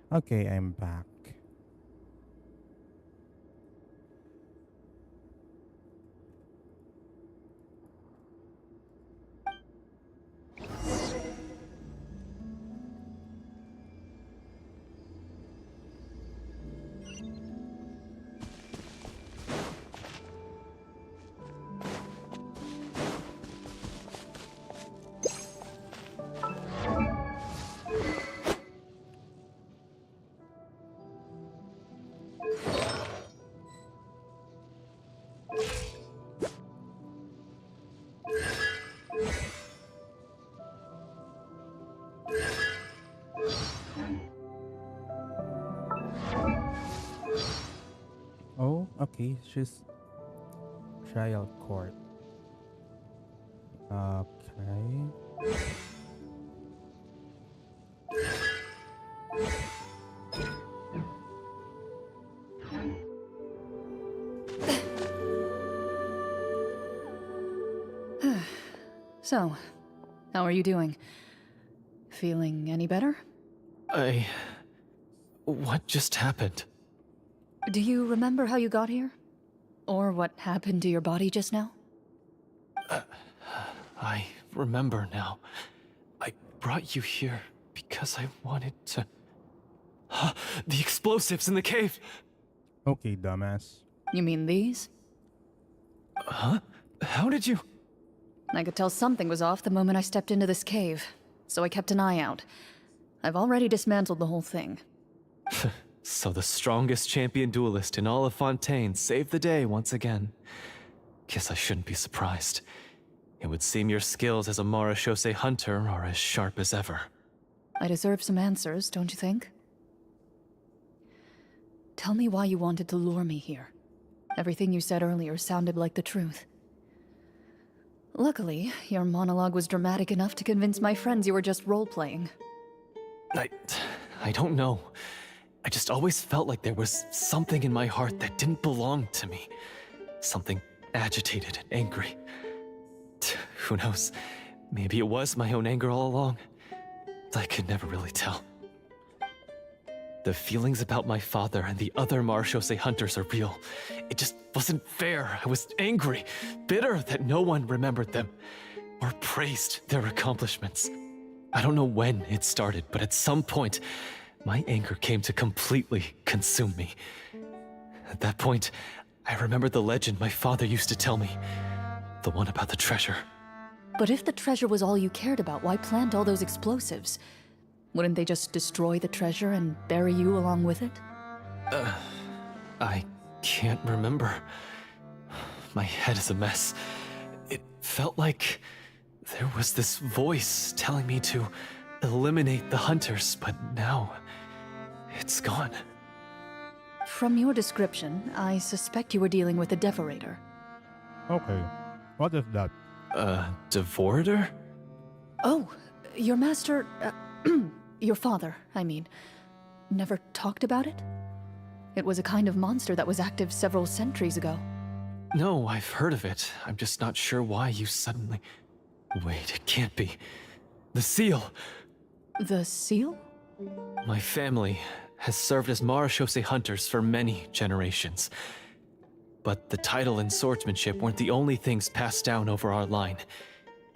Okay, I'm back. Oh, okay. She's trial court. Okay. So, how are you doing? Feeling any better? What just happened? Do you remember how you got here? Or what happened to your body just now? I remember now. I brought you here because I wanted to... The explosives in the cave! Okay, dumbass. You mean these? Huh? How did you... I could tell something was off the moment I stepped into this cave, so I kept an eye out. I've already dismantled the whole thing. So the strongest champion duelist in all of Fontaine saved the day once again. Guess I shouldn't be surprised. It would seem your skills as a Marechaussee hunter are as sharp as ever. I deserve some answers, don't you think? Tell me why you wanted to lure me here. Everything you said earlier sounded like the truth. Luckily, your monologue was dramatic enough to convince my friends you were just role-playing. I don't know. I just always felt like there was something in my heart that didn't belong to me. Something agitated and angry. Who knows? Maybe it was my own anger all along. I could never really tell. The feelings about my father and the other Marechaussee hunters are real. It just wasn't fair. I was angry, bitter that no one remembered them or praised their accomplishments. I don't know when it started, but at some point, my anger came to completely consume me. At that point, I remembered the legend my father used to tell me. The one about the treasure. But if the treasure was all you cared about, why plant all those explosives? Wouldn't they just destroy the treasure and bury you along with it? I can't remember. My head is a mess. It felt like there was this voice telling me to eliminate the hunters, but now it's gone. From your description, I suspect you were dealing with a Devorator. Okay. What is that? Devorator? Oh, your master... your father, I mean, never talked about it? It was a kind of monster that was active several centuries ago. No, I've heard of it. I'm just not sure why you suddenly... Wait, it can't be. The seal! The seal? My family has served as Marechaussee hunters for many generations. But the title and swordsmanship weren't the only things passed down over our line.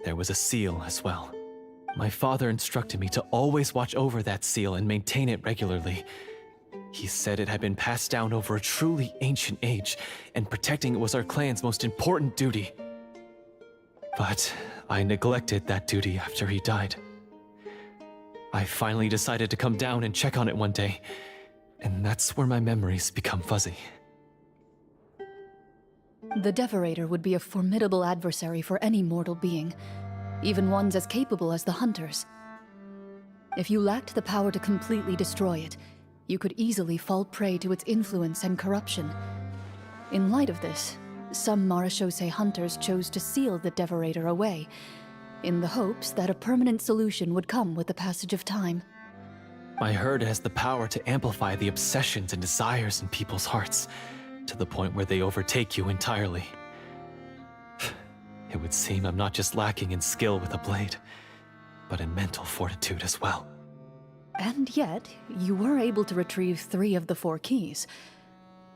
There was a seal as well. My father instructed me to always watch over that seal and maintain it regularly. He said it had been passed down over a truly ancient age, and protecting it was our clan's most important duty. But I neglected that duty after he died. I finally decided to come down and check on it one day, and that's where my memories become fuzzy. The Devorator would be a formidable adversary for any mortal being, even ones as capable as the Hunters. If you lacked the power to completely destroy it, you could easily fall prey to its influence and corruption. In light of this, some Marechaussee hunters chose to seal the Devorator away, in the hopes that a permanent solution would come with the passage of time. I heard it has the power to amplify the obsessions and desires in people's hearts, to the point where they overtake you entirely. It would seem I'm not just lacking in skill with a blade, but in mental fortitude as well. And yet, you were able to retrieve 3 of the 4 keys.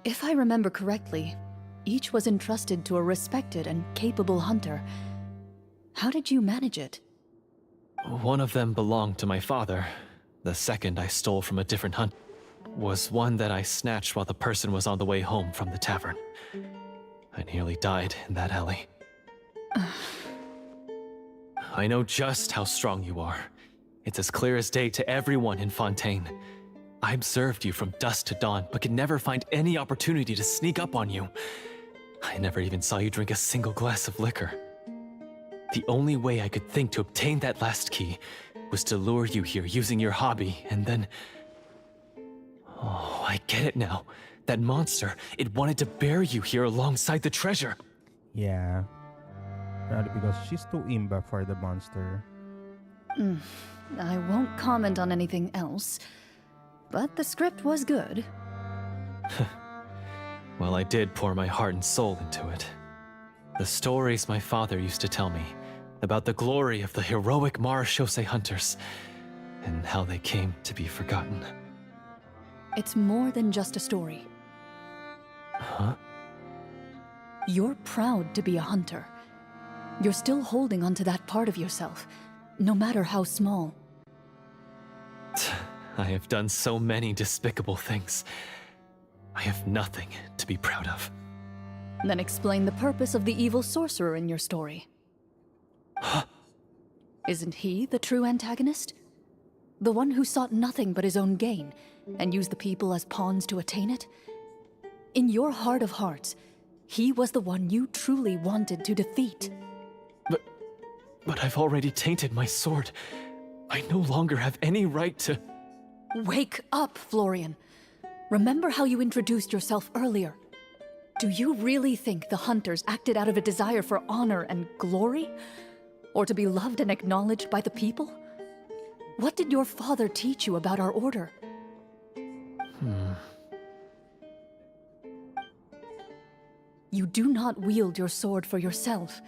If I remember correctly, each was entrusted to a respected and capable hunter. How did you manage it? One of them belonged to my father. The second I stole from a different hunt was one that I snatched while the person was on the way home from the tavern. I nearly died in that alley. I know just how strong you are. It's as clear as day to everyone in Fontaine. I observed you from dusk to dawn, but could never find any opportunity to sneak up on you. I never even saw you drink a single glass of liquor. The only way I could think to obtain that last key was to lure you here using your hobby, and then... Oh, I get it now. That monster, it wanted to bury you here alongside the treasure. Yeah. Probably because she's too imba for the monster. I won't comment on anything else, but the script was good. Well, I did pour my heart and soul into it. The stories my father used to tell me about the glory of the heroic Marechaussee hunters and how they came to be forgotten. It's more than just a story. Huh? You're proud to be a hunter. You're still holding onto that part of yourself, no matter how small. I have done so many despicable things. I have nothing to be proud of. Then explain the purpose of the evil sorcerer in your story. Isn't he the true antagonist? The one who sought nothing but his own gain, and used the people as pawns to attain it? In your heart of hearts, he was the one you truly wanted to defeat. But I've already tainted my sword. I no longer have any right to... Wake up, Florian. Remember how you introduced yourself earlier. Do you really think the hunters acted out of a desire for honor and glory? Or to be loved and acknowledged by the people? What did your father teach you about our order? You do not wield your sword for yourself,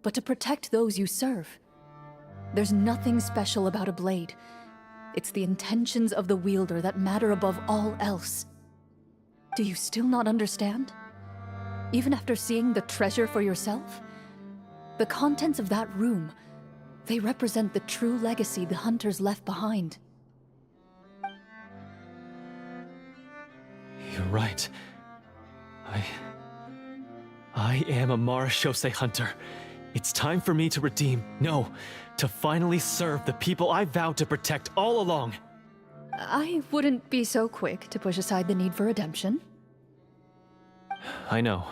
but to protect those you serve. There's nothing special about a blade. It's the intentions of the wielder that matter above all else. Do you still not understand? Even after seeing the treasure for yourself? The contents of that room, they represent the true legacy the hunters left behind. You're right. I am a Marechaussee hunter. It's time for me to redeem, no, to finally serve the people I vowed to protect all along. I wouldn't be so quick to push aside the need for redemption. I know.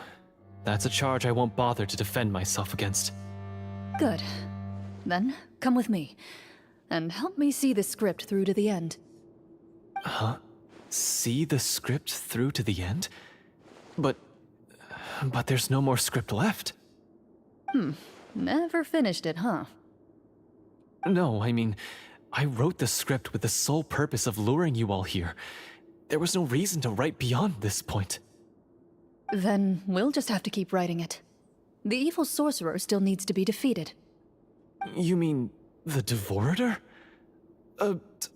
That's a charge I won't bother to defend myself against. Good. Then, come with me, and help me see the script through to the end. Huh? See the script through to the end? But there's no more script left. Never finished it, huh? No, I mean, I wrote the script with the sole purpose of luring you all here. There was no reason to write beyond this point. Then we'll just have to keep writing it. The evil sorcerer still needs to be defeated. You mean the Devorator?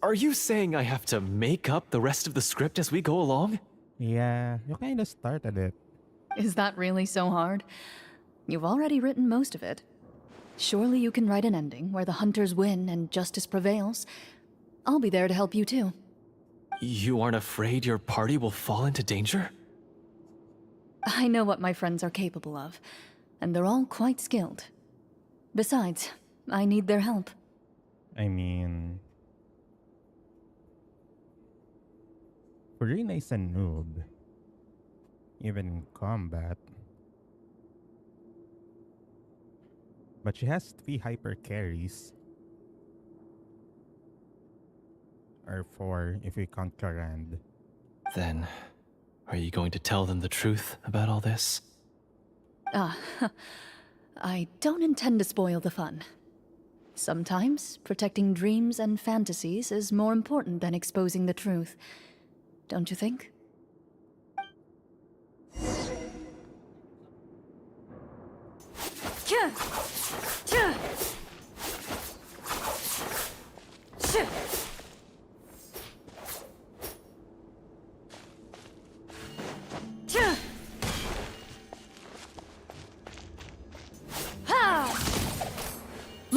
Are you saying I have to make up the rest of the script as we go along? Yeah, you kinda started it. Is that really so hard? You've already written most of it. Surely you can write an ending where the hunters win and justice prevails. I'll be there to help you too. You aren't afraid your party will fall into danger? I know what my friends are capable of, and they're all quite skilled. Besides, I need their help. I mean... Clorinde is a noob. Even in combat. But she has 3 hyper carries. Or 4 if we count Clorinde. Then, are you going to tell them the truth about all this? I don't intend to spoil the fun. Sometimes, protecting dreams and fantasies is more important than exposing the truth. Don't you think?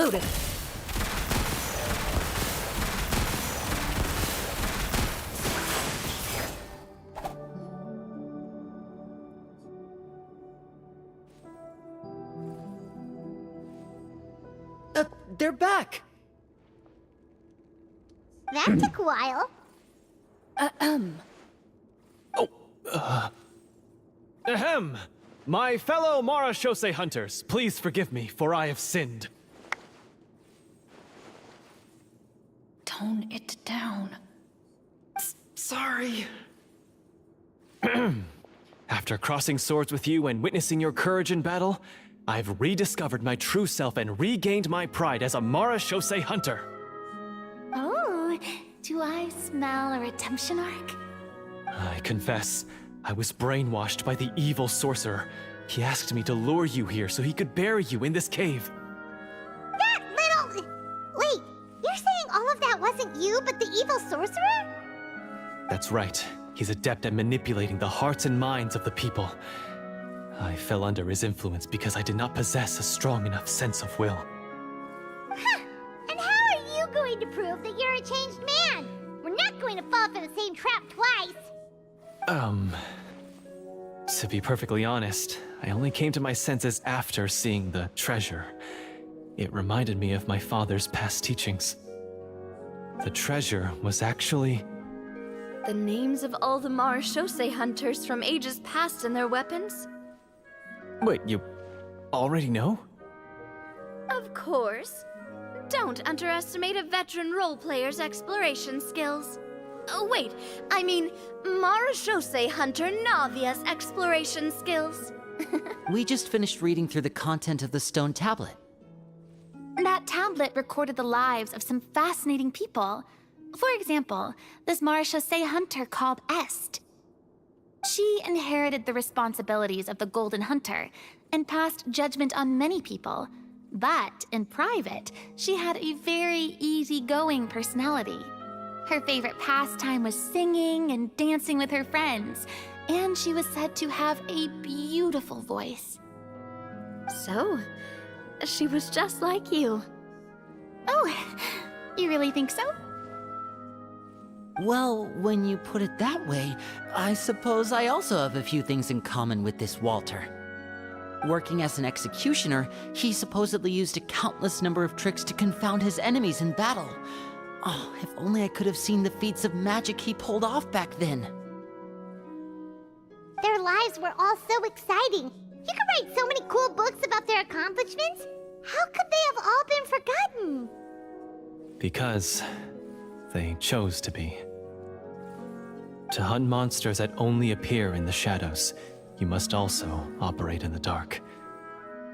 included. They're back! That took a while. Ahem! My fellow Marashose hunters, please forgive me, for I have sinned. Tone it down. Sorry. After crossing swords with you and witnessing your courage in battle, I've rediscovered my true self and regained my pride as a Marashose hunter. Oh, do I smell a redemption arc? I confess, I was brainwashed by the evil sorcerer. He asked me to lure you here so he could bury you in this cave. That little... Wait, you're saying all of that wasn't you, but the evil sorcerer? That's right. He's adept at manipulating the hearts and minds of the people. I fell under his influence because I did not possess a strong enough sense of will. Huh. And how are you going to prove that you're a changed man? We're not going to fall for the same trap twice. To be perfectly honest, I only came to my senses after seeing the treasure. It reminded me of my father's past teachings. The treasure was actually... The names of all the Marashose hunters from ages past and their weapons? Wait, you already know? Of course. Don't underestimate a veteran role player's exploration skills. Oh, wait, I mean Marashose hunter Navia's exploration skills. We just finished reading through the content of the stone tablet. That tablet recorded the lives of some fascinating people. For example, this Marashose hunter called Est. She inherited the responsibilities of the Golden Hunter and passed judgment on many people. But in private, she had a very easygoing personality. Her favorite pastime was singing and dancing with her friends, and she was said to have a beautiful voice. So, she was just like you. Oh, you really think so? Well, when you put it that way, I suppose I also have a few things in common with this Walter. Working as an executioner, he supposedly used a countless number of tricks to confound his enemies in battle. Oh, if only I could have seen the feats of magic he pulled off back then. Their lives were all so exciting. You could write so many cool books about their accomplishments. How could they have all been forgotten? Because they chose to be. To hunt monsters that only appear in the shadows, you must also operate in the dark.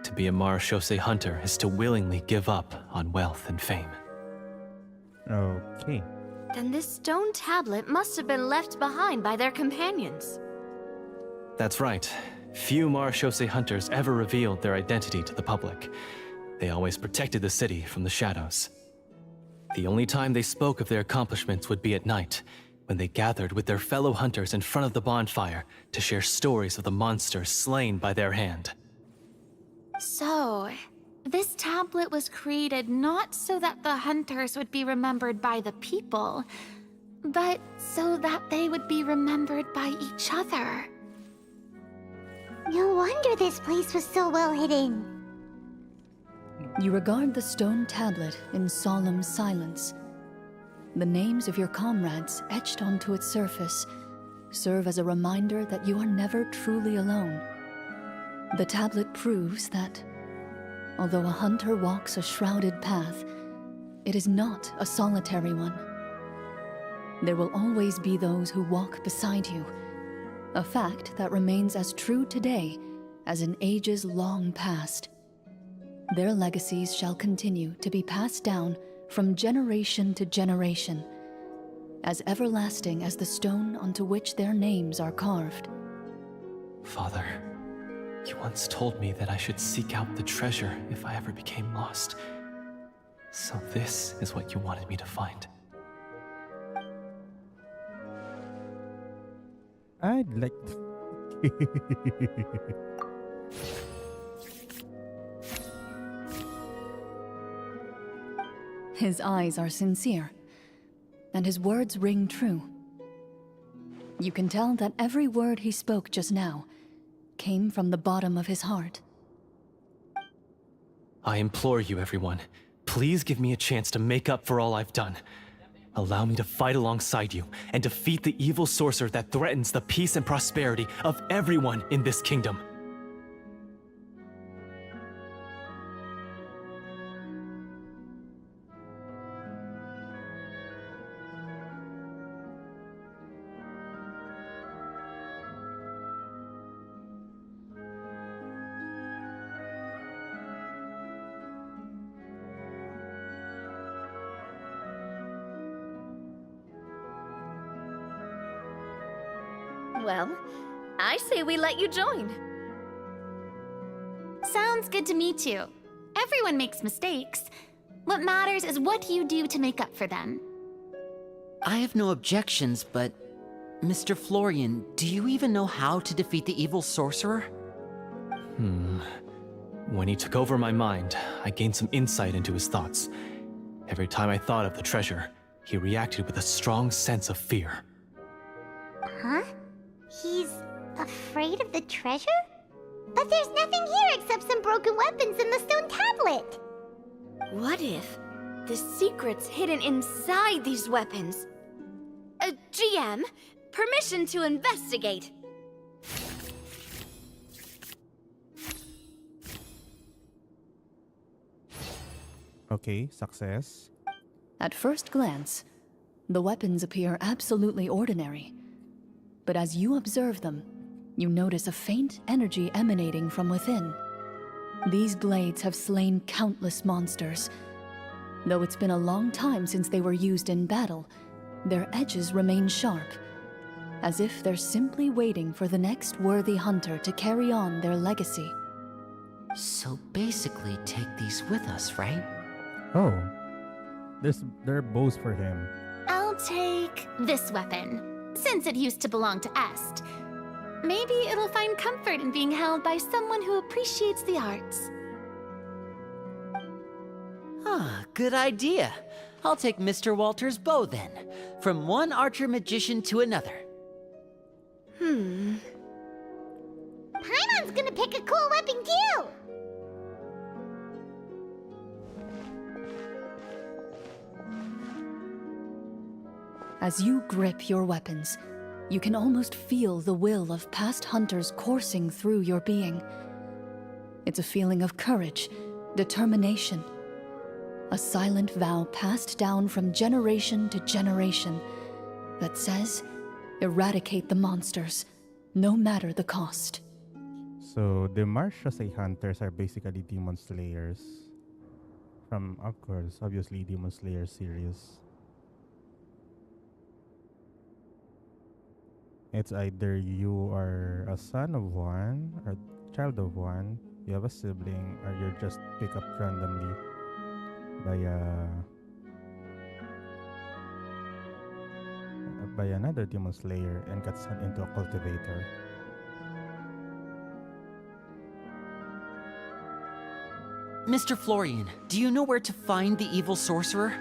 To be a Marashose hunter is to willingly give up on wealth and fame. Okay. Then this stone tablet must have been left behind by their companions. That's right. Few Marashose hunters ever revealed their identity to the public. They always protected the city from the shadows. The only time they spoke of their accomplishments would be at night, when they gathered with their fellow hunters in front of the bonfire to share stories of the monsters slain by their hand. So, this tablet was created not so that the hunters would be remembered by the people, but so that they would be remembered by each other. No wonder this place was so well hidden. You regard the stone tablet in solemn silence. The names of your comrades etched onto its surface serve as a reminder that you are never truly alone. The tablet proves that, although a hunter walks a shrouded path, it is not a solitary one. There will always be those who walk beside you, a fact that remains as true today as in ages long past. Their legacies shall continue to be passed down from generation to generation, as everlasting as the stone onto which their names are carved. Father, you once told me that I should seek out the treasure if I ever became lost. So this is what you wanted me to find. I'd like His eyes are sincere, and his words ring true. You can tell that every word he spoke just now came from the bottom of his heart. I implore you, everyone, please give me a chance to make up for all I've done. Allow me to fight alongside you and defeat the evil sorcerer that threatens the peace and prosperity of everyone in this kingdom. Well, I say we let you join. Sounds good to me too. Everyone makes mistakes. What matters is what you do to make up for them. I have no objections, but Mr. Florian, do you even know how to defeat the evil sorcerer? When he took over my mind, I gained some insight into his thoughts. Every time I thought of the treasure, he reacted with a strong sense of fear. Huh? He's afraid of the treasure? But there's nothing here except some broken weapons and the stone tablet. What if the secret's hidden inside these weapons? GM, permission to investigate. Okay, success. At first glance, the weapons appear absolutely ordinary. But as you observe them, you notice a faint energy emanating from within. These blades have slain countless monsters. Though it's been a long time since they were used in battle, their edges remain sharp, as if they're simply waiting for the next worthy hunter to carry on their legacy. So basically, take these with us, right? Oh, there are bows for him. I'll take this weapon, since it used to belong to Est. Maybe it'll find comfort in being held by someone who appreciates the arts. Ah, good idea. I'll take Mr. Walter's bow then. From one archer magician to another. Paimon's gonna pick a cool weapon too! As you grip your weapons, you can almost feel the will of past hunters coursing through your being. It's a feeling of courage, determination, a silent vow passed down from generation to generation that says, eradicate the monsters, no matter the cost. So the Marshasei hunters are basically demon slayers. From, of course, obviously Demon Slayer series. It's either you are a son of one or child of one, you have a sibling, or you're just picked up randomly by another demon slayer and got sent into a cultivator. Mr. Florian, do you know where to find the evil sorcerer?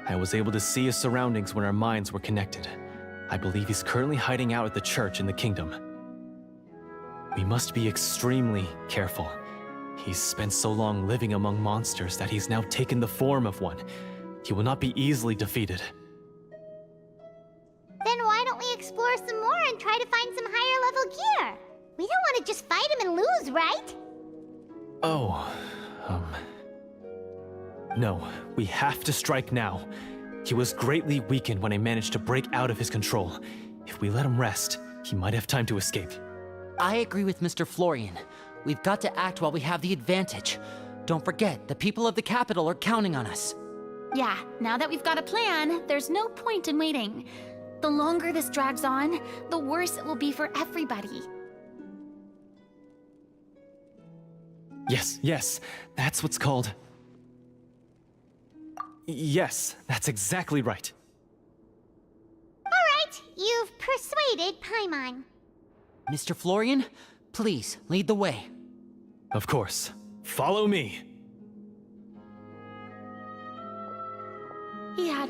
I was able to see his surroundings when our minds were connected. I believe he's currently hiding out at the church in the kingdom. We must be extremely careful. He's spent so long living among monsters that he's now taken the form of one. He will not be easily defeated. Then why don't we explore some more and try to find some higher level gear? We don't want to just fight him and lose, right? No, we have to strike now. He was greatly weakened when I managed to break out of his control. If we let him rest, he might have time to escape. I agree with Mr. Florian. We've got to act while we have the advantage. Don't forget, the people of the capital are counting on us. Yeah, now that we've got a plan, there's no point in waiting. The longer this drags on, the worse it will be for everybody. Yes, that's what's called... Yes, that's exactly right. Alright, you've persuaded Paimon. Mr. Florian, please, lead the way. Of course. Follow me.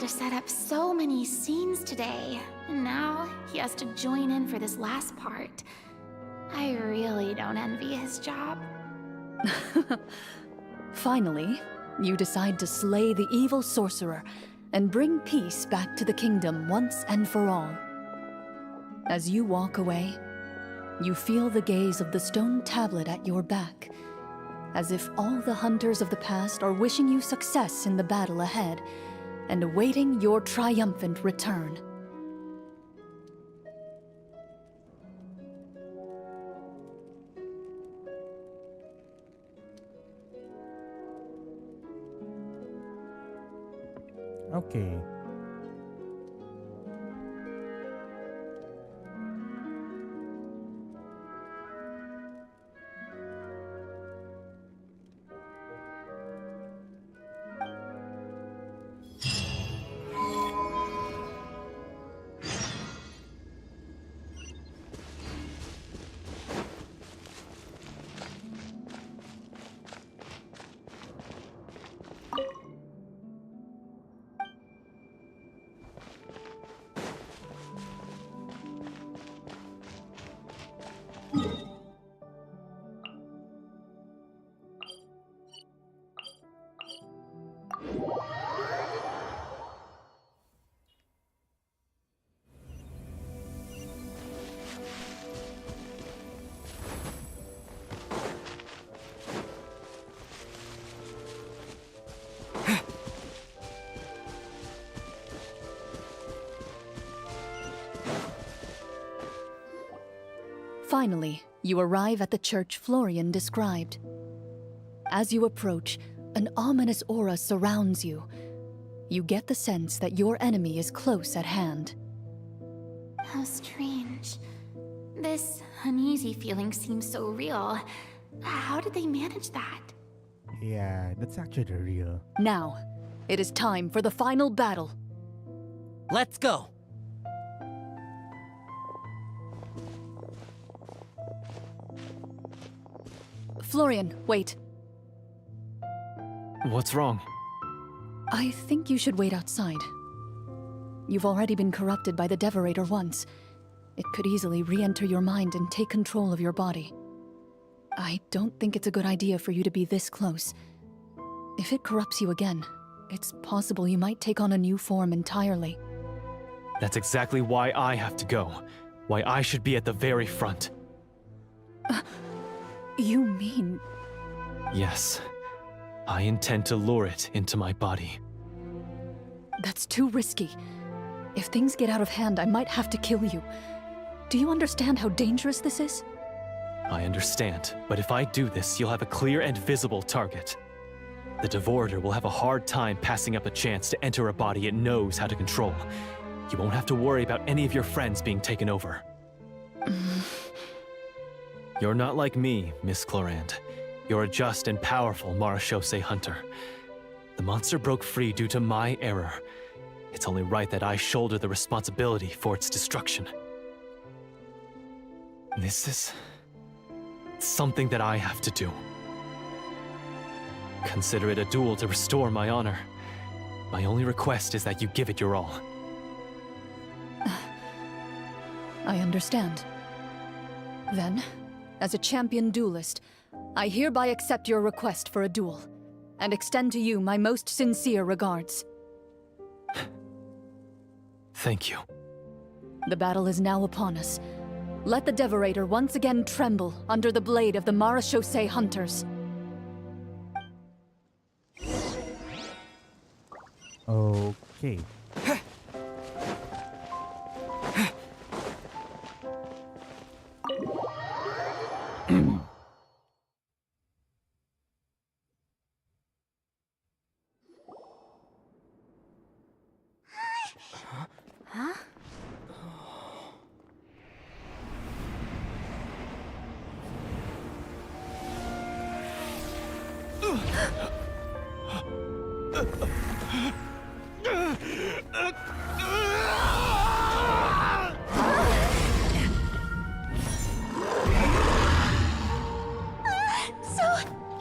to set up so many scenes today, and now he has to join in for this last part. I really don't envy his job. Finally, you decide to slay the evil sorcerer and bring peace back to the kingdom once and for all. As you walk away, you feel the gaze of the stone tablet at your back, as if all the hunters of the past are wishing you success in the battle ahead and awaiting your triumphant return. Okay. Finally, you arrive at the church Florian described. As you approach, an ominous aura surrounds you. You get the sense that your enemy is close at hand. How strange. This uneasy feeling seems so real. How did they manage that? Yeah, that's actually real. Now, it is time for the final battle. Let's go! Florian, wait. What's wrong? I think you should wait outside. You've already been corrupted by the Devorator once. It could easily re-enter your mind and take control of your body. I don't think it's a good idea for you to be this close. If it corrupts you again, it's possible you might take on a new form entirely. That's exactly why I have to go. Why I should be at the very front. You mean... Yes. I intend to lure it into my body. That's too risky. If things get out of hand, I might have to kill you. Do you understand how dangerous this is? I understand, but if I do this, you'll have a clear and visible target. The Devorator will have a hard time passing up a chance to enter a body it knows how to control. You won't have to worry about any of your friends being taken over. You're not like me, Miss Clorinde. You're a just and powerful Marechaussee hunter. The monster broke free due to my error. It's only right that I shoulder the responsibility for its destruction. This is... something that I have to do. Consider it a duel to restore my honor. My only request is that you give it your all. I understand. Then, as a champion duelist, I hereby accept your request for a duel, and extend to you my most sincere regards. Thank you. The battle is now upon us. Let the Devorator once again tremble under the blade of the Marechaussee hunters. Okay.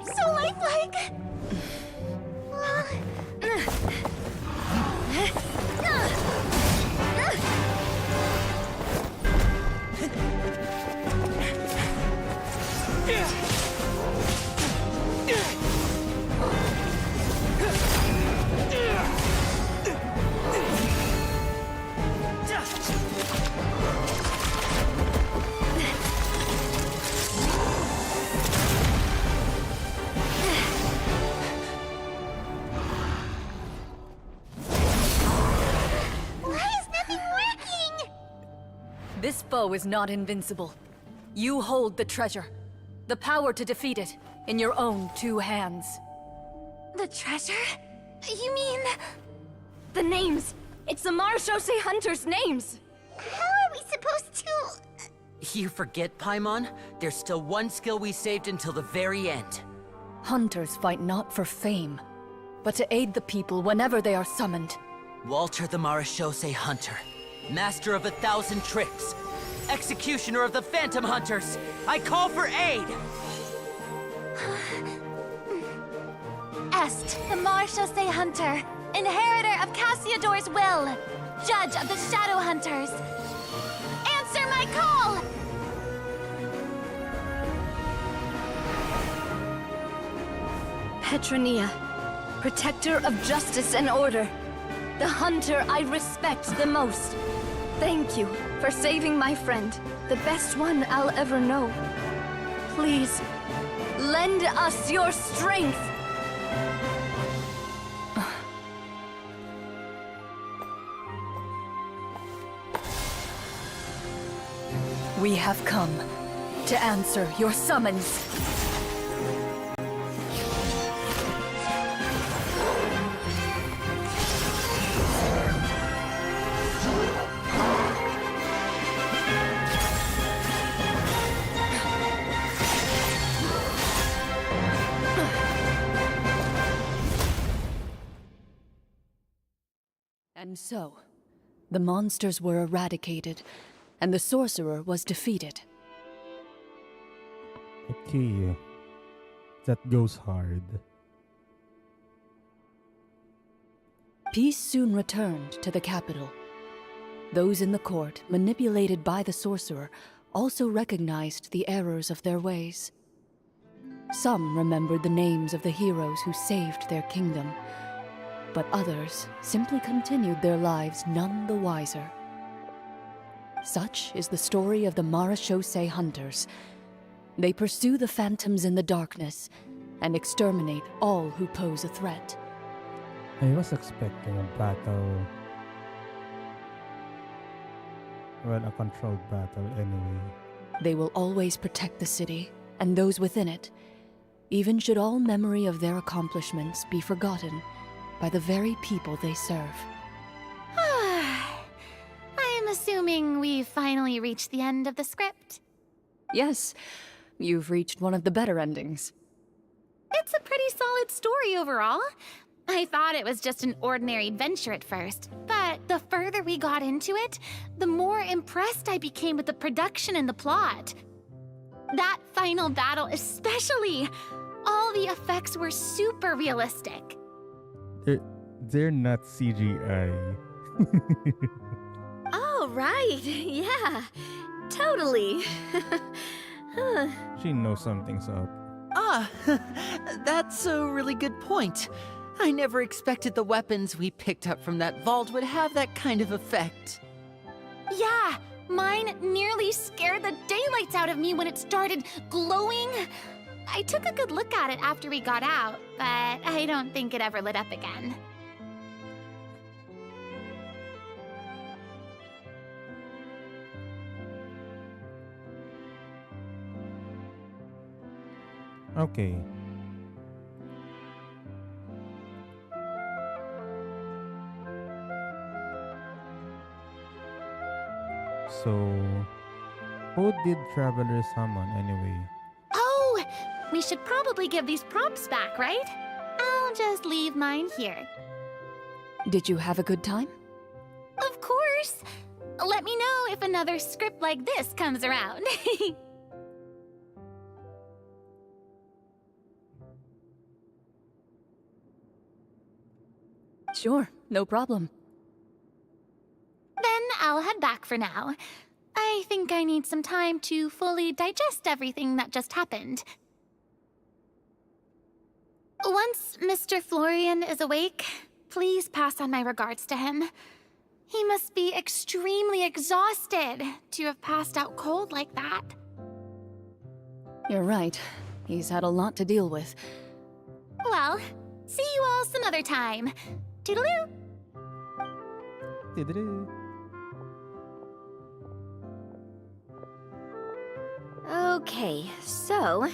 So lifelike! Why is nothing working? This foe is not invincible. You hold the treasure. The power to defeat it in your own 2 hands. The treasure? You mean... The names! It's the Marechaussee Hunters' names! How are we supposed to... You forget, Paimon? There's still one skill we saved until the very end. Hunters fight not for fame, but to aid the people whenever they are summoned. Walter the Marechaussee Hunter, master of 1,000 tricks, executioner of the Phantom Hunters, I call for aid! Est, the Marechaussee Hunter, inheritor of Cassiodor's will, judge of the Shadow Hunters. Answer my call! Petronia, protector of justice and order. The hunter I respect the most. Thank you for saving my friend, the best one I'll ever know. Please, lend us your strength! We have come to answer your summons. And so, the monsters were eradicated, and the sorcerer was defeated. Okay. That goes hard. Peace soon returned to the capital. Those in the court, manipulated by the sorcerer, also recognized the errors of their ways. Some remembered the names of the heroes who saved their kingdom, but others simply continued their lives none the wiser. Such is the story of the Marechaussee Hunters. They pursue the phantoms in the darkness and exterminate all who pose a threat. I was expecting a battle. Well, a controlled battle anyway. They will always protect the city and those within it, even should all memory of their accomplishments be forgotten by the very people they serve. I am assuming we've finally reached the end of the script. Yes, you've reached one of the better endings. It's a pretty solid story overall. I thought it was just an ordinary adventure at first, but the further we got into it, the more impressed I became with the production and the plot. That final battle especially! All the effects were super realistic. They're not CGI. Oh, right. Yeah, totally. She knows something's up. Ah, that's a really good point. I never expected the weapons we picked up from that vault would have that kind of effect. Yeah, mine nearly scared the daylights out of me when it started glowing. I took a good look at it after we got out, but I don't think it ever lit up again. Okay. So, who did Traveler summon anyway? Oh, we should probably give these props back, right? I'll just leave mine here. Did you have a good time? Of course! Let me know if another script like this comes around. Sure, no problem. Then I'll head back for now. I think I need some time to fully digest everything that just happened. Once Mr. Florian is awake, please pass on my regards to him. He must be extremely exhausted to have passed out cold like that. You're right. He's had a lot to deal with. Well, see you all some other time. Toodaloo! Did-doo. Okay, so,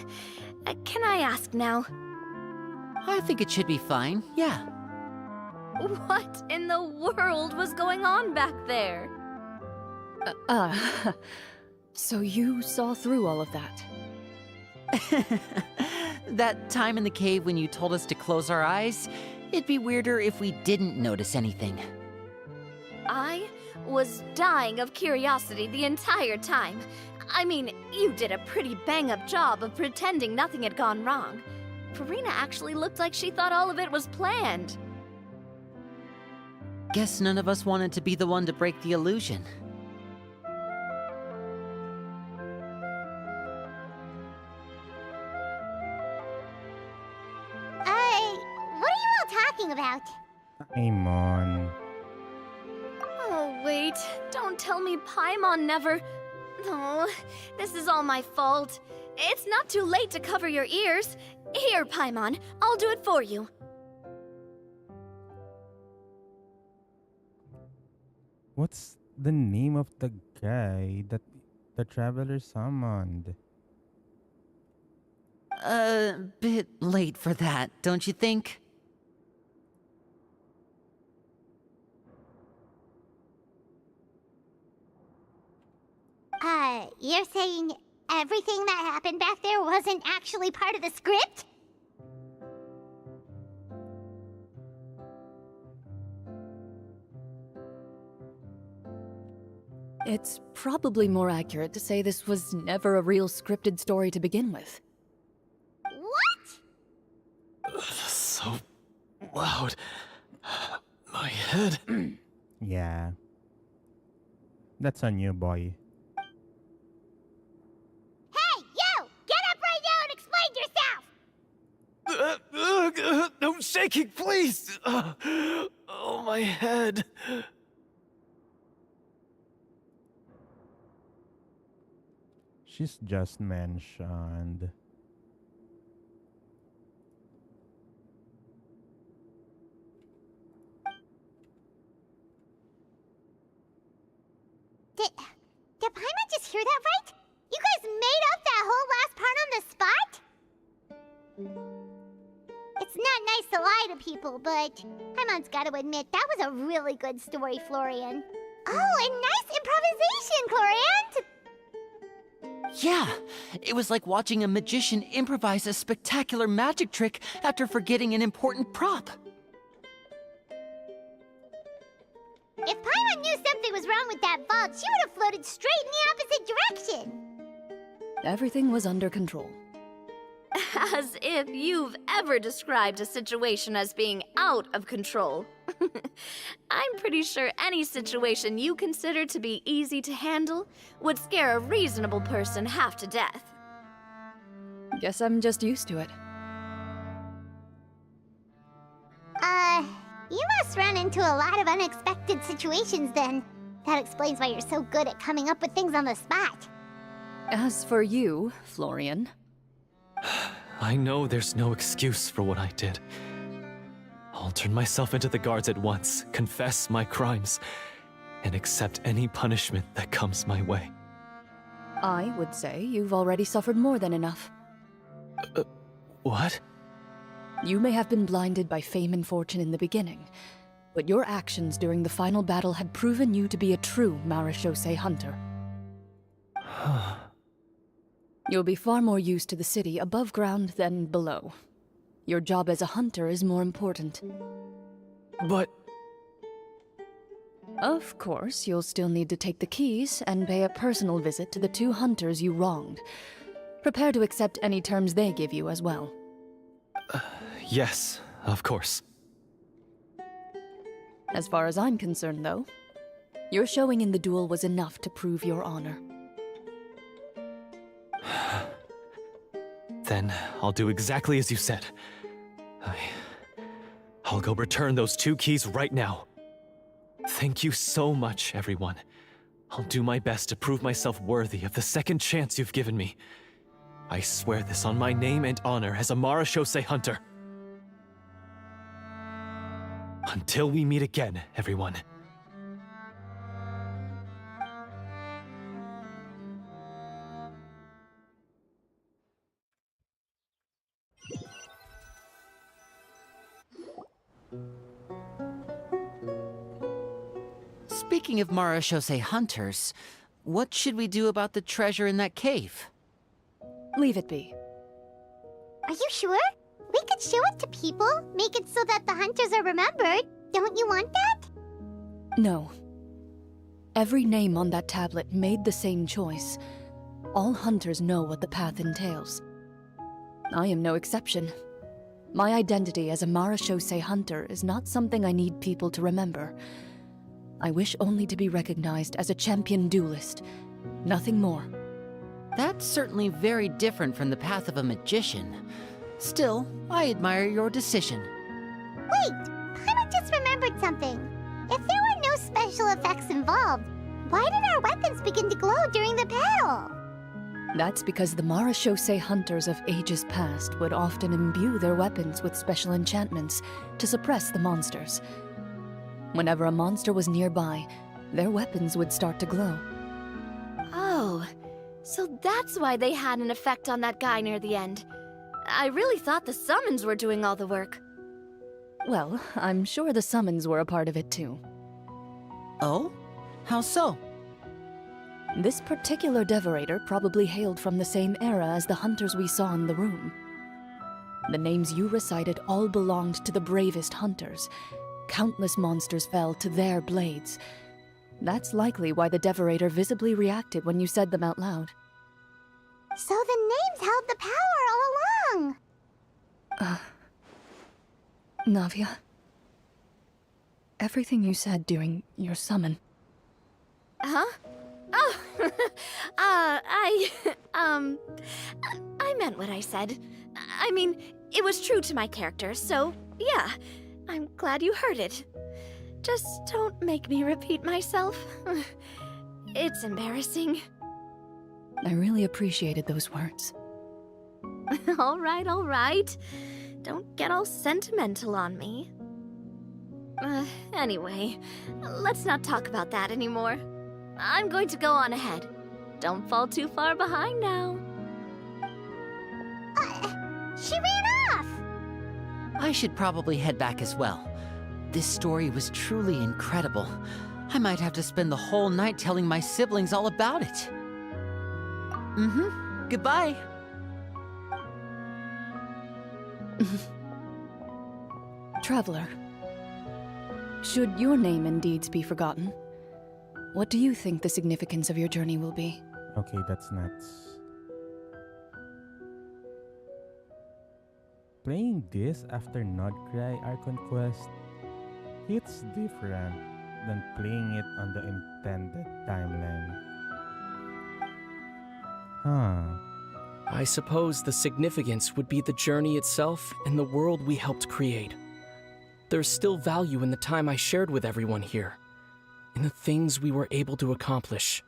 can I ask now? I think it should be fine, yeah. What in the world was going on back there? So you saw through all of that? That time in the cave when you told us to close our eyes, it'd be weirder if we didn't notice anything. I was dying of curiosity the entire time. I mean, you did a pretty bang-up job of pretending nothing had gone wrong. Farina actually looked like she thought all of it was planned. Guess none of us wanted to be the one to break the illusion. What are you all talking about? Paimon. Oh, wait. Don't tell me Paimon never... Oh, this is all my fault. It's not too late to cover your ears. Here, Paimon, I'll do it for you. What's the name of the guy that the traveler summoned? A bit late for that, don't you think? You're saying everything that happened back there wasn't actually part of the script? It's probably more accurate to say this was never a real scripted story to begin with. What? So loud. My head. Yeah. That's on you, boy. Hey, you! Get up right now and explain yourself! No shaking, please! Oh, my head. She's just mentioned. Did Paimon just hear that right? You guys made up that whole last part on the spot? It's not nice to lie to people, but Paimon's gotta admit, that was a really good story, Florian. Oh, and nice improvisation, Clorinde! Yeah, it was like watching a magician improvise a spectacular magic trick after forgetting an important prop. If Paimon knew something was wrong with that vault, she would have floated straight in the opposite direction! Everything was under control. As if you've ever described a situation as being out of control. I'm pretty sure any situation you consider to be easy to handle would scare a reasonable person half to death. Guess I'm just used to it. You must run into a lot of unexpected situations then. That explains why you're so good at coming up with things on the spot. As for you, Florian, I know there's no excuse for what I did. I'll turn myself into the guards at once, confess my crimes, and accept any punishment that comes my way. I would say you've already suffered more than enough. What? You may have been blinded by fame and fortune in the beginning, but your actions during the final battle had proven you to be a true Marechaussee hunter. You'll be far more used to the city above ground than below. Your job as a hunter is more important. But... Of course, you'll still need to take the keys and pay a personal visit to the 2 hunters you wronged. Prepare to accept any terms they give you as well. Yes, of course. As far as I'm concerned, though, your showing in the duel was enough to prove your honor. Then I'll do exactly as you said. I'll go return those 2 keys right now. Thank you so much, everyone. I'll do my best to prove myself worthy of the second chance you've given me. I swear this on my name and honor as a Marashose hunter. Until we meet again, everyone. Speaking of Marashose hunters, what should we do about the treasure in that cave? Leave it be. Are you sure? We could show it to people, make it so that the hunters are remembered. Don't you want that? No. Every name on that tablet made the same choice. All hunters know what the path entails. I am no exception. My identity as a Marashose hunter is not something I need people to remember. I wish only to be recognized as a champion duelist. Nothing more. That's certainly very different from the path of a magician. Still, I admire your decision. Wait! Paimon just remembered something. If there were no special effects involved, why did our weapons begin to glow during the battle? That's because the Marashose hunters of ages past would often imbue their weapons with special enchantments to suppress the monsters. Whenever a monster was nearby, their weapons would start to glow. Oh, so that's why they had an effect on that guy near the end. I really thought the summons were doing all the work. Well, I'm sure the summons were a part of it too. Oh? How so? This particular devorator probably hailed from the same era as the hunters we saw in the room. The names you recited all belonged to the bravest hunters. Countless monsters fell to their blades. That's likely why the devorator visibly reacted when you said them out loud. So the names held the power all along! Navia, everything you said during your summon. Huh? Oh, I meant what I said. I mean, it was true to my character, so yeah, I'm glad you heard it. Just don't make me repeat myself. It's embarrassing. I really appreciated those words. All right. Don't get all sentimental on me. Anyway, let's not talk about that anymore. I'm going to go on ahead. Don't fall too far behind now. She ran off! I should probably head back as well. This story was truly incredible. I might have to spend the whole night telling my siblings all about it. Goodbye. Traveler, should your name and deeds be forgotten, what do you think the significance of your journey will be? Okay, that's nuts. Playing this after Nodcry Archon Quest hits different than playing it on the intended timeline. I suppose the significance would be the journey itself and the world we helped create. There's still value in the time I shared with everyone here, in the things we were able to accomplish,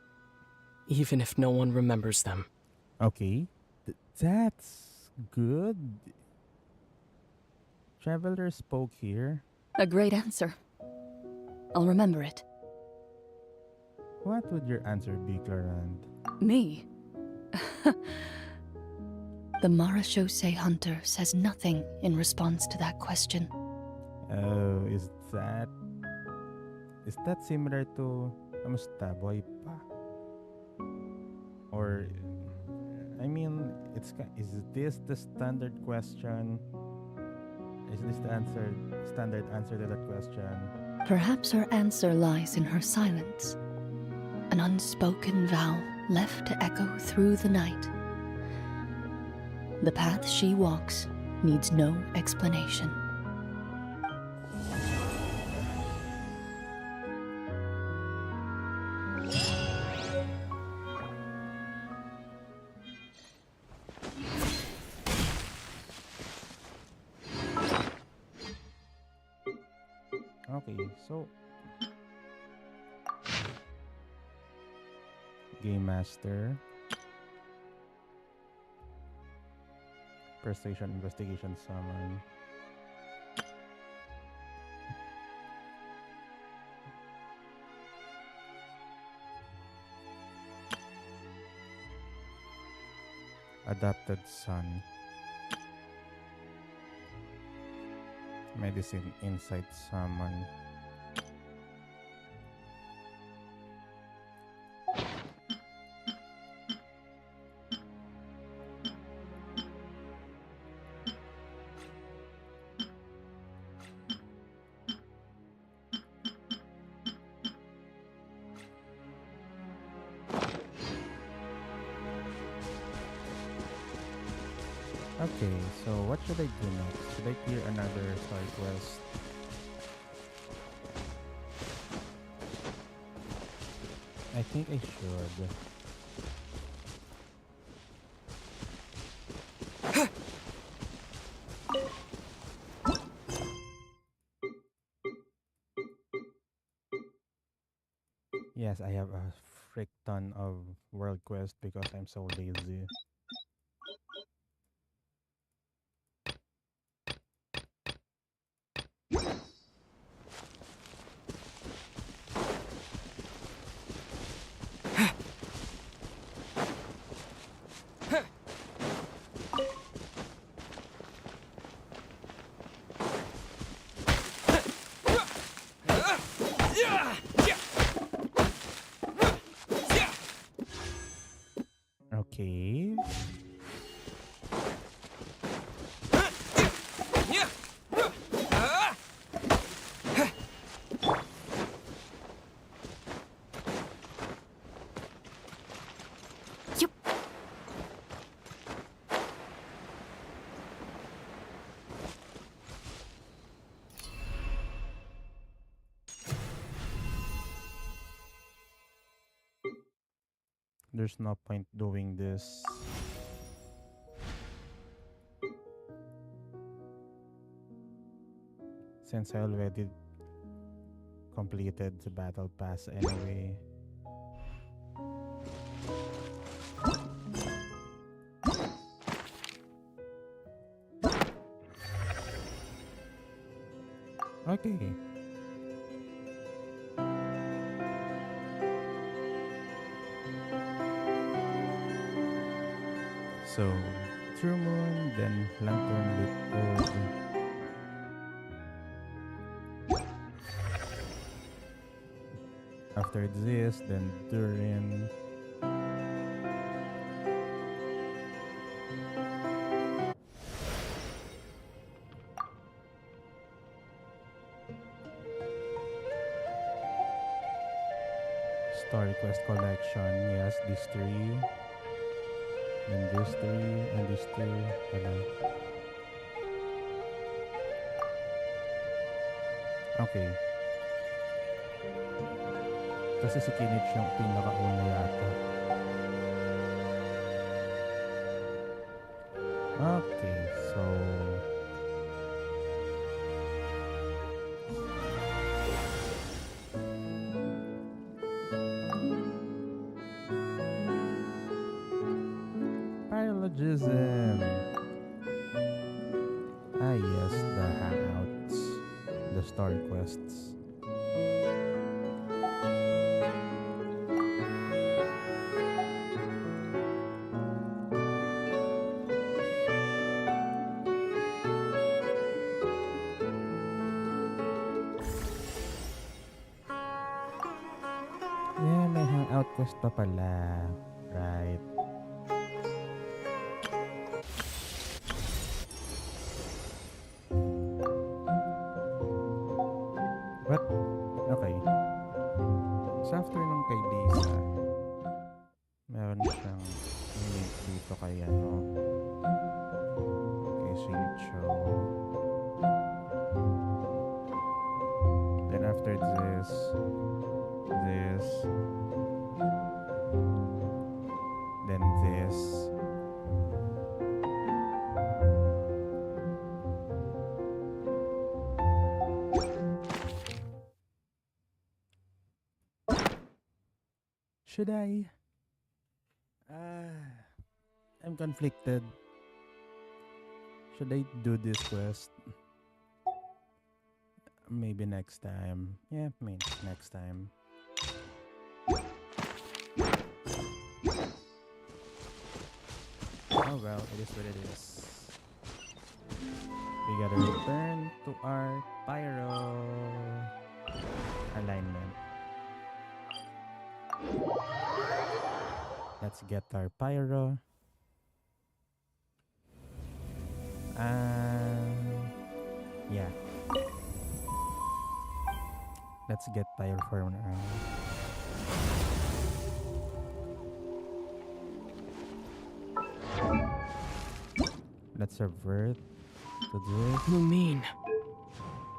even if no one remembers them. Okay, that's good. Traveler spoke here. A great answer. I'll remember it. What would your answer be, Clorinde? Me? The Marashose hunter says nothing in response to that question. Oh, is that similar to Kamusta boy pa? Or I mean, is this the standard question? Is this the standard answer to that question? Perhaps her answer lies in her silence. An unspoken vow left to echo through the night. The path she walks needs no explanation. Okay, so Game Master. Persuasion, Investigation, Summon. Adopted Son. Medicine, Insight, Summon. Okay, so what should I do next? Should I clear another side quest? I think I should. Yes, I have a frick ton of world quest because I'm so lazy. Okay. There's no point doing this. Since I already completed the battle pass anyway. Okay. So, True Moon, then Lantern Lit Ode. After this, then Durin. Story Quest Collection, yes, these three. And these three, and these two. Wala. Okay. Kasi si Kinich yung pinakauna yata. Okay, so... Paralogism. Ah yes, the hangouts. The story quests. Yeah, may hangout quest pa pala. Right. What? Okay. So after nung kay Lisa, meron siyang link dito kay ano, kay Shincho. Then after this, then this. Should I? I'm conflicted. Should I do this quest? Maybe next time. Yeah, maybe next time. Oh well, it is what it is. We gotta return to our pyro alignment. Let's get our pyro. Yeah. Let's get pyro for now. Let's revert to this. Lumine.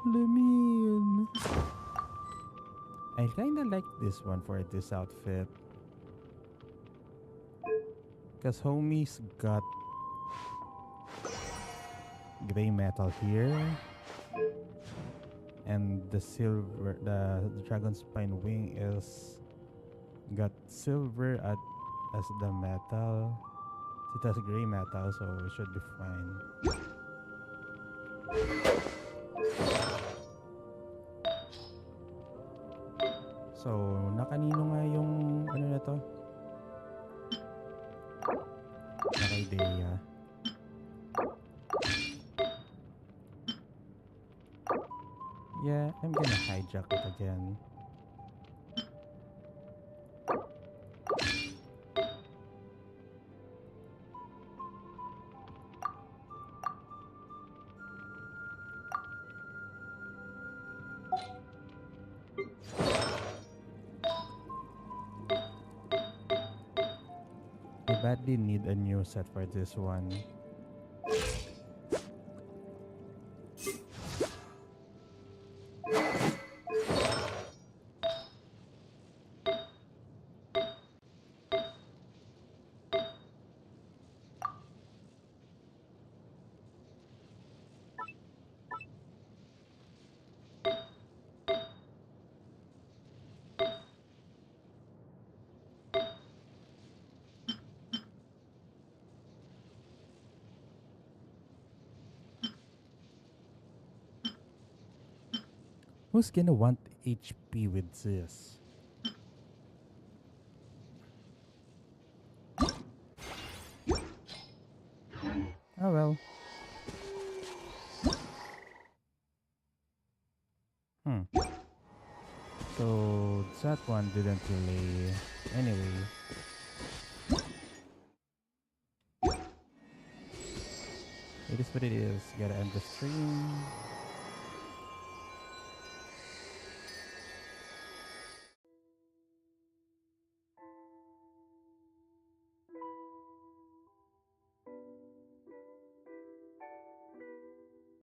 Lumine. I kinda like this one for this outfit. Cause homie's got gray metal here. And the silver, the dragon spine wing is got silver as the metal. It has gray metal, so it should be fine. So, nakanino nga yung ano na to? Naka-idea. Yeah, I'm gonna hijack it again. I badly need a new set for this one. Who's gonna want HP with this? Oh well. So that one didn't really. Anyway. It is what it is. Gotta end the stream.